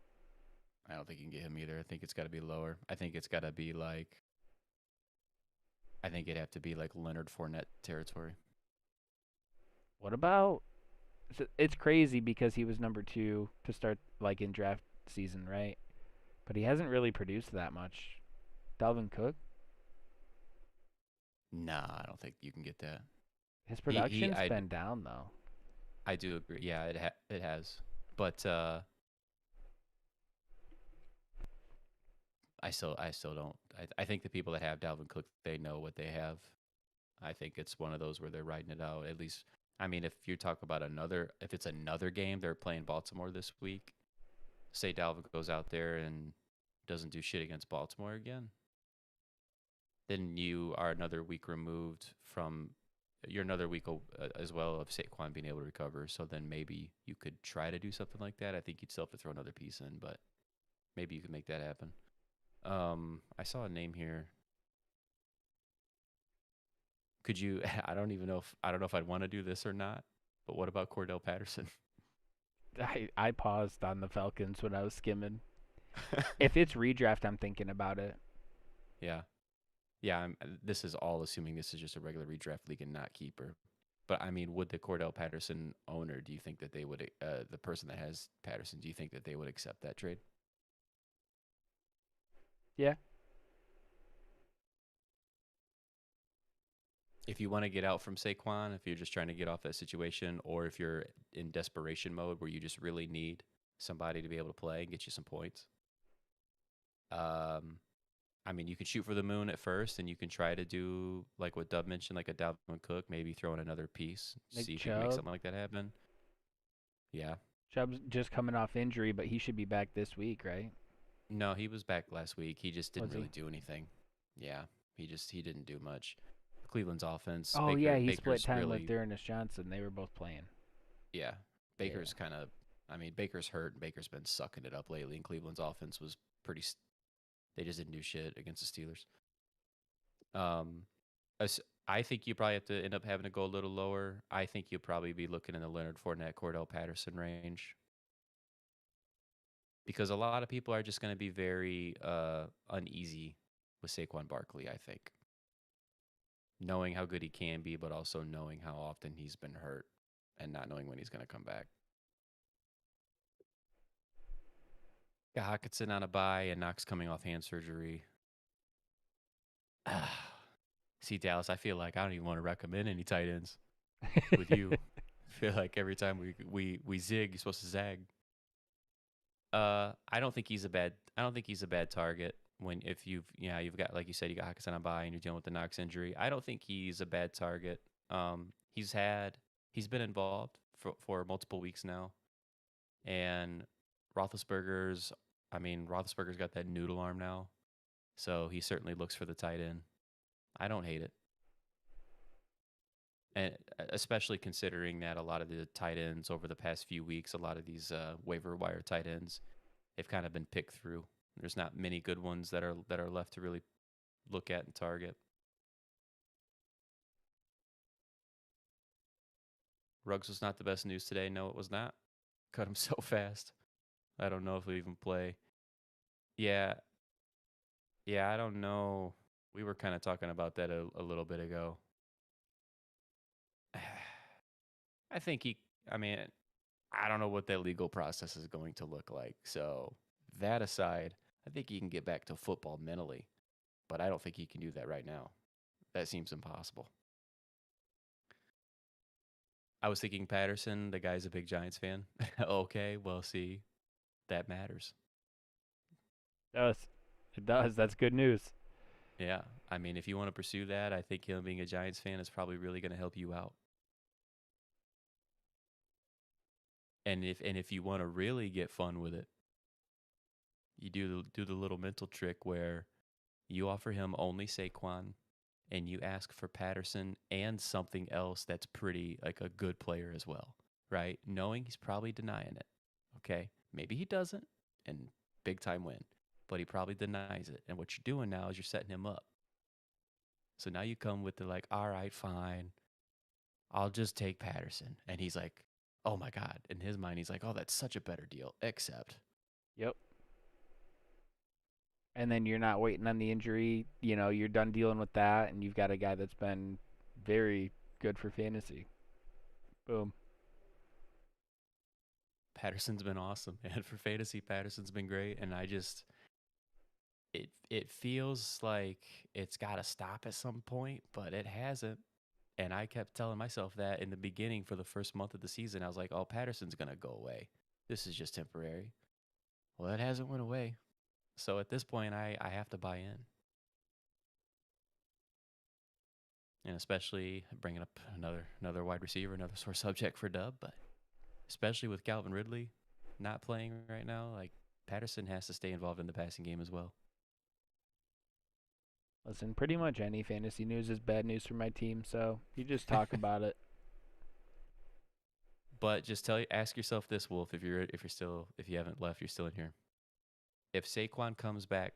I don't think you can get him either. I think it's got to be lower. I think it's got to be like. I think it'd have to be like Leonard Fournette territory. What about? It's crazy because he was number 2 to start like in draft season, right? But he hasn't really produced that much. Dalvin Cook, Nah, I don't think you can get that. his He production's been down though. I do agree. Yeah, it has. But I still don't. I think the people that have Dalvin Cook, they know what they have. I think it's one of those where they're riding it out. At least, I mean, if you talk about if it's another game, they're playing Baltimore this week. Say Dalvin goes out there and doesn't do shit against Baltimore again, then you are another week removed from. You're another week as well of Saquon being able to recover. So then maybe you could try to do something like that. I think you'd still have to throw another piece in, but maybe you could make that happen. I saw a name here. Could you? I don't even know if I'd want to do this or not. But what about Cordell Patterson? I paused on the Falcons when I was skimming. If it's redraft, I'm thinking about it. Yeah, yeah. This is all assuming this is just a regular redraft league and not keeper. But I mean, would the Cordell Patterson owner? Do you think that they would? The person that has Patterson, do you think that they would accept that trade? Yeah. If you want to get out from Saquon, if you're just trying to get off that situation, or if you're in desperation mode where you just really need somebody to be able to play and get you some points, I mean, you can shoot for the moon at first, and you can try to do like what Dub mentioned, like a Dalvin Cook, maybe throw in another piece, Nick see if you can make Chubb. something like that happen. Yeah. Chubb's just coming off injury, but he should be back this week, right? No, he was back last week. He just didn't Was really he? do anything. Yeah, he didn't do much. Cleveland's offense, Oh yeah, he split Baker's time with really Ernest Johnson. They were both playing. yeah. Yeah. Baker's kind of, I mean, Baker's hurt. And Baker's been sucking it up lately, and Cleveland's offense was they just didn't do shit against the Steelers. Um, I think you probably have to end up having to go a little lower. I think you'll probably be looking in the Leonard Fournette, Cordell Patterson range because a lot of people are just going to be very uneasy with Saquon Barkley, I think. Knowing how good he can be, but also knowing how often he's been hurt and not knowing when he's going to come back. Got Hockenson on a bye and Knox coming off hand surgery. See, Dallas, I feel like I don't even want to recommend any tight ends with you. I feel like every time we zig, you're supposed to zag. I don't think he's a bad target when if you've got, like you said, you got Hockenson on bye and you're dealing with the Knox injury. I don't think he's a bad target. He's been involved for multiple weeks now, and Roethlisberger's got that noodle arm now, so he certainly looks for the tight end. I don't hate it. And especially considering that a lot of the tight ends over the past few weeks, a lot of these waiver wire tight ends, they've kind of been picked through. There's not many good ones that are left to really look at and target. Ruggs was not the best news today. No, it was not. Cut him so fast. I don't know if we even play. Yeah, yeah, I don't know. We were kind of talking about that a little bit ago. I think I mean, I don't know what that legal process is going to look like. So, that aside, I think he can get back to football mentally, but I don't think he can do that right now. That seems impossible. I was thinking Patterson, the guy's a big Giants fan. Okay, well, see, that matters. It does. It does. That's good news. Yeah. I mean, if you want to pursue that, I think him being a Giants fan is probably really going to help you out. And if you want to really get fun with it, you do the little mental trick where you offer him only Saquon and you ask for Patterson and something else that's pretty like a good player as well, right? Knowing he's probably denying it. Okay. Maybe he doesn't and big time win, but he probably denies it. And what you're doing now is you're setting him up. So now you come with the like, all right, fine. I'll just take Patterson. And he's like, oh my God. In his mind, he's like, oh, that's such a better deal. Except Yep. And then you're not waiting on the injury. You're done dealing with that, and you've got a guy that's been very good for fantasy. Boom. Patterson's been awesome. And for fantasy, Patterson's been great. And it feels like it's got to stop at some point, but it hasn't. And I kept telling myself that in the beginning for the first month of the season. I was like, oh, Patterson's going to go away. This is just temporary. Well, it hasn't went away. So at this point, I have to buy in. And especially bringing up another wide receiver, another sore subject for Dub, but especially with Calvin Ridley not playing right now, like Patterson has to stay involved in the passing game as well. Listen, pretty much any fantasy news is bad news for my team, so you just talk about it. But just ask yourself this, Wolf, if you haven't left, you're still in here. If Saquon comes back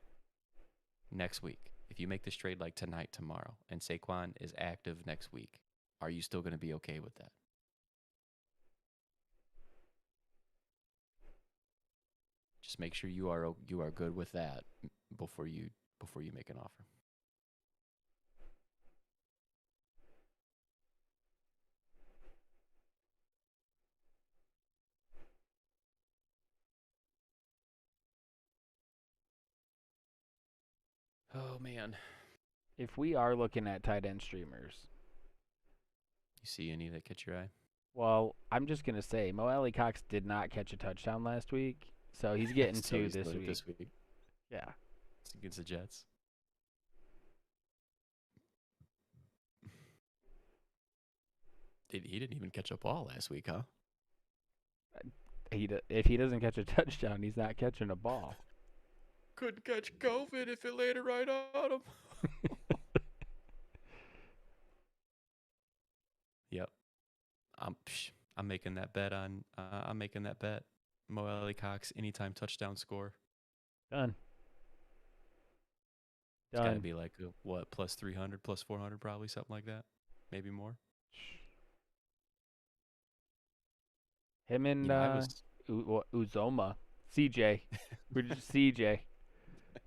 next week, if you make this trade like tonight, tomorrow, and Saquon is active next week, are you still going to be okay with that? Just make sure you are good with that before you make an offer. Oh man, If we are looking at tight end streamers, you see any that catch your eye? well, I'm just gonna say Mo Alley Cox did not catch a touchdown last week, so he's getting So two he's this doing it week. this week. Yeah. It's against the Jets. He didn't even catch a ball last week, huh? If he doesn't catch a touchdown, he's not catching a ball. Couldn't catch COVID if it landed right on him. Yep. I'm making that bet on. I'm making that bet. Mo Alley Cox anytime touchdown score. Done. It's got to Done. be like what plus 300, plus 400, probably something like that, maybe more. Him and You know, I was Uzoma, CJ. We're just CJ.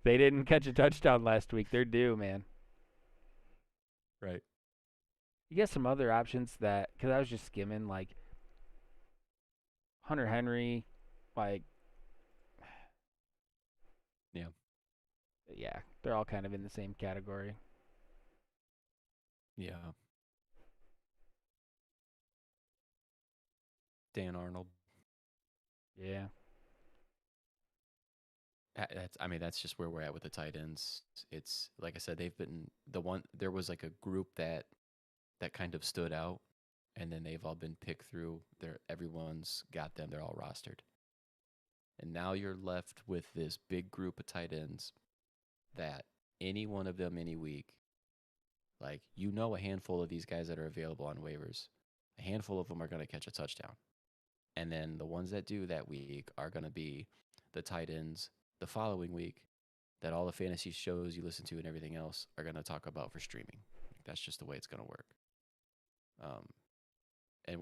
They didn't catch a touchdown last week. They're due, man. right. You get some other options because I was just skimming, like Hunter Henry, like, Yeah. yeah, they're all kind of in the same category. Yeah. Dan Arnold. Yeah. That's just where we're at with the tight ends. It's like I said, they've been there was like a group that kind of stood out, and then they've all been picked through. Everyone's got them. They're all rostered, and now you're left with this big group of tight ends that any one of them any week, like a handful of these guys that are available on waivers, a handful of them are going to catch a touchdown, and then the ones that do that week are going to be the tight ends the following week that all the fantasy shows you listen to and everything else are going to talk about for streaming. That's just the way it's going to work. And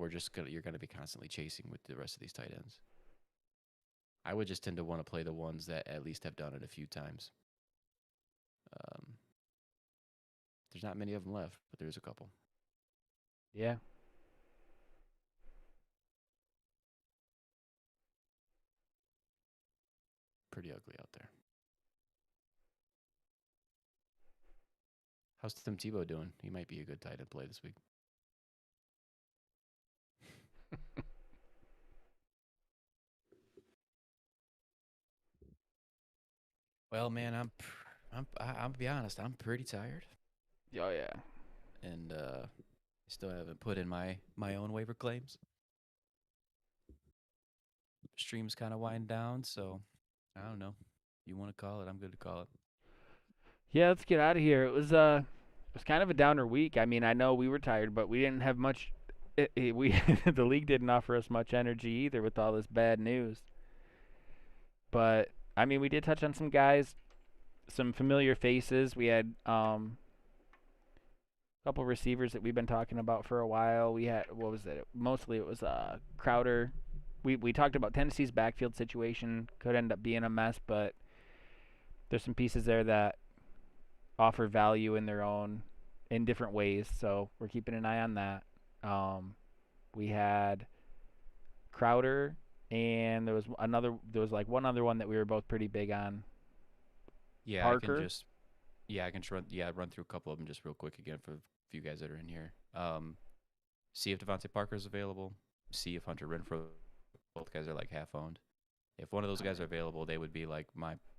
you're going to be constantly chasing with the rest of these tight ends. I would just tend to want to play the ones that at least have done it a few times. There's not many of them left, but there's a couple. Yeah. Pretty ugly out there. How's Tim Tebow doing? He might be a good tight end play this week. Well, man, I'll be honest. I'm pretty tired, Oh yeah. and I still haven't put in my own waiver claims. stream's kind of winding down, so I don't know. You want to call it? I'm good to call it. Yeah, let's get out of here. It was kind of a downer week. I mean, I know we were tired, but we didn't have much. We the league didn't offer us much energy either with all this bad news. But I mean, we did touch on some guys, some familiar faces. We had a couple receivers that we've been talking about for a while. We had what was it? Mostly it was Crowder. We talked about Tennessee's backfield situation could end up being a mess, but there's some pieces there that offer value in their own in different ways. So we're keeping an eye on that. We had Crowder, and there was like one other one that we were both pretty big on. Yeah, Parker. I can just run through a couple of them just real quick again for a few guys that are in here. See if Devontae Parker is available. See if Hunter Renfrow. Both guys are like half owned. If one of those guys are available, they would be like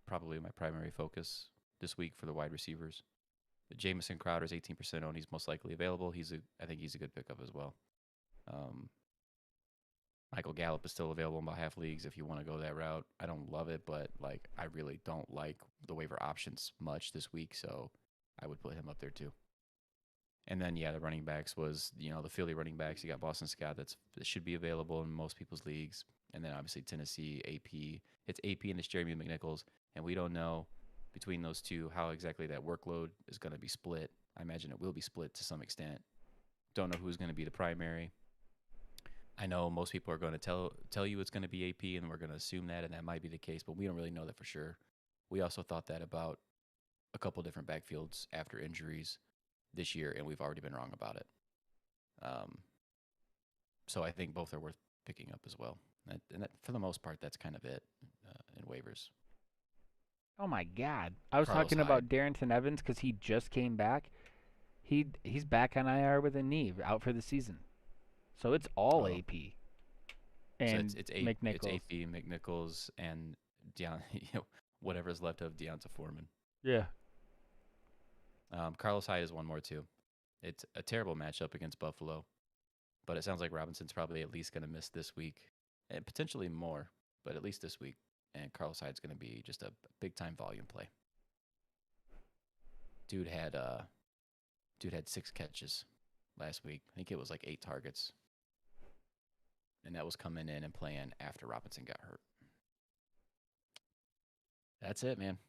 probably my primary focus this week for the wide receivers. Jameson Crowder is 18% owned. He's most likely available. I think he's a good pickup as well. Michael Gallup is still available in about half leagues if you want to go that route. I don't love it, but like I really don't like the waiver options much this week, so I would put him up there too. And then the running backs was the Philly running backs. You got Boston Scott that should be available in most people's leagues, and then obviously Tennessee AP. It's AP and it's Jeremy McNichols, and we don't know between those two how exactly that workload is going to be split. I imagine it will be split to some extent. Don't know who's going to be the primary. I know most people are going to tell you it's going to be AP, and we're going to assume that, and that might be the case, but we don't really know that for sure. We also thought that about a couple different backfields after injuries this year, and we've already been wrong about it. So I think both are worth picking up as well. And for the most part, that's kind of it in waivers. Oh my God! I was Carlos talking Hyde. about Darrington Evans because he just came back. He's back on IR with a knee, out for the season. So it's all Oh. AP. So And it's McNichols. AP, McNichols, and whatever's left of Deonta Foreman. Yeah. Carlos Hyde is one more too. It's a terrible matchup against Buffalo, but it sounds like Robinson's probably at least going to miss this week, and potentially more, but at least this week. And Carlos Hyde's going to be just a big time volume play. Dude had 6 catches last week. I think it was like 8 targets, and that was coming in and playing after Robinson got hurt. That's it, man.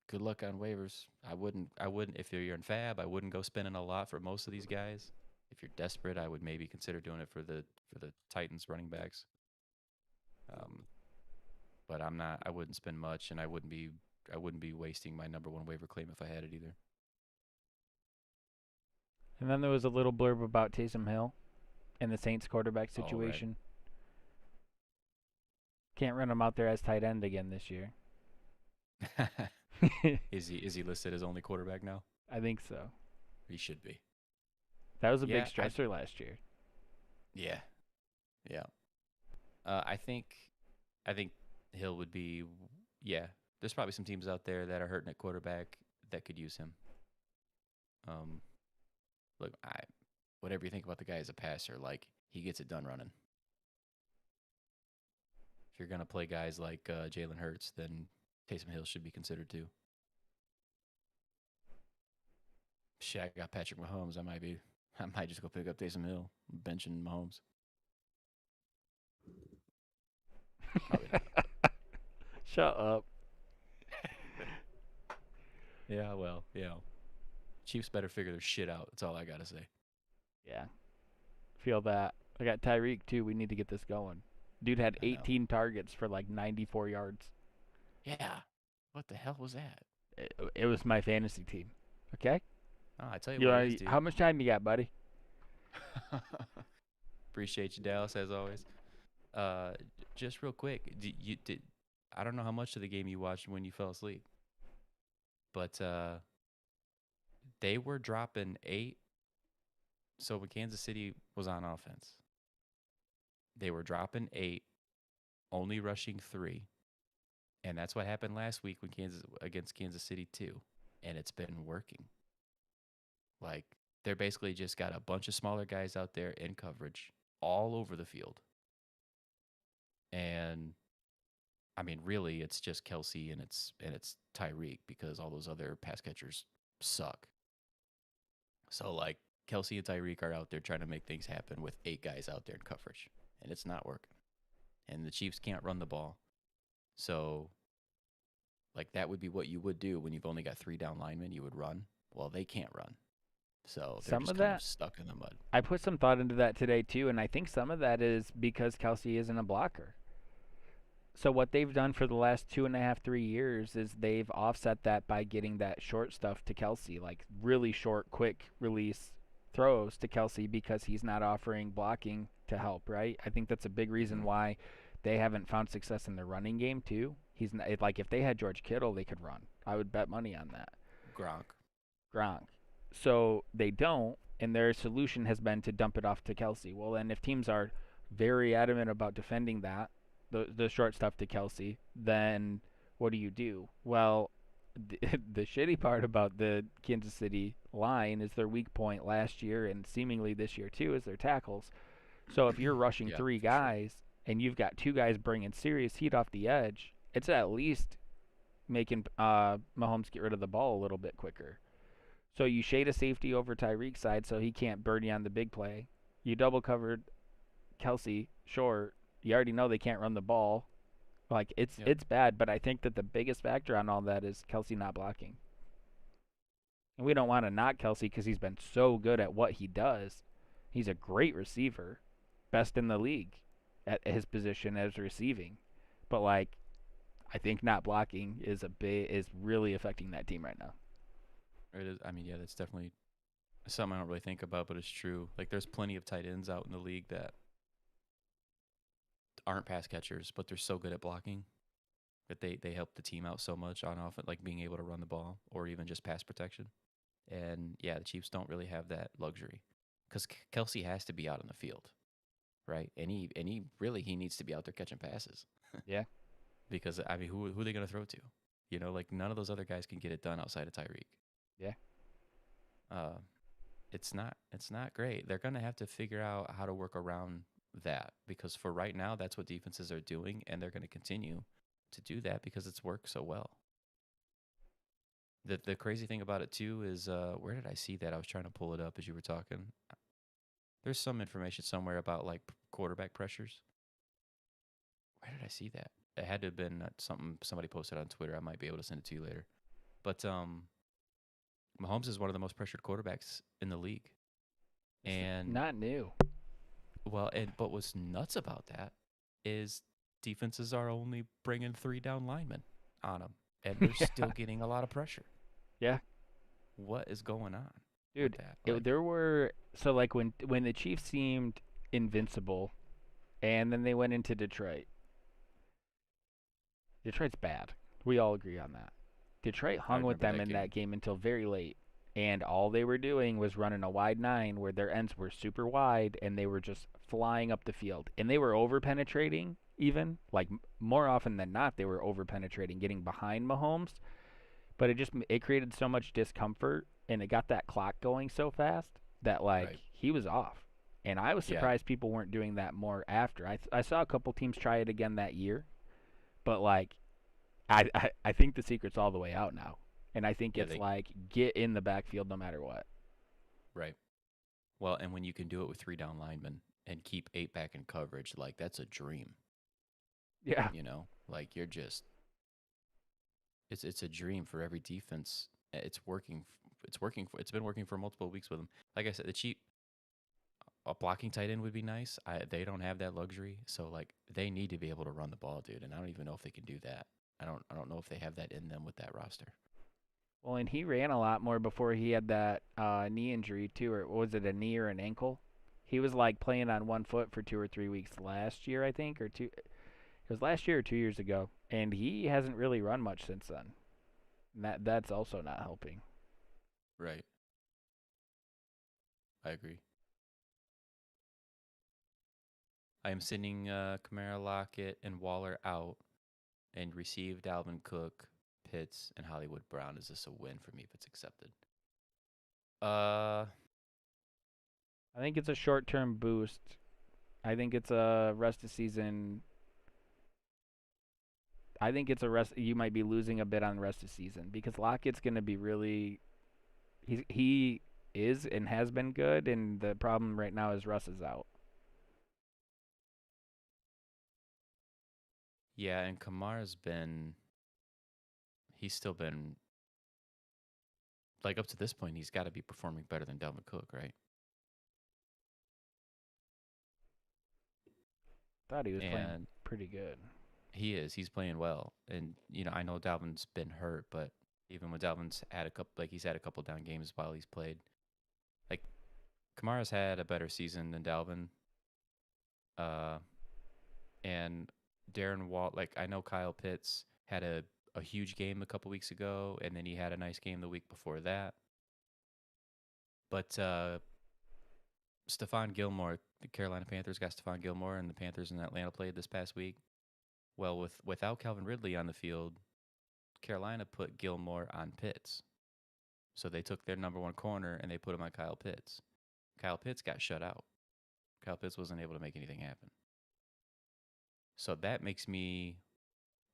Good luck on waivers. I wouldn't if you're in Fab, I wouldn't go spending a lot for most of these guys. If you're desperate, I would maybe consider doing it for the Titans running backs. But I'm not. I wouldn't spend much, and I wouldn't be wasting my number one waiver claim if I had it either. And then there was a little blurb about Taysom Hill and the Saints quarterback Oh, right. situation. Can't run him out there as tight end again this year. Is he listed as only quarterback now? I think so. He should be. That was a big stressor last year. Yeah. I think Hill would be. Yeah, there's probably some teams out there that are hurting at quarterback that could use him. Look, whatever you think about the guy as a passer, like he gets it done running. If you're gonna play guys like Jalen Hurts, then Taysom Hill should be considered too. Shit, I got Patrick Mahomes. I might just go pick up Taysom Hill, benching Mahomes. Probably not. Shut up. Yeah, well, Chiefs better figure their shit out. That's all I gotta say. Yeah. Feel that. I got Tyreek too. We need to get this going. Dude had 18 targets for like 94 yards. Yeah. What the hell was that? It was my fantasy team. Okay? Oh, I tell you what it is, dude. How much time you got, buddy? Appreciate you, Dallas, as always. Just real quick, I don't know how much of the game you watched when you fell asleep, but they were dropping 8. So when Kansas City was on offense, they were dropping 8, only rushing 3. And that's what happened last week against Kansas City too. And it's been working. Like, they're basically just got a bunch of smaller guys out there in coverage all over the field. And I mean, really, it's just Kelsey and it's Tyreek because all those other pass catchers suck. So like Kelsey and Tyreek are out there trying to make things happen with 8 guys out there in coverage, and it's not working. And the Chiefs can't run the ball, so like that would be what you would do when you've only got 3 down linemen. You would run. Well, they can't run, so they're Some just of kind of that, stuck in the mud. I put some thought into that today too, and I think some of that is because Kelsey isn't a blocker. So what they've done for the last 2.5, 3 years is they've offset that by getting that short stuff to Kelsey, like really short, quick release throws to Kelsey because he's not offering blocking to help, right? I think that's a big reason Mm-hmm. why they haven't found success in the running game too. He's not, like if they had George Kittle, they could run. I would bet money on that. Gronk. Gronk. So they don't, and their solution has been to dump it off to Kelsey. Well, then if teams are very adamant about defending that, the short stuff to Kelsey, then what do? Well, the shitty part about the Kansas City line is their weak point last year and seemingly this year too is their tackles. So if you're rushing Yeah, three for sure. guys and you've got 2 guys bringing serious heat off the edge, it's at least making Mahomes get rid of the ball a little bit quicker. So you shade a safety over Tyreek's side so he can't burn you on the big play. You double covered Kelsey short. You already know they can't run the ball. Like Yep. it's bad, but I think that the biggest factor on all that is Kelsey not blocking. And we don't want to knock Kelsey because he's been so good at what he does. He's a great receiver, best in the league at his position as receiving. But like, I think not blocking is really affecting that team right now. It is. I mean, yeah, that's definitely something I don't really think about, but it's true. Like, there's plenty of tight ends out in the league that aren't pass catchers, but they're so good at blocking that they help the team out so much on offense, like being able to run the ball or even just pass protection. And yeah, the Chiefs don't really have that luxury because Kelsey has to be out on the field, right? And he really he needs to be out there catching passes Yeah. because I mean, who are they going to throw to? You know, like none of those other guys can get it done outside of Tyreek. Yeah. Uh, it's not great. They're going to have to figure out how to work around that because for right now, that's what defenses are doing, and they're going to continue to do that because it's worked so well. The crazy thing about it too is where did I see that? I was trying to pull it up as you were talking. There's some information somewhere about like quarterback pressures. Where did I see that? It had to have been something somebody posted on Twitter. I might be able to send it to you later. But Mahomes is one of the most pressured quarterbacks in the league. It's And not new. well, and but what's nuts about that is defenses are only bringing 3 down linemen on them, and they're still Yeah. getting a lot of pressure. Yeah. What is going on with Dude, that? Like, there were so like when the Chiefs seemed invincible and then they went into Detroit. Detroit's bad. We all agree on that. Detroit I hung with remember them that in that game. game until very late. And all they were doing was running a wide nine where their ends were super wide and they were just flying up the field. And they were over penetrating even. Like more often than not they were over penetrating, getting behind Mahomes. But it created so much discomfort and it got that clock going so fast that like Right. he was off. And I was Yeah. surprised people weren't doing that more after. I saw a couple teams try it again that year, but like I think the secret's all the way out now. And I think Yeah. it's They like get in the backfield no matter what. right. Well, and when you can do it with 3 down linemen and keep 8 back in coverage, like that's a dream. Yeah. You know, like you're just it's a dream for every defense. It's working. It's working. It's been working for multiple weeks with them. Like I said, the cheap a blocking tight end would be nice. They don't have that luxury, so like they need to be able to run the ball, dude. And I don't even know if they can do that. I don't know if they have that in them with that roster. Well, and he ran a lot more before he had that knee injury too, or was it a knee or an ankle? He was like playing on one foot for 2 or 3 weeks last year, I think, or two. It was last year or 2 years ago, and he hasn't really run much since then. And that's also not helping. Right. I agree. I am sending Kamara, Lockett, and Waller out, and receive Dalvin Cook, Pitts, and Hollywood Brown. Is this a win for me if it's accepted? Uh, I think it's a short-term boost. I think it's a rest of season I think it's a rest. You might be losing a bit on the rest of the season because Lockett's going to be really. He is and has been good, and the problem right now is Russ is out. Yeah, and Kamara's been he's still been like up to this point he's got to be performing better than Dalvin Cook, right? Thought he was playing And pretty good. he is. He's playing well. And I know Dalvin's been hurt, but even when Dalvin's had a couple he's had a couple down games while he's played. Like Kamara's had a better season than Dalvin. Uh and Darren Wall I know Kyle Pitts had a huge game a couple weeks ago and then he had a nice game the week before that. But Stephon Gilmore, the Carolina Panthers got Stephon Gilmore, and the Panthers in Atlanta played this past week. Well, without Calvin Ridley on the field, Carolina put Gilmore on Pitts. So they took their number one corner and they put him on Kyle Pitts. Kyle Pitts got shut out. Kyle Pitts wasn't able to make anything happen. So that makes me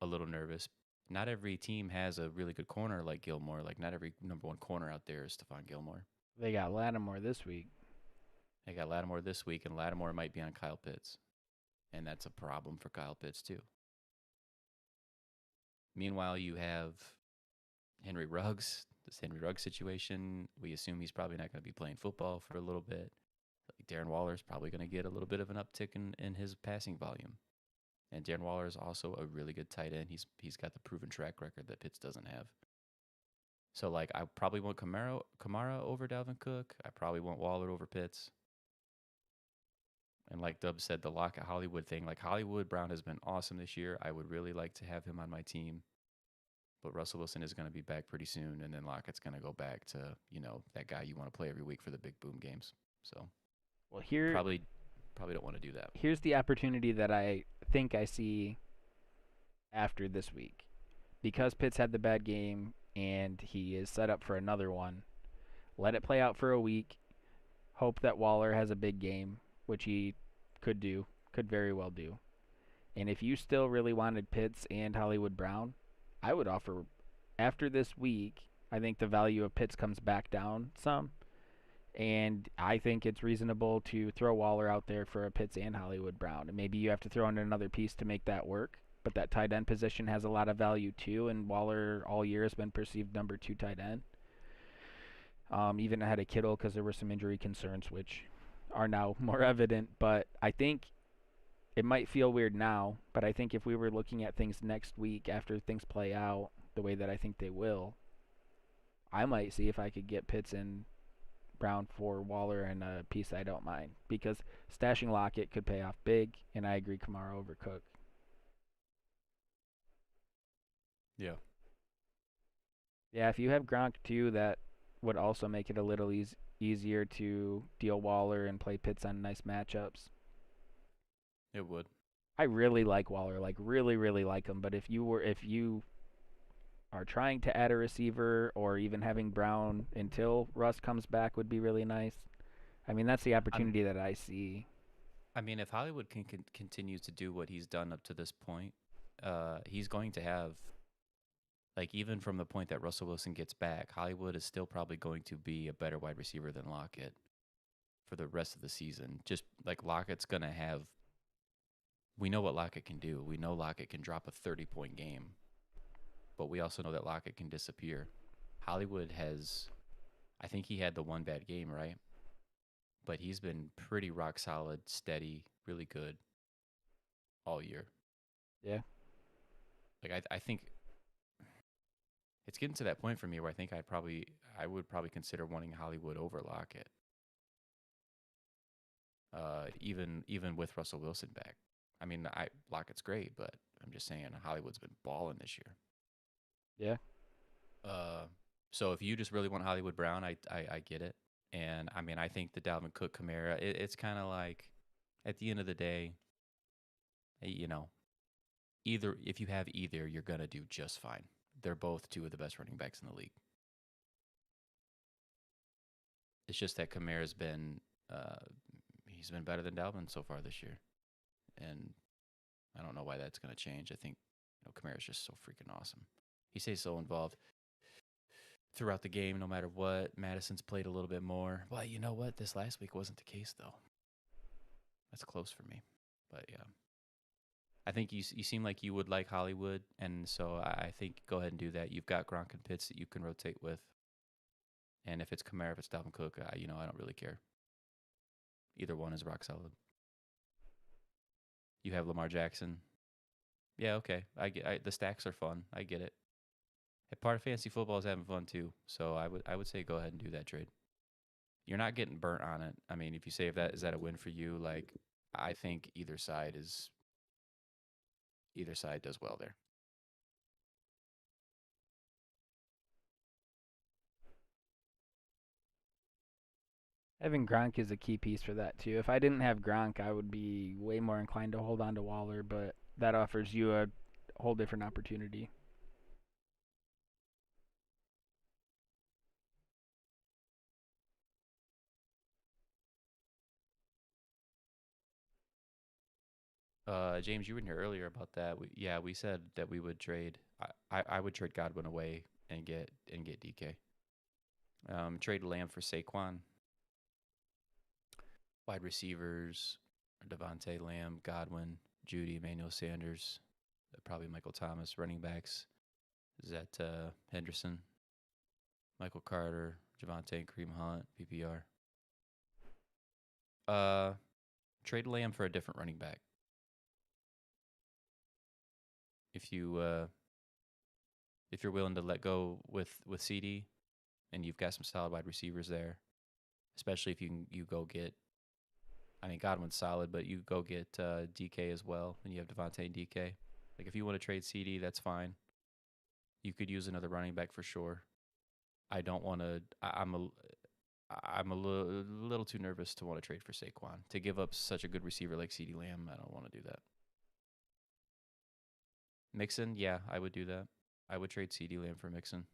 a little nervous. Not every team has a really good corner like Gilmore. Like, not every number one corner out there is Stephon Gilmore. They got Lattimore this week. They got Lattimore this week, and Lattimore might be on Kyle Pitts. And that's a problem for Kyle Pitts, too. Meanwhile, you have Henry Ruggs. This Henry Ruggs situation, we assume he's probably not going to be playing football for a little bit. Like Darren Waller's probably going to get a little bit of an uptick in his passing volume. And Darren Waller is also a really good tight end. He's got the proven track record that Pitts doesn't have. So, I probably want Kamara over Dalvin Cook. I probably want Waller over Pitts. And like Dub said, the Lockett Hollywood thing, Hollywood Brown has been awesome this year. I would really like to have him on my team. But Russell Wilson is going to be back pretty soon, and then Lockett's going to go back to, that guy you want to play every week for the big boom games. So, well, here probably don't want to do that. Here's the opportunity that I think I see after this week. Because Pitts had the bad game and he is set up for another one, let it play out for a week. Hope that Waller has a big game, which he could very well do. And if you still really wanted Pitts and Hollywood Brown, I would offer, after this week, I think the value of Pitts comes back down some. And I think it's reasonable to throw Waller out there for a Pitts and Hollywood Brown. And maybe you have to throw in another piece to make that work. But that tight end position has a lot of value too. And Waller all year has been perceived number 2 tight end. Even ahead of Kittle because there were some injury concerns, which are now more evident. But I think it might feel weird now, but I think if we were looking at things next week after things play out the way that I think they will, I might see if I could get Pitts and Brown for Waller and a piece I don't mind. Because stashing Lockett could pay off big, and I agree Kamara over Cook. Yeah. Yeah, if you have Gronk too, that would also make it a little easier to deal Waller and play Pitts on nice matchups. It would. I really like Waller, really, really like him. But if you are trying to add a receiver or even having Brown until Russ comes back would be really nice. I mean, that's the opportunity that I see. I mean, if Hollywood can continue to do what he's done up to this point, he's going to have, even from the point that Russell Wilson gets back, Hollywood is still probably going to be a better wide receiver than Lockett for the rest of the season. Just Lockett's going to have. We know what Lockett can do. We know Lockett can drop a 30-point game. But we also know that Lockett can disappear. Hollywood has, I think he had the one bad game, right? But he's been pretty rock solid, steady, really good all year. Yeah. I think it's getting to that point for me where I think I would probably consider wanting Hollywood over Lockett. Even with Russell Wilson back. I mean, Lockett's great, but I'm just saying Hollywood's been balling this year. Yeah. So if you just really want Hollywood Brown, I get it. And I mean, I think the Dalvin Cook Kamara, it's kind of like at the end of the day, either if you have either, you're gonna do just fine. They're both 2 of the best running backs in the league. It's just that Kamara's been he's been better than Dalvin so far this year. And I don't know why that's going to change. I think Kamara's just so freaking awesome. He stays so involved throughout the game, no matter what. Madison's played a little bit more. Well, you know what? This last week wasn't the case, though. That's close for me. But, yeah. I think you seem like you would like Hollywood, and so I think go ahead and do that. You've got Gronk and Pitts that you can rotate with. And if it's Kamara, if it's Dalvin Cook, I don't really care. Either one is rock solid. You have Lamar Jackson. Yeah, okay. The stacks are fun. I get it. Part of fantasy football is having fun too. So I would say go ahead and do that trade. You're not getting burnt on it. I mean, if you say is that a win for you, like I think either side does well there. Having Gronk is a key piece for that too. If I didn't have Gronk, I would be way more inclined to hold on to Waller, but that offers you a whole different opportunity. James, you were in here earlier about that. We said that we would trade. I would trade Godwin away and get DK. Trade Lamb for Saquon. Wide receivers: Devontae, Lamb, Godwin, Judy, Emmanuel Sanders, probably Michael Thomas. Running backs: is that Henderson, Michael Carter, Javonte, and Kareem Hunt, PPR. Trade Lamb for a different running back. If you're willing to let go with CD, and you've got some solid wide receivers there, especially if you go get. I mean, Godwin's solid, but you go get DK as well, and you have Devontae and DK. Like, if you want to trade CD, that's fine. You could use another running back for sure. I don't want to. I'm a little too nervous to want to trade for Saquon. To give up such a good receiver like CeeDee Lamb, I don't want to do that. Mixon, yeah, I would do that. I would trade CeeDee Lamb for Mixon.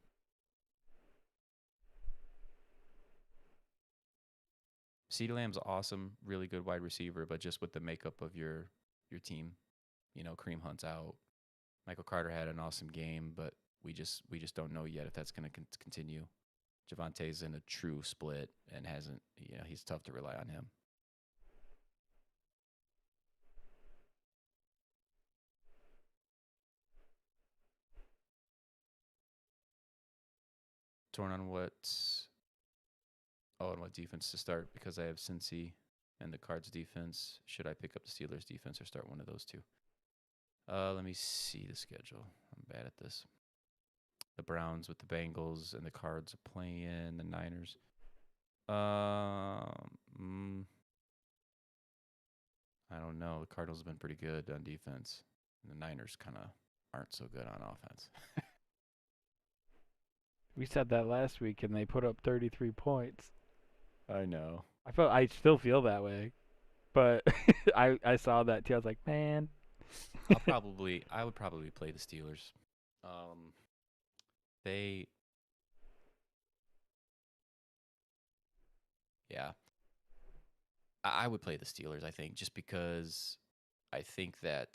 CeeDee Lamb's awesome, really good wide receiver, but just with the makeup of your team, Kareem Hunt's out. Michael Carter had an awesome game, but we just don't know yet if that's going to continue. Javonte's in a true split and hasn't, he's tough to rely on him. Torn on what defense to start, because I have Cincy and the Cards defense. Should I pick up the Steelers defense or start one of those two? Let me see the schedule. I'm bad at this. The Browns with the Bengals and the Cards are playing the Niners. I don't know. The Cardinals have been pretty good on defense. And the Niners kind of aren't so good on offense. We said that last week, and they put up 33 points. I know. I still feel that way, but I saw that too. I was like, man. I would probably play the Steelers. Yeah. I would play the Steelers, I think, just because I think that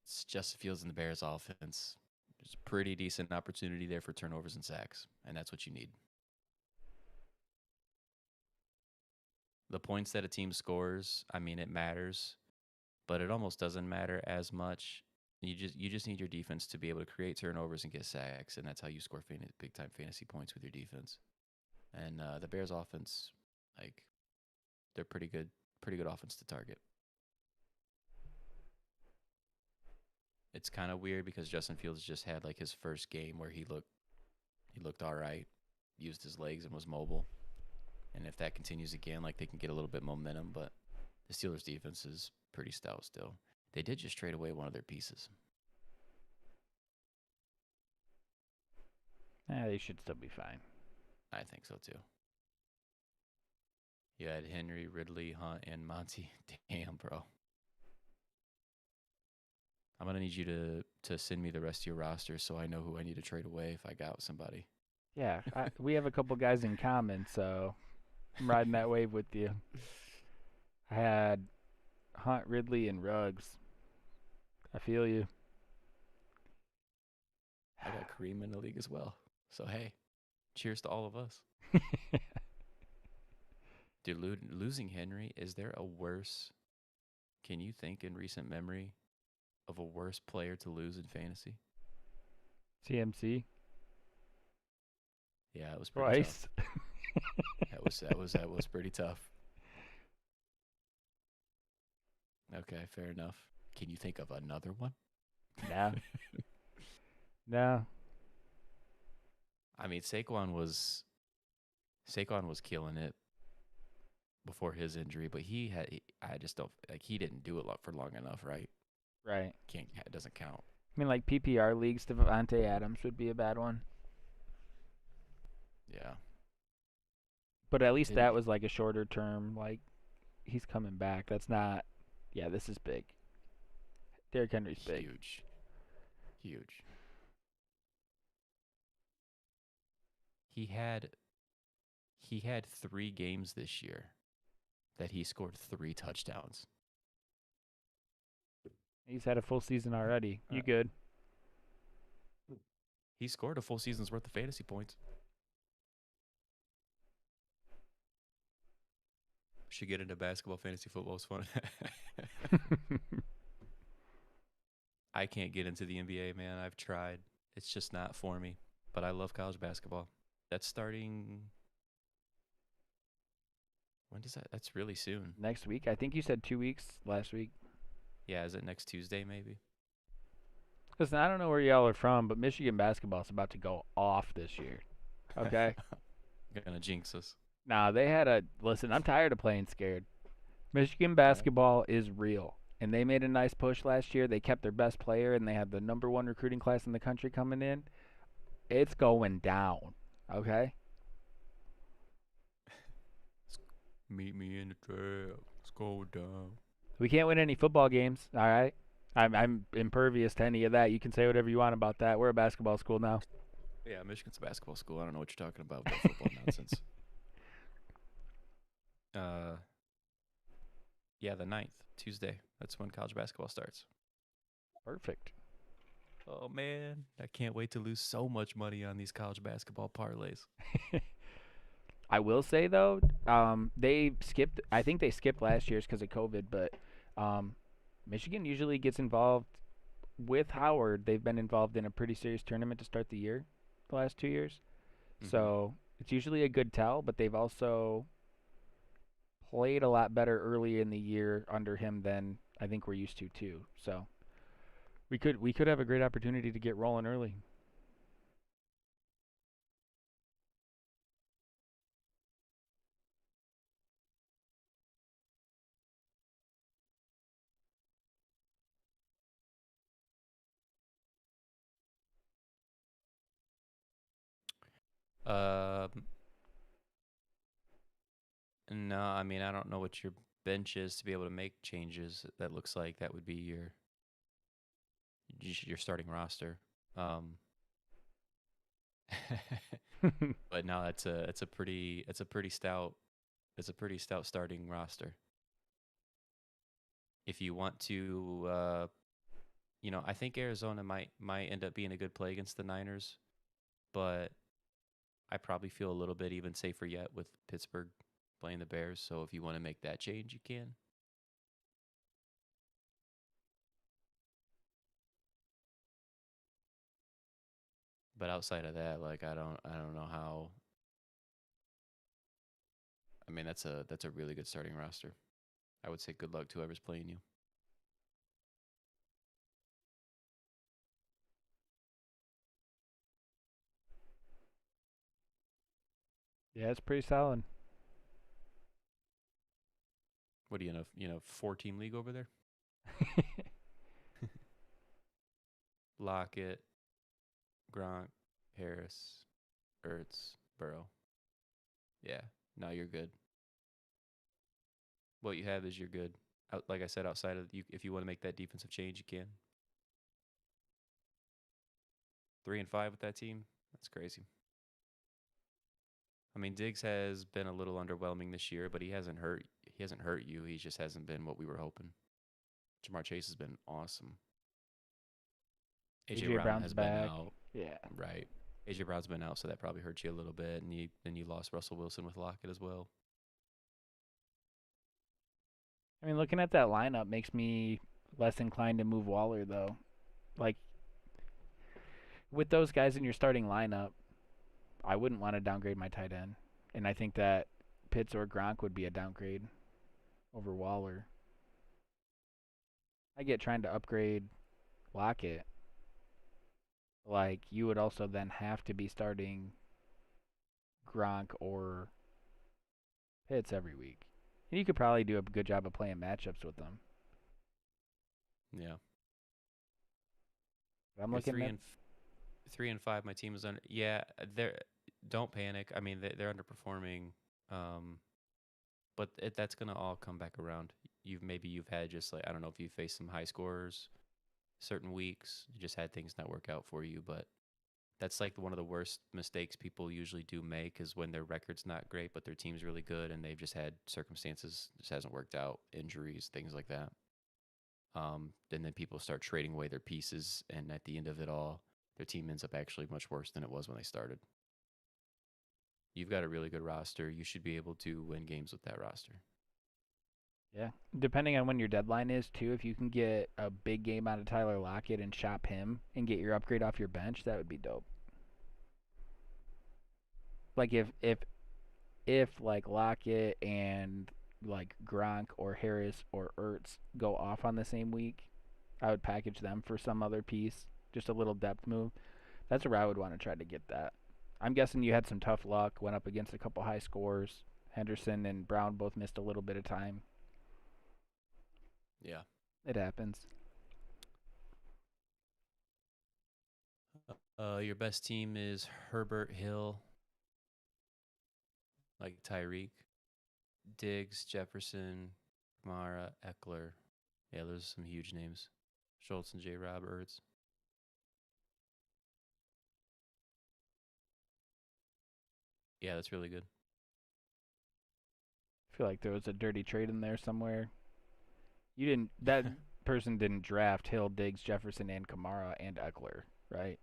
it's Justin Fields and the Bears offense. There's a pretty decent opportunity there for turnovers and sacks, and that's what you need. The points that a team scores, I mean, it matters, but it almost doesn't matter as much. You just need your defense to be able to create turnovers and get sacks, and that's how you score big time fantasy points with your defense. And the Bears offense, like, they're pretty good offense to target. It's kind of weird because Justin Fields just had like his first game where he looked all right, used his legs and was mobile. And if that continues again, like, they can get a little bit momentum, but the Steelers defense is pretty stout still. They did just trade away one of their pieces. They should still be fine. I think so too. You had Henry, Ridley, Hunt, and Monty. Damn, bro. I'm going to need you to send me the rest of your roster so I know who I need to trade away if I got somebody. Yeah, we have a couple guys in common, so I'm riding that wave with you. I had Hunt, Ridley, and Ruggs. I feel you. I got Kareem in the league as well. So hey, cheers to all of us. Dude, losing Henry, is there a worse? Can you think in recent memory of a worse player to lose in fantasy? CMC Yeah, it was pretty tough. twice. That was pretty tough. Okay, fair enough. Can you think of another one? No. No. I mean, Saquon was killing it before his injury, but I just don't like he didn't do it for long enough, right? Right. It doesn't count. I mean, like PPR leagues, Devontae Adams would be a bad one. Yeah. But at least Didn't that was like a shorter term. Like, he's coming back. That's not. Yeah, this is big. Derrick Henry's big. huge. Huge. He had 3 games this year that he scored 3 touchdowns. He's had a full season already. You Right. good? He scored a full season's worth of fantasy points. Should get into basketball. Fantasy football is fun. I can't get into the NBA, man. I've tried. It's just not for me. But I love college basketball. That's starting. When does that? That's really soon. Next week? I think you said 2 weeks last week. Yeah, is it next Tuesday maybe? Listen, I don't know where y'all are from, but Michigan basketball's about to go off this year. Okay? Gonna jinx us. Nah, they had a. Listen, I'm tired of playing scared. Michigan basketball is real. And they made a nice push last year. They kept their best player, and they had the #1 recruiting class in the country coming in. It's going down. Okay? Meet me in the trap. Let's go down. We can't win any football games, all right? I'm impervious to any of that. You can say whatever you want about that. We're a basketball school now. Yeah, Michigan's a basketball school. I don't know what you're talking about with that football nonsense. Yeah, the 9th, Tuesday. That's when college basketball starts. Perfect. Oh man, I can't wait to lose so much money on these college basketball parlays. I will say though, they skipped. I think they skipped last year's because of COVID, but Michigan usually gets involved with Howard. They've been involved in a pretty serious tournament to start the year, the last 2 years. So it's usually a good tell. But they've also played a lot better early in the year under him than I think we're used to too. So we could have a great opportunity to get rolling early. Um, no, I mean I don't know what your bench is to be able to make changes. That looks like that would be your starting roster. But no, it's a pretty stout starting roster. If you want to, I think Arizona might end up being a good play against the Niners, but I probably feel a little bit even safer yet with Pittsburgh playing the Bears. So if you want to make that change, you can. But outside of that, like I don't know how. I mean, that's a really good starting roster. I would say good luck to whoever's playing you. Yeah, it's pretty solid. What do you know? 4-team league over there? Lockett, Gronk, Harris, Ertz, Burrow. Yeah, no, you're good. What you have is you're good. Like I said, outside of you, if you want to make that defensive change, you can. 3-5 with that team. That's crazy. I mean, Diggs has been a little underwhelming this year, but he hasn't hurt. He hasn't hurt you. He just hasn't been what we were hoping. Jamar Chase has been awesome. AJ AJ Brown Brown's has been back. out, Yeah. right? AJ Brown's been out, so that probably hurt you a little bit, and then you lost Russell Wilson with Lockett as well. I mean, looking at that lineup makes me less inclined to move Waller though. Like with those guys in your starting lineup, I wouldn't want to downgrade my tight end, and I think that Pitts or Gronk would be a downgrade over Waller. I get trying to upgrade Lockett. Like you would also then have to be starting Gronk or Pitts every week. And you could probably do a good job of playing matchups with them. Yeah. But I'm You're looking at 3-5. My team is under. Yeah, they're. Don't panic. I mean, they're underperforming, but that's gonna all come back around. You've had just like I don't know if you faced some high scorers certain weeks. You just had things not work out for you, but that's like one of the worst mistakes people usually do make is when their record's not great, but their team's really good and they've just had circumstances just hasn't worked out, injuries, things like that. And then people start trading away their pieces, and at the end of it all, their team ends up actually much worse than it was when they started. You've got a really good roster. You should be able to win games with that roster. yeah. Depending on when your deadline is too, if you can get a big game out of Tyler Lockett and shop him and get your upgrade off your bench, that would be dope. Like if like Lockett and like Gronk or Harris or Ertz go off on the same week, I would package them for some other piece, just a little depth move. That's where I would want to try to get that. I'm guessing you had some tough luck, went up against a couple high scores. Henderson and Brown both missed a little bit of time. Yeah. It happens. Your best team is Herbert, Hill, like Tyreek, Diggs, Jefferson, Kamara, Eckler. Yeah, those are some huge names. Schultz and J. Rob Ertz. Yeah, that's really good. I feel like there was a dirty trade in there somewhere. You didn't. That person didn't draft Hill, Diggs, Jefferson, and Kamara and Eckler, right?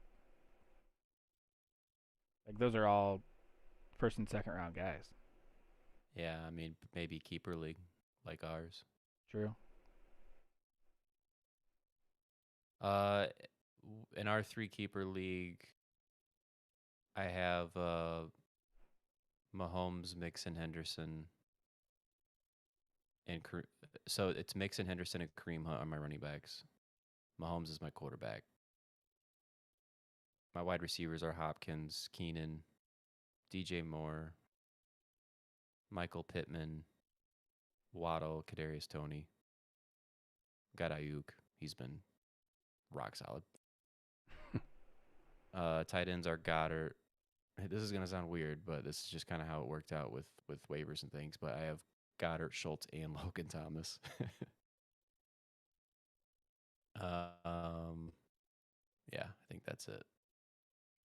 Like those are all first and second round guys. Yeah, I mean, maybe keeper league like ours. True. Uh, in our three keeper league, I have Mahomes, Mixon, Henderson, and so it's Mixon, Henderson, and Kareem Hunt are my running backs. Mahomes is my quarterback. My wide receivers are Hopkins, Keenan, DJ Moore, Michael Pittman, Waddle, Kadarius Toney. Got Ayuk. He's been rock solid. Tight ends are Goddard. This is gonna sound weird, but this is just kind of how it worked out with waivers and things. But I have Goddard, Schultz, and Logan Thomas. Yeah, I think that's it.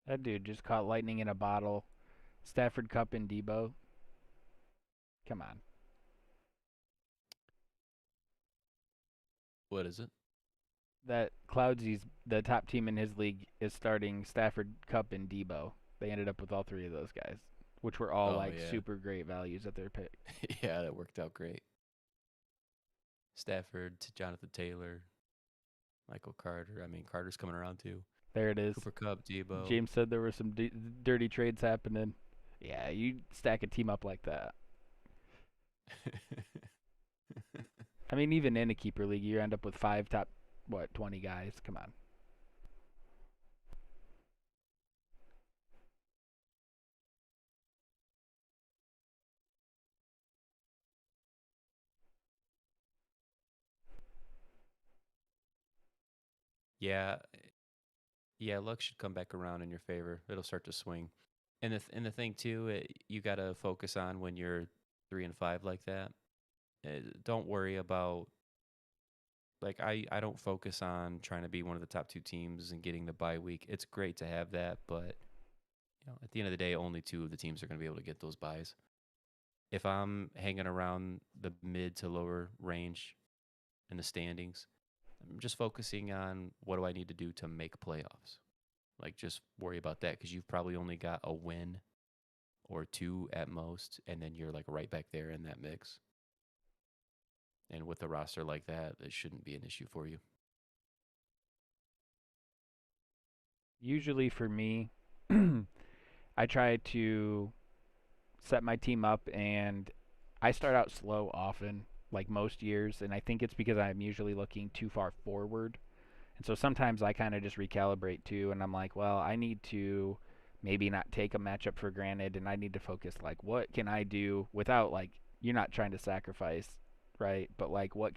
That dude just caught lightning in a bottle. Stafford, Cup, and Debo. Come on. What is it? That Cloudsy's the top team in his league is starting Stafford, Cup, and Debo. They ended up with all three of those guys, which were all like yeah. super great values at their pick. Yeah, that worked out great. Stafford to Jonathan Taylor, Michael Carter. I mean, Carter's coming around too. There it is. Cooper Kupp, Debo. James said there were some dirty trades happening. Yeah, you stack a team up like that. I mean, even in a keeper league, you end up with 5 top 20 guys. Come on. Yeah, yeah, luck should come back around in your favor. It'll start to swing. And the thing too, you got to focus on when you're 3-5 like that. Don't worry about like I don't focus on trying to be one of the top 2 teams and getting the bye week. It's great to have that, but at the end of the day, only 2 of the teams are going to be able to get those buys. If I'm hanging around the mid to lower range in the standings, just focusing on what do I need to do to make playoffs. Like, just worry about that because you've probably only got a win or two at most, and then you're like right back there in that mix. And with a roster like that, it shouldn't be an issue for you. Usually for me, I try to set my team up and I start out slow often, like most years, and I think it's because I'm usually looking too far forward. And so sometimes I kind of just recalibrate too, and I'm like, well, I need to maybe not take a matchup for granted, and I need to focus like, what can I do without like you're not trying to sacrifice, right? But like, what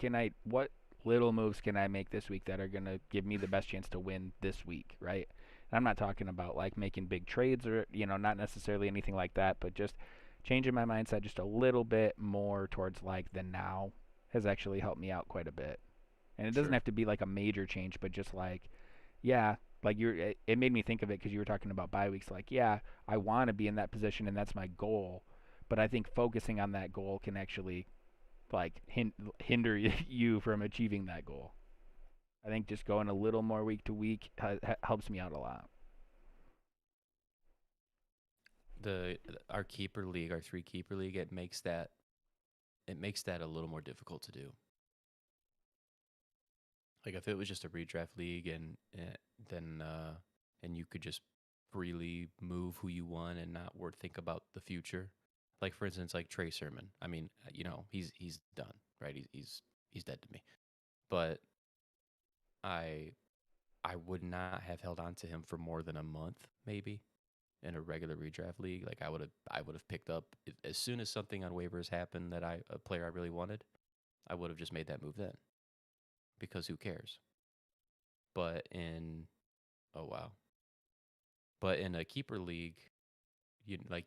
little moves can I make this week that are gonna give me the best chance to win this week, right? And I'm not talking about like making big trades or not necessarily anything like that, but just changing my mindset just a little bit more towards like the now has actually helped me out quite a bit. And it doesn't Sure. have to be like a major change, but just like, yeah, like it made me think of it because you were talking about bye weeks. Like, yeah, I want to be in that position and that's my goal, but I think focusing on that goal can actually like hinder you from achieving that goal. I think just going a little more week to week helps me out a lot. The our keeper league, our three keeper league, it makes that a little more difficult to do. Like if it was just a redraft league then and you could just freely move who you want and not worth think about the future. Like for instance, like Trey Sermon. I mean, he's done, right? He's dead to me. But I I would not have held on to him for more than a month, maybe in a regular redraft league. Like I would have picked up as soon as something on waivers happened that a player I really wanted. I would have just made that move then because who cares? But in oh wow, but in a keeper league,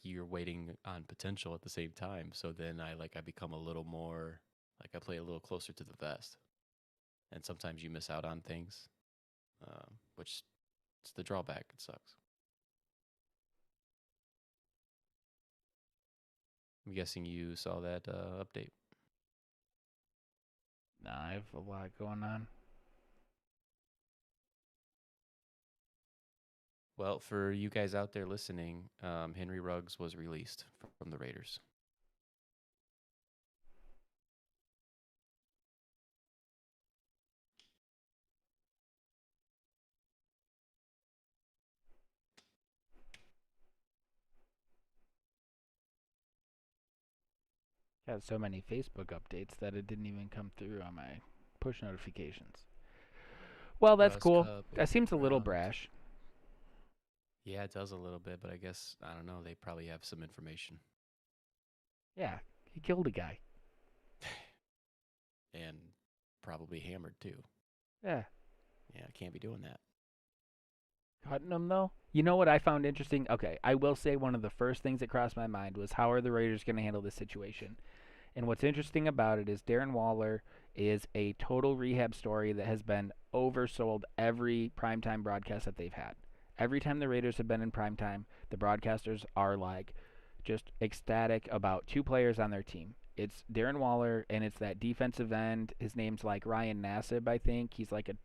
you're waiting on potential at the same time. So then I become a little more like I play a little closer to the vest, and sometimes you miss out on things, which it's the drawback. It sucks. I'm guessing you saw that update. Nah, I have a lot going on. Well, for you guys out there listening, Henry Ruggs was released from the Raiders. Got so many Facebook updates that it didn't even come through on my push notifications. Well, that's Russ cool. Cup That seems a little round. brash. Yeah, it does a little bit, but I guess I don't know. They probably have some information, Yeah, he killed a guy. and probably hammered too. Yeah, Yeah, I can't be doing that. cutting him though. You know what I found interesting? Okay, I will say one of the first things that crossed my mind was how are the Raiders going to handle this situation? And what's interesting about it is Darren Waller is a total rehab story that has been oversold every primetime broadcast that they've had. Every time the Raiders have been in primetime, the broadcasters are like just ecstatic about two players on their team. It's Darren Waller and it's that defensive end. His name's like Ryan Nassib, I think. He's like a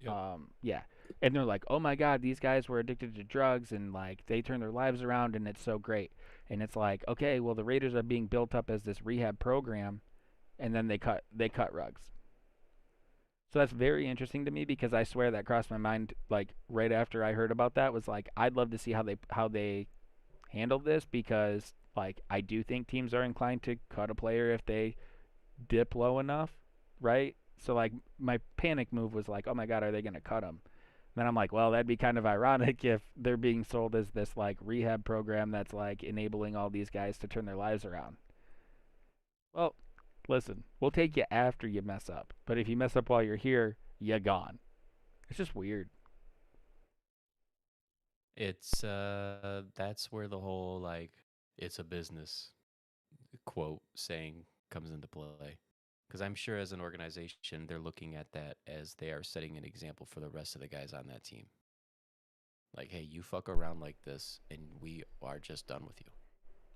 Yep. yeah. And they're like, "Oh my god, these guys were addicted to drugs and like they turned their lives around and it's so great." And it's like, "Okay, well the Raiders are being built up as this rehab program and then they cut Ruggs." So that's very interesting to me because I swear that crossed my mind like right after I heard about that was like I'd love to see how they handle this because like I do think teams are inclined to cut a player if they dip low enough, right? So like my panic move was like, "Oh my god, are they going to cut him?" Then I'm like, well, that'd be kind of ironic if they're being sold as this like rehab program that's like enabling all these guys to turn their lives around. Well, listen, we'll take you after you mess up, but if you mess up while you're here, you're gone. It's just weird. It's that's where the whole like it's a business quote saying comes into play. Because I'm sure as an organization, they're looking at that as they are setting an example for the rest of the guys on that team. Like, hey, you fuck around like this, and we are just done with you.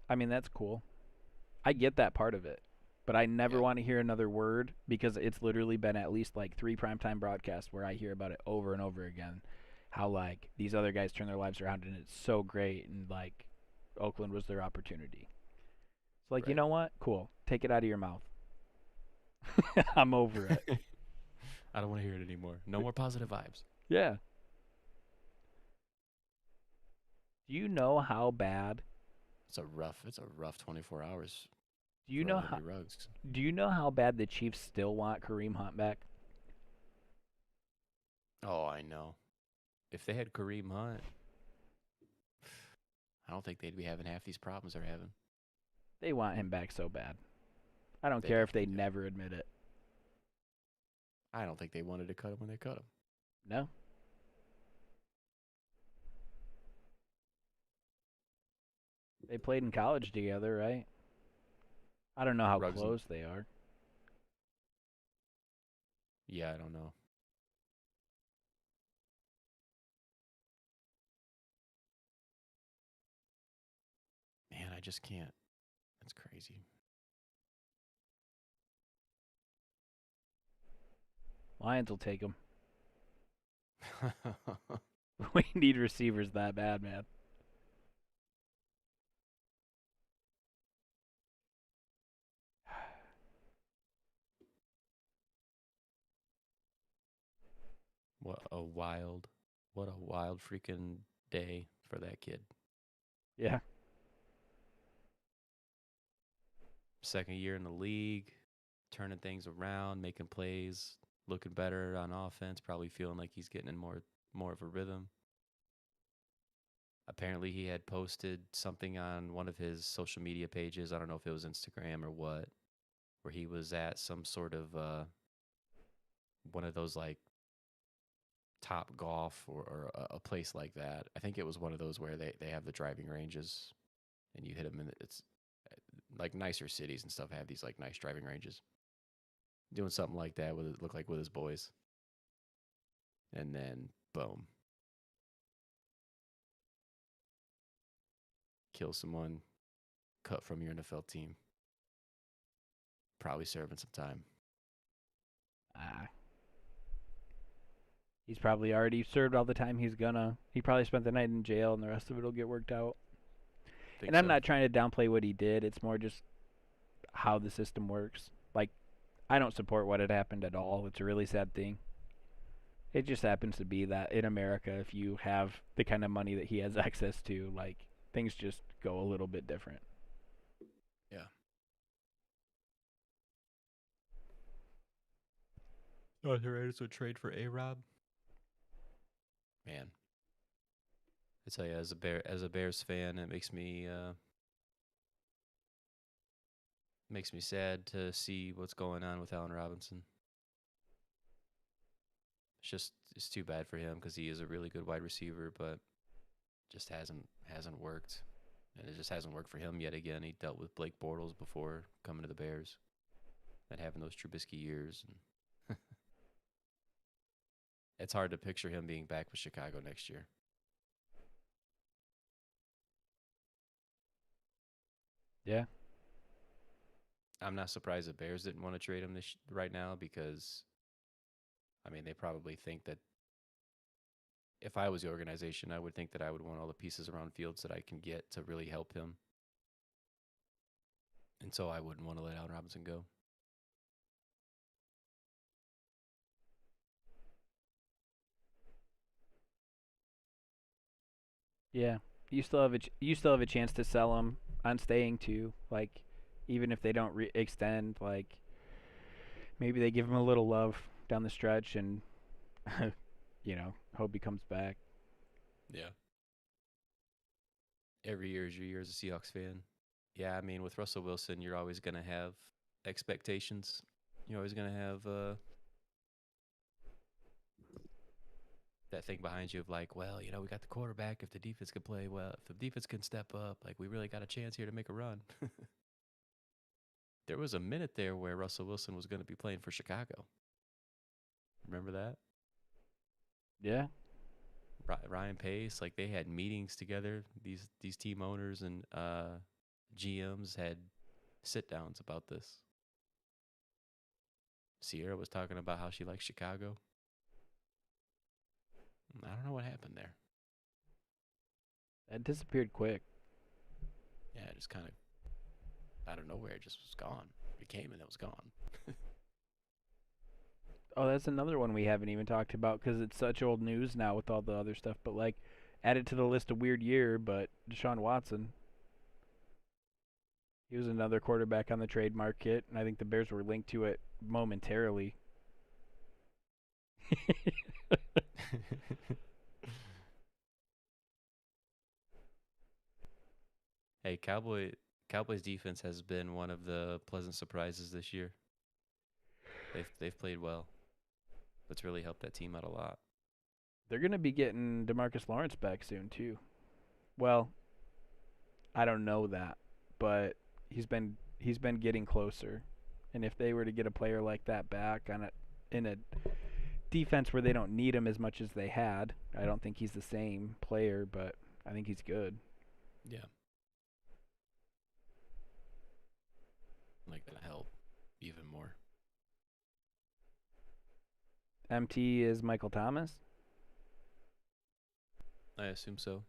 I mean, that's cool. I get that part of it. but I never Yeah, want to hear another word because it's literally been at least like 3 primetime broadcasts where I hear about it over and over again. How like these other guys turn their lives around and it's so great and like Oakland was their opportunity. It's like, you right. know what? Cool. Take it out of your mouth. I'm over it. I don't want to hear it anymore. No more positive vibes. Yeah. Do you know how bad It's a rough 24 hours do you for know old how Henry Ruggs. do you know how bad the Chiefs still want Kareem Hunt back? Oh, I know. If they had Kareem Hunt, I don't think they'd be having half these problems they're having. They want him back so bad. I don't They care if they definitely do. never admit it. I don't think they wanted to cut him when they cut him. No. They played in college together, right? I don't know how Ruggs and close they are. yeah, I don't know. Man, I just can't. That's crazy. Lions will take him. We need receivers that bad, man. what a wild, what a wild freaking day for that kid. Yeah. Second year in the league, turning things around, making plays, looking better on offense, probably feeling like he's getting in more of a rhythm. Apparently he had posted something on one of his social media pages. I don't know if it was Instagram or what, where he was at some sort of one of those like Top Golf or a place like that. I think it was one of those where they have the driving ranges and you hit them in it's like nicer cities and stuff have these like nice driving ranges. Doing something like that with it look like with his boys. And then boom. Kill someone, cut from your NFL team. Probably serving some time. Ah. He's probably already served all the time he's gonna. He probably spent the night in jail and the rest of it'll get worked out. Think And I'm so? not trying to downplay what he did. It's more just how the system works. Like, I don't support what had happened at all. It's a really sad thing. It just happens to be that in America, if you have the kind of money that he has access to, like, things just go a little bit different. Yeah. Authorized to trade for A Rob. Man, I tell you, as a Bears fan, it makes me sad to see what's going on with Allen Robinson. It's too bad for him because he is a really good wide receiver, but just hasn't worked, and it just hasn't worked for him yet again. He dealt with Blake Bortles before coming to the Bears, and having those Trubisky years, and it's hard to picture him being back with Chicago next year. Yeah. I'm not surprised the Bears didn't want to trade him this right now because I mean they probably think that if I was the organization, I would think that I would want all the pieces around Fields that I can get to really help him, and so I wouldn't want to let Allen Robinson go. Yeah. You still have a chance to sell him on staying too. Like, even if they don't extend, like maybe they give him a little love down the stretch and hope he comes back. Yeah. Every year is your year as a Seahawks fan. Yeah, I mean with Russell Wilson, you're always gonna have expectations. You're always gonna have that thing behind you of like, well, we got the quarterback. If the defense can play well, if the defense can step up, like we really got a chance here to make a run. There was a minute there where Russell Wilson was going to be playing for Chicago. Remember that? Yeah. Ryan Pace, like they had meetings together. These team owners and GMs had sit downs about this. Sierra was talking about how she likes Chicago. I don't know what happened there. That disappeared quick. Yeah, it just kind of out of nowhere, it just was gone. It came and it was gone. Oh, that's another one we haven't even talked about because it's such old news now with all the other stuff. But like, added to the list of weird year. But Deshaun Watson, he was another quarterback on the trade market, and I think the Bears were linked to it momentarily. Hey, Cowboys defense has been one of the pleasant surprises this year. They've played well. It's really helped that team out a lot. They're gonna be getting DeMarcus Lawrence back soon too. Well, I don't know that, but he's been getting closer. And if they were to get a player like that back in a defense where they don't need him as much as they had, I don't think he's the same player, but I think he's good. Yeah. Like gonna help even more. MT is Michael Thomas. I assume so.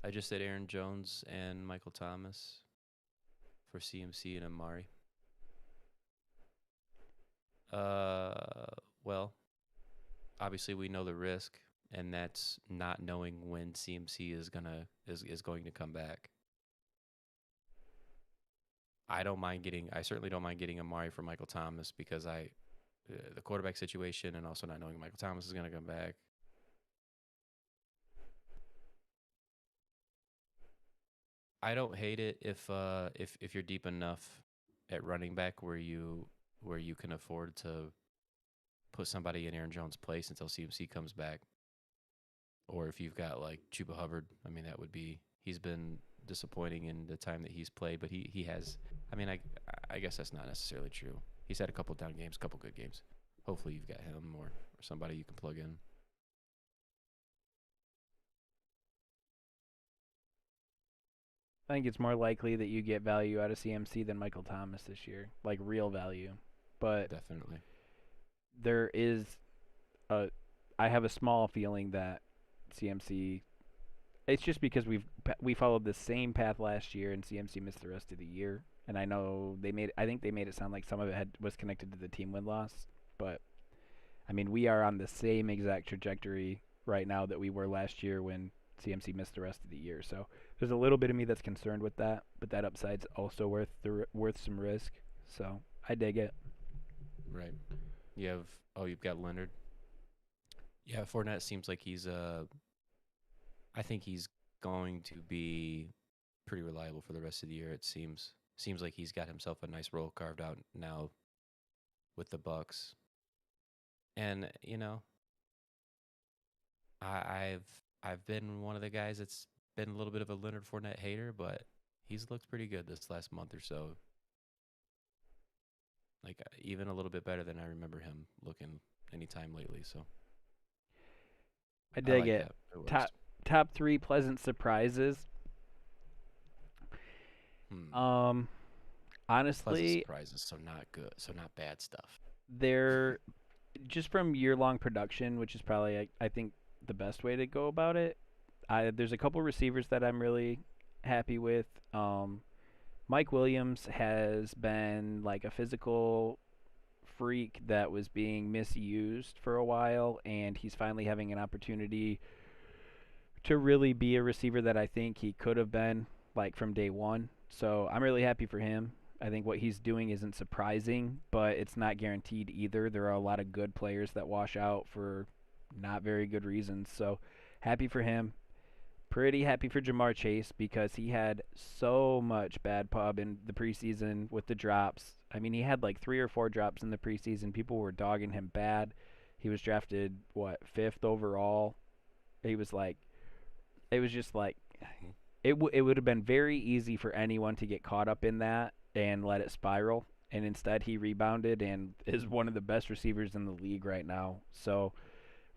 I just said Aaron Jones and Michael Thomas for CMC and Amari. Well, obviously we know the risk, and that's not knowing when CMC is going to come back. I certainly don't mind getting Amari for Michael Thomas because the quarterback situation and also not knowing Michael Thomas is going to come back. I don't hate it if you're deep enough at running back where you can afford to put somebody in Aaron Jones' place until CMC comes back. Or if you've got like Chuba Hubbard, I mean he's been disappointing in the time that he's played, but he has. I mean I guess that's not necessarily true. He's had a couple down games, a couple good games. Hopefully you've got him or somebody you can plug in. I think it's more likely that you get value out of CMC than Michael Thomas this year, like real value. But Definitely. there is I have a small feeling that CMC. It's just because we followed the same path last year, and CMC missed the rest of the year. And I know I think they made it sound like some of it was connected to the team win loss, but I mean we are on the same exact trajectory right now that we were last year when CMC missed the rest of the year. So there's a little bit of me that's concerned with that, but that upside's also worth some risk. So I dig it. Right. You've got Leonard. Yeah, Fournette seems like I think he's going to be pretty reliable for the rest of the year. It seems like he's got himself a nice role carved out now with the Bucks. And I've been one of the guys that's been a little bit of a Leonard Fournette hater, but he's looked pretty good this last month or so. Like even a little bit better than I remember him looking anytime lately. So I I dig like it. that. Top 3 pleasant surprises. Pleasant Honestly, surprises, so not good, so not bad stuff. they're just from year-long production, which is probably I think the best way to go about it. There's a couple receivers that I'm really happy with. Mike Williams has been like a physical freak that was being misused for a while, and he's finally having an opportunity to really be a receiver that I think he could have been like from day one. So I'm really happy for him. I think what he's doing isn't surprising, but it's not guaranteed either. There are a lot of good players that wash out for not very good reasons. So happy for him. Pretty happy for Jamar Chase because he had so much bad pub in the preseason with the drops. I mean, he had like 3 or 4 drops in the preseason. People were dogging him bad. He was drafted, 5th overall. He was like, it was just like, it would have been very easy for anyone to get caught up in that and let it spiral. And instead, he rebounded and is one of the best receivers in the league right now. So,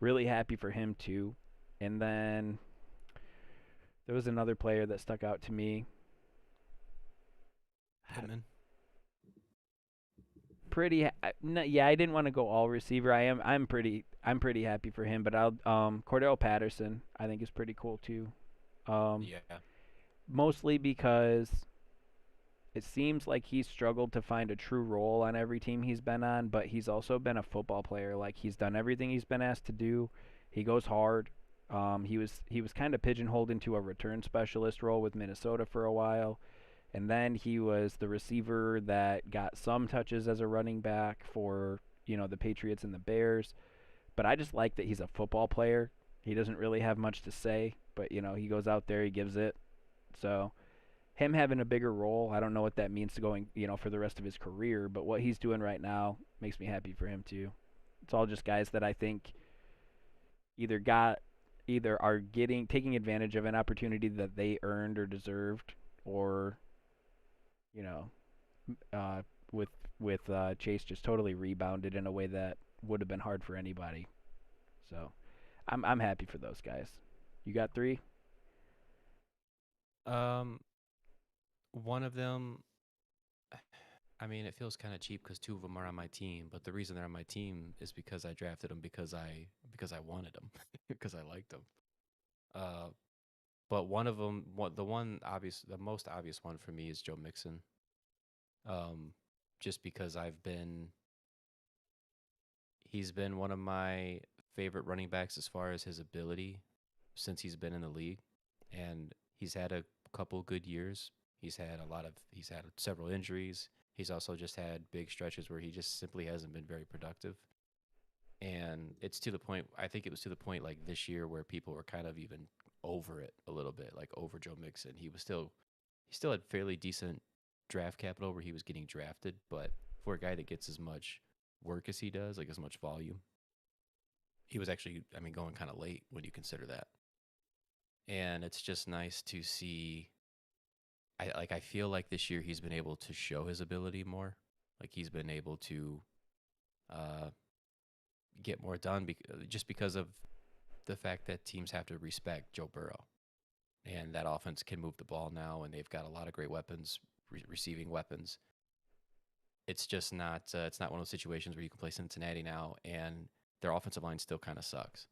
really happy for him, too. And then there was another player that stuck out to me. Pittman. yeah, I didn't want to go all receiver. I'm pretty happy for him, but I'll Cordell Patterson I think is pretty cool too. Um, Yeah. Mostly because it seems like he's struggled to find a true role on every team he's been on, but he's also been a football player. Like he's done everything he's been asked to do. He goes hard. He was kind of pigeonholed into a return specialist role with Minnesota for a while, and then he was the receiver that got some touches as a running back for the Patriots and the Bears. But I just like that he's a football player. He doesn't really have much to say, but he goes out there, he gives it. So him having a bigger role, I don't know what that means to going, for the rest of his career, but what he's doing right now makes me happy for him too. It's all just guys that I think either got either are getting taking advantage of an opportunity that they earned or deserved, or you know, uh, with Chase just totally rebounded in a way that would have been hard for anybody. So I'm happy for those guys. You got three? Um, one of them, I mean, it feels kind of cheap because two of them are on my team, but the reason they're on my team is because I drafted them because I wanted them because I liked them. Uh, but one of them, the most obvious one for me is Joe Mixon. Um, just because he's been one of my favorite running backs as far as his ability since he's been in the league, and he's had a couple good years. He's had several injuries. He's also just had big stretches where he just simply hasn't been very productive. And it's to the point, I think it was to the point like this year where people were kind of even over it a little bit, like over Joe Mixon. He still had fairly decent draft capital where he was getting drafted, but for a guy that gets as much work as he does, like as much volume, he was actually, I mean, going kind of late when you consider that. And it's just nice to see. I feel like this year he's been able to show his ability more. Like he's been able to uh, get more done just because of the fact that teams have to respect Joe Burrow, and that offense can move the ball now, and they've got a lot of great weapons, receiving weapons. It's just not. It's not one of those situations where you can play Cincinnati now, and their offensive line still kind of sucks,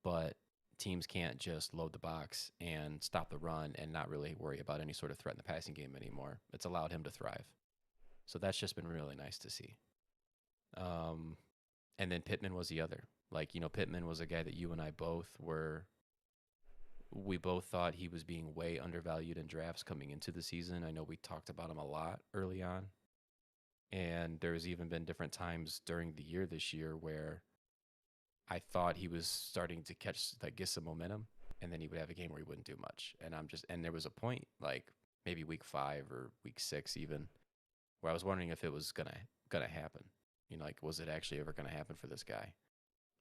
but teams can't just load the box and stop the run and not really worry about any sort of threat in the passing game anymore. It's allowed him to thrive. So that's just been really nice to see. Um, and then Pittman was the other. Like, Pittman was a guy that you and I we both thought he was being way undervalued in drafts coming into the season. I know we talked about him a lot early on. And there's even been different times during the year this year where I thought he was starting to get some momentum, and then he would have a game where he wouldn't do much. And there was a point, like maybe week 5 or week 6 even, where I was wondering if it was gonna happen. Like, was it actually ever gonna happen for this guy?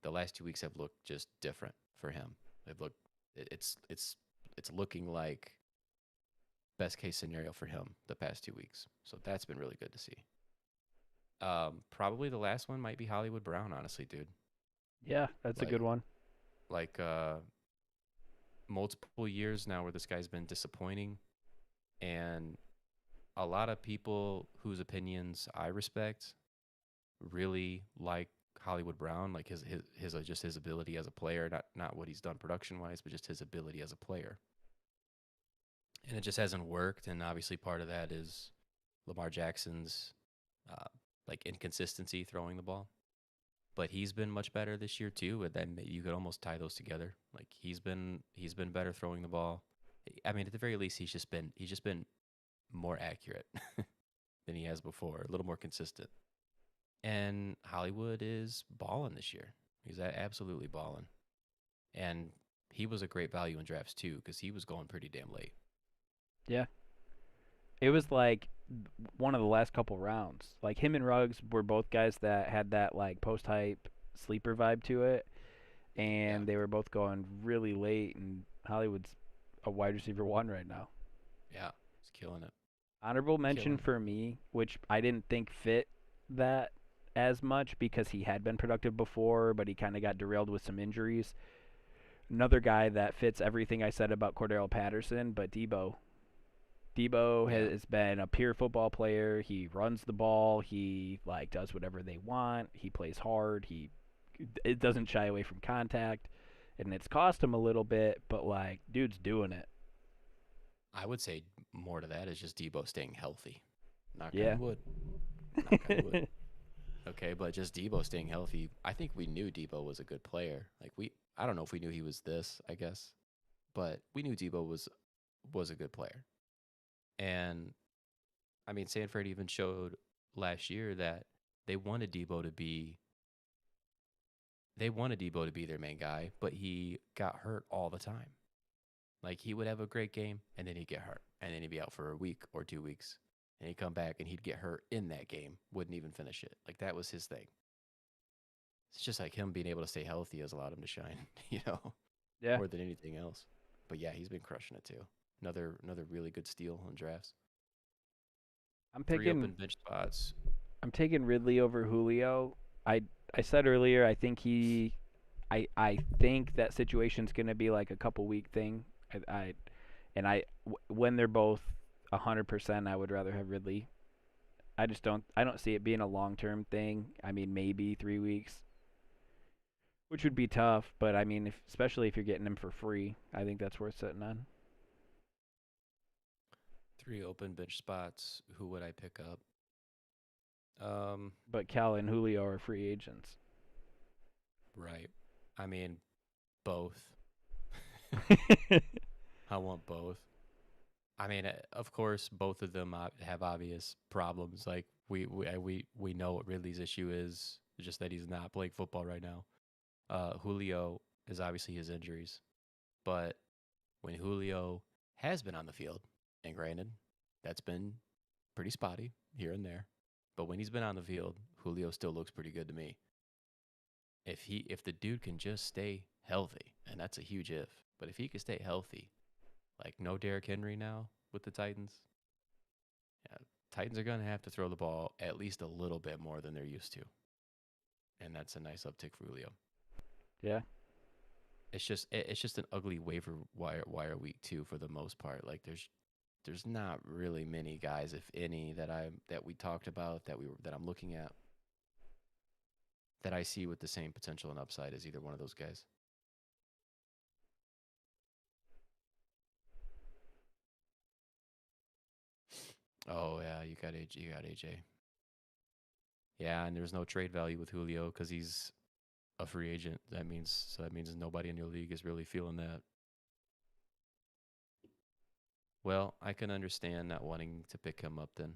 The last 2 weeks have looked just different for him. They've looked, it's looking like best case scenario for him the past 2 weeks. So that's been really good to see. Probably the last one might be Hollywood Brown, honestly, dude. Yeah, that's a Like, good one. like multiple years now where this guy's been disappointing, and a lot of people whose opinions I respect really like Hollywood Brown, like his just his ability as a player, not what he's done production wise, but just his ability as a player. And it just hasn't worked, and obviously part of that is Lamar Jackson's uh, like inconsistency throwing the ball. But he's been much better this year too, and then you could almost tie those together. Like he's been better throwing the ball. I mean, at the very least, he's just been more accurate than he has before, a little more consistent. And Hollywood is balling this year. He's absolutely balling, and he was a great value in drafts too because he was going pretty damn late. Yeah, it was like one of the last couple rounds. Like him and Ruggs were both guys that had that like post hype sleeper vibe to it, Yeah, and they were both going really late. And Hollywood's a wide receiver one right now. yeah, he's killing it, Honorable mention killing it. for me, which I didn't think fit that as much because he had been productive before, but he kind of got derailed with some injuries. Another guy that fits everything I said about Cordell Patterson, but Debo. Debo Yeah. has been a pure football player. He runs the ball. He like does whatever they want. He plays hard. He it doesn't shy away from contact, and it's cost him a little bit, but like dude's doing it. I would say more to that is just Debo staying healthy. Knock Yeah. on wood. Knock on wood. Okay, but just Debo staying healthy. I think we knew Debo was a good player. I don't know if we knew he was this, I guess, but we knew Debo was a good player. And I mean, Sanford even showed last year that they wanted Debo to be they wanted Debo to be their main guy, but he got hurt all the time. Like he would have a great game and then he'd get hurt and then he'd be out for a week or 2 weeks and he'd come back and he'd get hurt in that game, wouldn't even finish it. Like that was his thing. It's just like him being able to stay healthy has allowed him to shine, Yeah. more than anything else. But yeah, he's been crushing it too. Another really good steal in drafts. I'm 3 picking open bench spots. I'm taking Ridley over Julio. I said earlier I think that situation's going to be like a couple week thing. When they're both 100%, I would rather have Ridley. I don't see it being a long-term thing. I mean, maybe 3 weeks, which would be tough, but I mean, especially if you're getting him for free, I think that's worth sitting on. 3 open bench spots. Who would I pick up? But Cal and Julio are free agents. Right. I mean, both. I want both. I mean, of course, both of them have obvious problems. Like we know what Ridley's issue is, just that he's not playing football right now. Julio is obviously his injuries, but when Julio has been on the field, and granted, that's been pretty spotty here and there, but when he's been on the field, Julio still looks pretty good to me. If the dude can just stay healthy, and that's a huge if, but if he can stay healthy, like no Derrick Henry now with the Titans, yeah, Titans are gonna have to throw the ball at least a little bit more than they're used to, and that's a nice uptick for Julio. Yeah. It's just an ugly waiver wire week too for the most part. Like there's not really many guys, if any, that we talked about that I'm looking at that I see with the same potential and upside as either one of those guys. Oh yeah, you got AJ. Yeah, and there's no trade value with Julio because he's a free agent. That means nobody in your league is really feeling that. Well, I can understand not wanting to pick him up then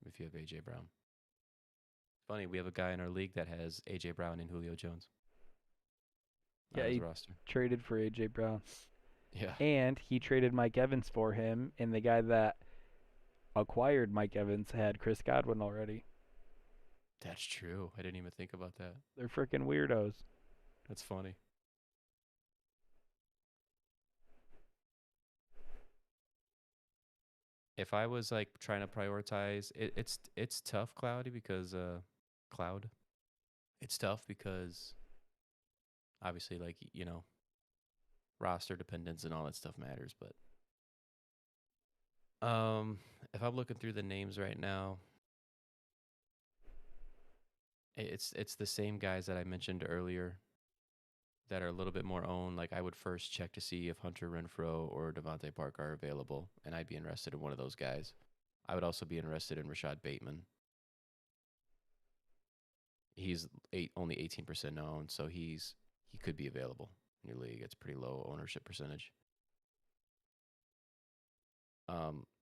if you have AJ Brown. Funny, we have a guy in our league that has AJ Brown and Julio Jones on Yeah, his he roster. traded for AJ Brown. Yeah, And he traded Mike Evans for him, and the guy that acquired Mike Evans had Chris Godwin already. that's true. I didn't even think about that. They're freaking weirdos. That's funny. If I was like trying to prioritize, it's tough, Cloud. It's tough because obviously, like roster dependence and all that stuff matters. But if I'm looking through the names right now, it's the same guys that I mentioned earlier that are a little bit more owned. Like I would first check to see if Hunter Renfrow or Devontae Parker are available, and I'd be interested in one of those guys. I would also be interested in Rashad Bateman. He's only 18% owned, so he could be available in your league. It's pretty low ownership percentage.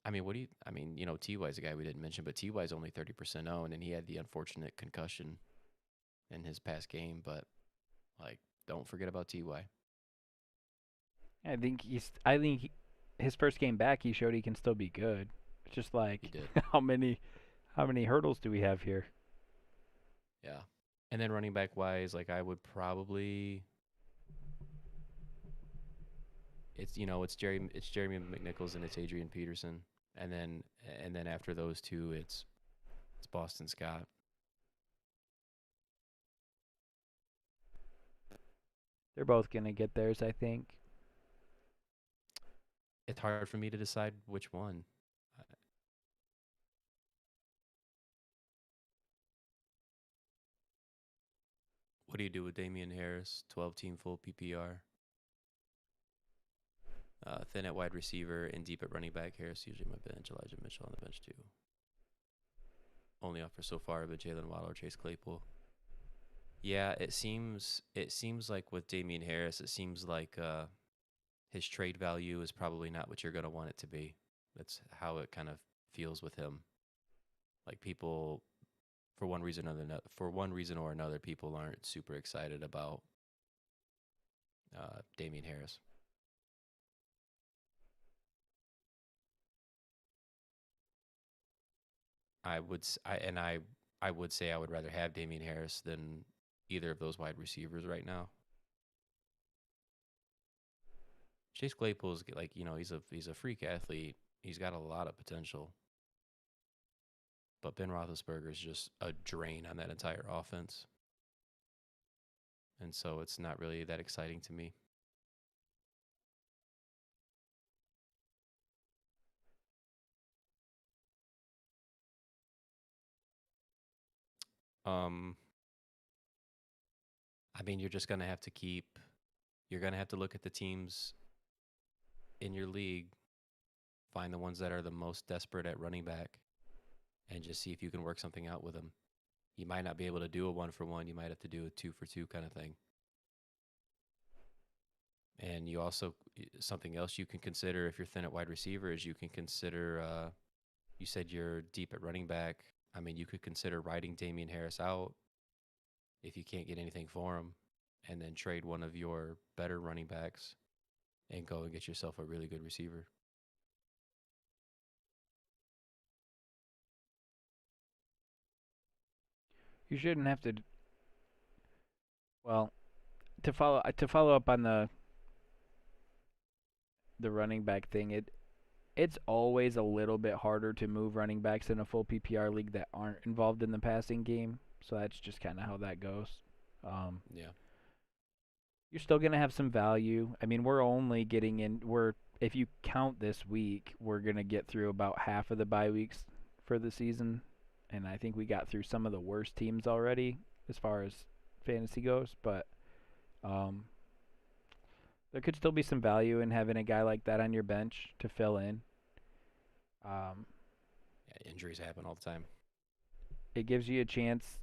I mean, Ty is a guy we didn't mention, but Ty is only 30% owned, and he had the unfortunate concussion in his past game. But like, don't forget about Ty. I think his first game back, he showed he can still be good. It's just He like did, how many hurdles do we have here? yeah. And then running back wise, like I would probably it's Jeremy McNichols and it's Adrian Peterson, and then after those two, it's Boston Scott. They're both gonna get theirs, I think. It's hard for me to decide which one. What do you do with Damian Harris? 12-team full PPR. Thin at wide receiver and deep at running back. Harris usually my bench. Elijah Mitchell on the bench too. Only offer so far, but Jalen Waddle or Chase Claypool. Yeah, it seems like with Damian Harris, it seems like his trade value is probably not what you're gonna want it to be. That's how it kind of feels with him. Like people, for one reason or another, people aren't super excited about Damian Harris. I would say I would rather have Damian Harris than either of those wide receivers right now. Chase Claypool's like, he's a freak athlete. He's got a lot of potential. But Ben Roethlisberger is just a drain on that entire offense. And so it's not really that exciting to me. I mean, you're going to have to look at the teams in your league, find the ones that are the most desperate at running back, and just see if you can work something out with them. You might not be able to do a 1-for-1. You might have to do a 2-for-2 kind of thing. And you also, something else you can consider if you're thin at wide receiver is you can consider, you said you're deep at running back. I mean, you could consider riding Damian Harris out if you can't get anything for him, and then trade one of your better running backs and go and get yourself a really good receiver. You shouldn't have to. Well, to follow up on the running back thing, it's always a little bit harder to move running backs in a full PPR league that aren't involved in the passing game. So that's just kind of how that goes. Yeah. You're still gonna have some value. I mean, we're only getting in. If you count this week, we're gonna get through about half of the bye weeks for the season, and I think we got through some of the worst teams already as far as fantasy goes. But there could still be some value in having a guy like that on your bench to fill in. Um, Yeah, injuries happen all the time. it gives you a chance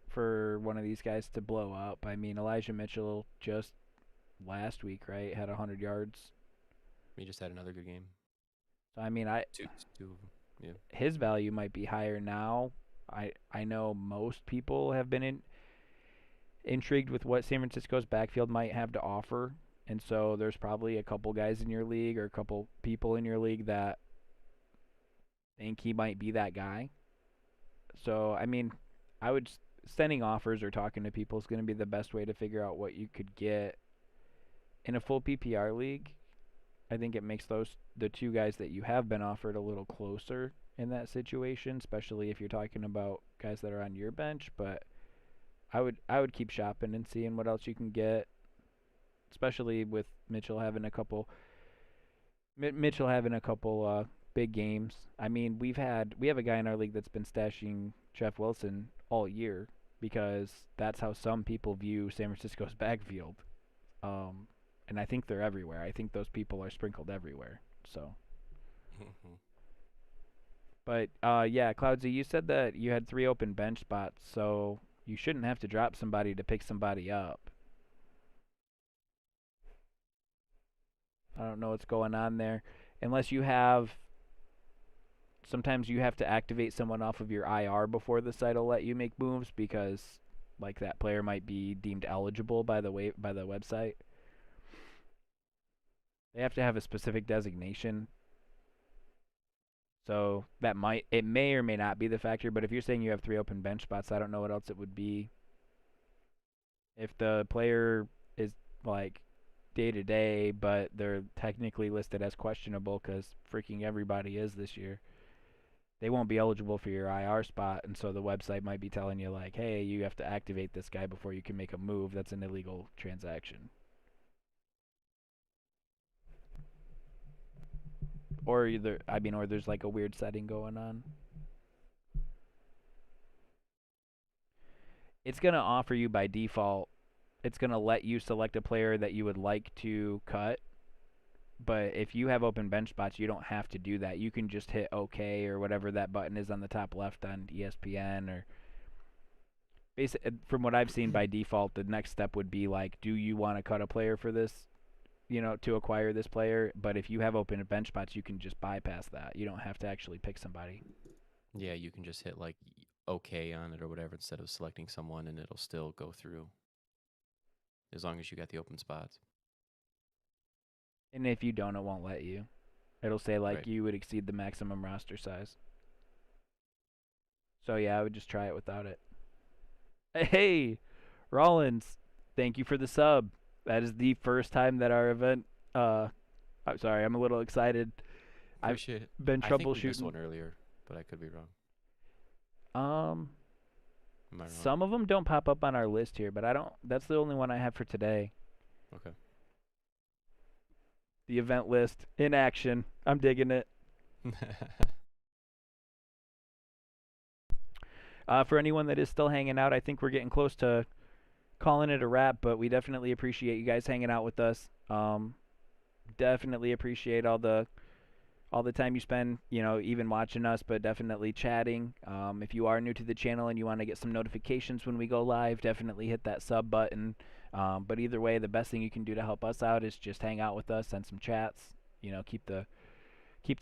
for one of these guys to blow up. I mean, Elijah Mitchell just last week, right, had 100 yards. He just had another good game. So I mean, Two of them. Yeah. his value might be higher now. I know most people have been intrigued with what San Francisco's backfield might have to offer, and so there's probably a couple guys in your league or a couple people in your league that think he might be that guy. So I mean, sending offers or talking to people is going to be the best way to figure out what you could get in a full PPR league. I think it makes the two guys that you have been offered a little closer in that situation, especially if you're talking about guys that are on your bench. But I would keep shopping and seeing what else you can get, especially with Mitchell having a couple big games. I mean, we have a guy in our league that's been stashing Jeff Wilson all year because that's how some people view San Francisco's backfield. And I think they're everywhere. I think those people are sprinkled everywhere. So, but yeah, Cloudsy, you said that you had 3 open bench spots, so you shouldn't have to drop somebody to pick somebody up. I don't know what's going on there, unless you have. Sometimes you have to activate someone off of your IR before the site will let you make moves because, like, that player might be deemed eligible by the website. They have to have a specific designation. So it may or may not be the factor, but if you're saying you have 3 open bench spots, I don't know what else it would be. If the player is like day to day, but they're technically listed as questionable because freaking everybody is this year, they won't be eligible for your IR spot, and so the website might be telling you like, hey, you have to activate this guy before you can make a move. That's an illegal transaction. Or there's like a weird setting going on. it's going to offer you by default. It's going to let you select a player that you would like to cut. But if you have open bench spots, you don't have to do that. You can just hit OK or whatever that button is on the top left on ESPN or from what I've seen by default, the next step would be like, do you want to cut a player for this, to acquire this player? But if you have open bench spots, you can just bypass that. You don't have to actually pick somebody. Yeah, you can just hit like OK on it or whatever instead of selecting someone, and it'll still go through as long as you got the open spots. And if you don't, it won't let you. It'll say like Right. you would exceed the maximum roster size. So yeah, I would just try it without it. Hey, Rollins, thank you for the sub. That is the first time that our event. I'm sorry, I'm a little excited. Appreciate it. Been I think we missed troubleshooting. one earlier, but I could be wrong. Am I wrong? Some of them don't pop up on our list here, but I don't. That's the only one I have for today. Okay. The event list in action. I'm digging it. For anyone that is still hanging out, I think we're getting close to calling it a wrap, but we definitely appreciate you guys hanging out with us. Definitely appreciate all the time you spend, even watching us, but definitely chatting. If you are new to the channel and you want to get some notifications when we go live, definitely hit that sub button. But either way, the best thing you can do to help us out is just hang out with us, send some chats, keep the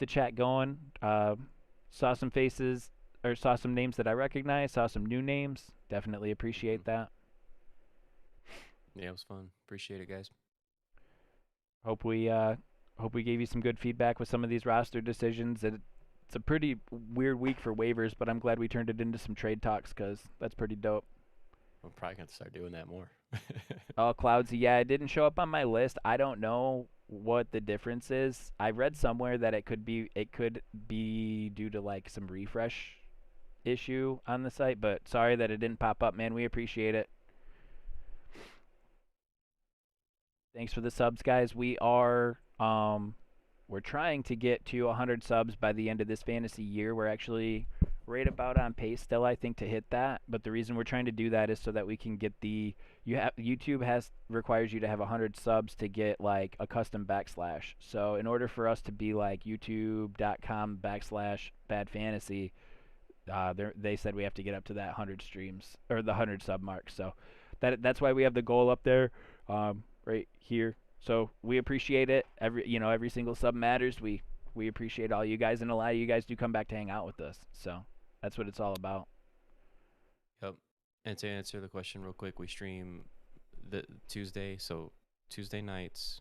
chat going. Saw some faces, or saw some names that I recognize, saw some new names. Definitely appreciate that. Yeah, it was fun. Appreciate it, guys. Hope we gave you some good feedback with some of these roster decisions. It's a pretty weird week for waivers, but I'm glad we turned it into some trade talks because that's pretty dope. I'm probably going to start doing that more. Oh, Cloudsy, yeah, it didn't show up on my list. I don't know what the difference is. I read somewhere that it could be due to like some refresh issue on the site, but sorry that it didn't pop up, man. We appreciate it. Thanks for the subs, guys. We're trying to get to 100 subs by the end of this fantasy year. We're actually right about on pace still, I think, to hit that. But the reason we're trying to do that is so that we can get YouTube requires you to have 100 subs to get like a custom backslash. So in order for us to be like youtube.com/badfantasy, they said we have to get up to that 100 streams or the 100 sub mark. So that's why we have the goal up there, right here. So we appreciate it. Every single sub matters. We appreciate all you guys, and a lot of you guys do come back to hang out with us. So that's what it's all about. Yep. And to answer the question real quick, we stream the Tuesday. So Tuesday nights,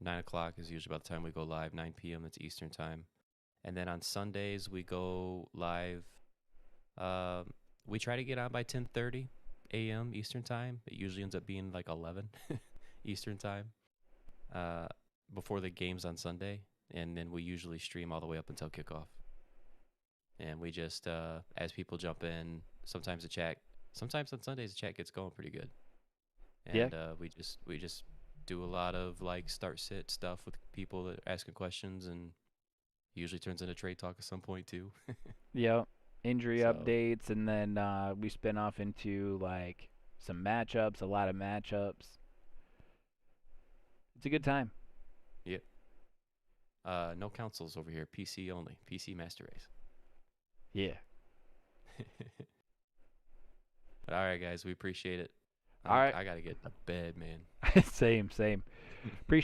9 o'clock is usually about the time we go live. 9 p.m. That's Eastern time. And then on Sundays we go live. We try to get on by 10:30 a.m. Eastern time. It usually ends up being like 11 Eastern time. Before the games on Sunday, and then we usually stream all the way up until kickoff. And we just, as people jump in, sometimes on Sundays the chat gets going pretty good. And Yeah. we just do a lot of like start sit stuff with people that are asking questions, and usually turns into trade talk at some point too. Yep. Injury So- updates, and then we spin off into like some matchups, a lot of matchups. It's a good time. Yep. No councils over here. PC only. PC Master Race. Yeah. But all right, guys, we appreciate it. All right. I gotta get to bed, man. Same. Appreciate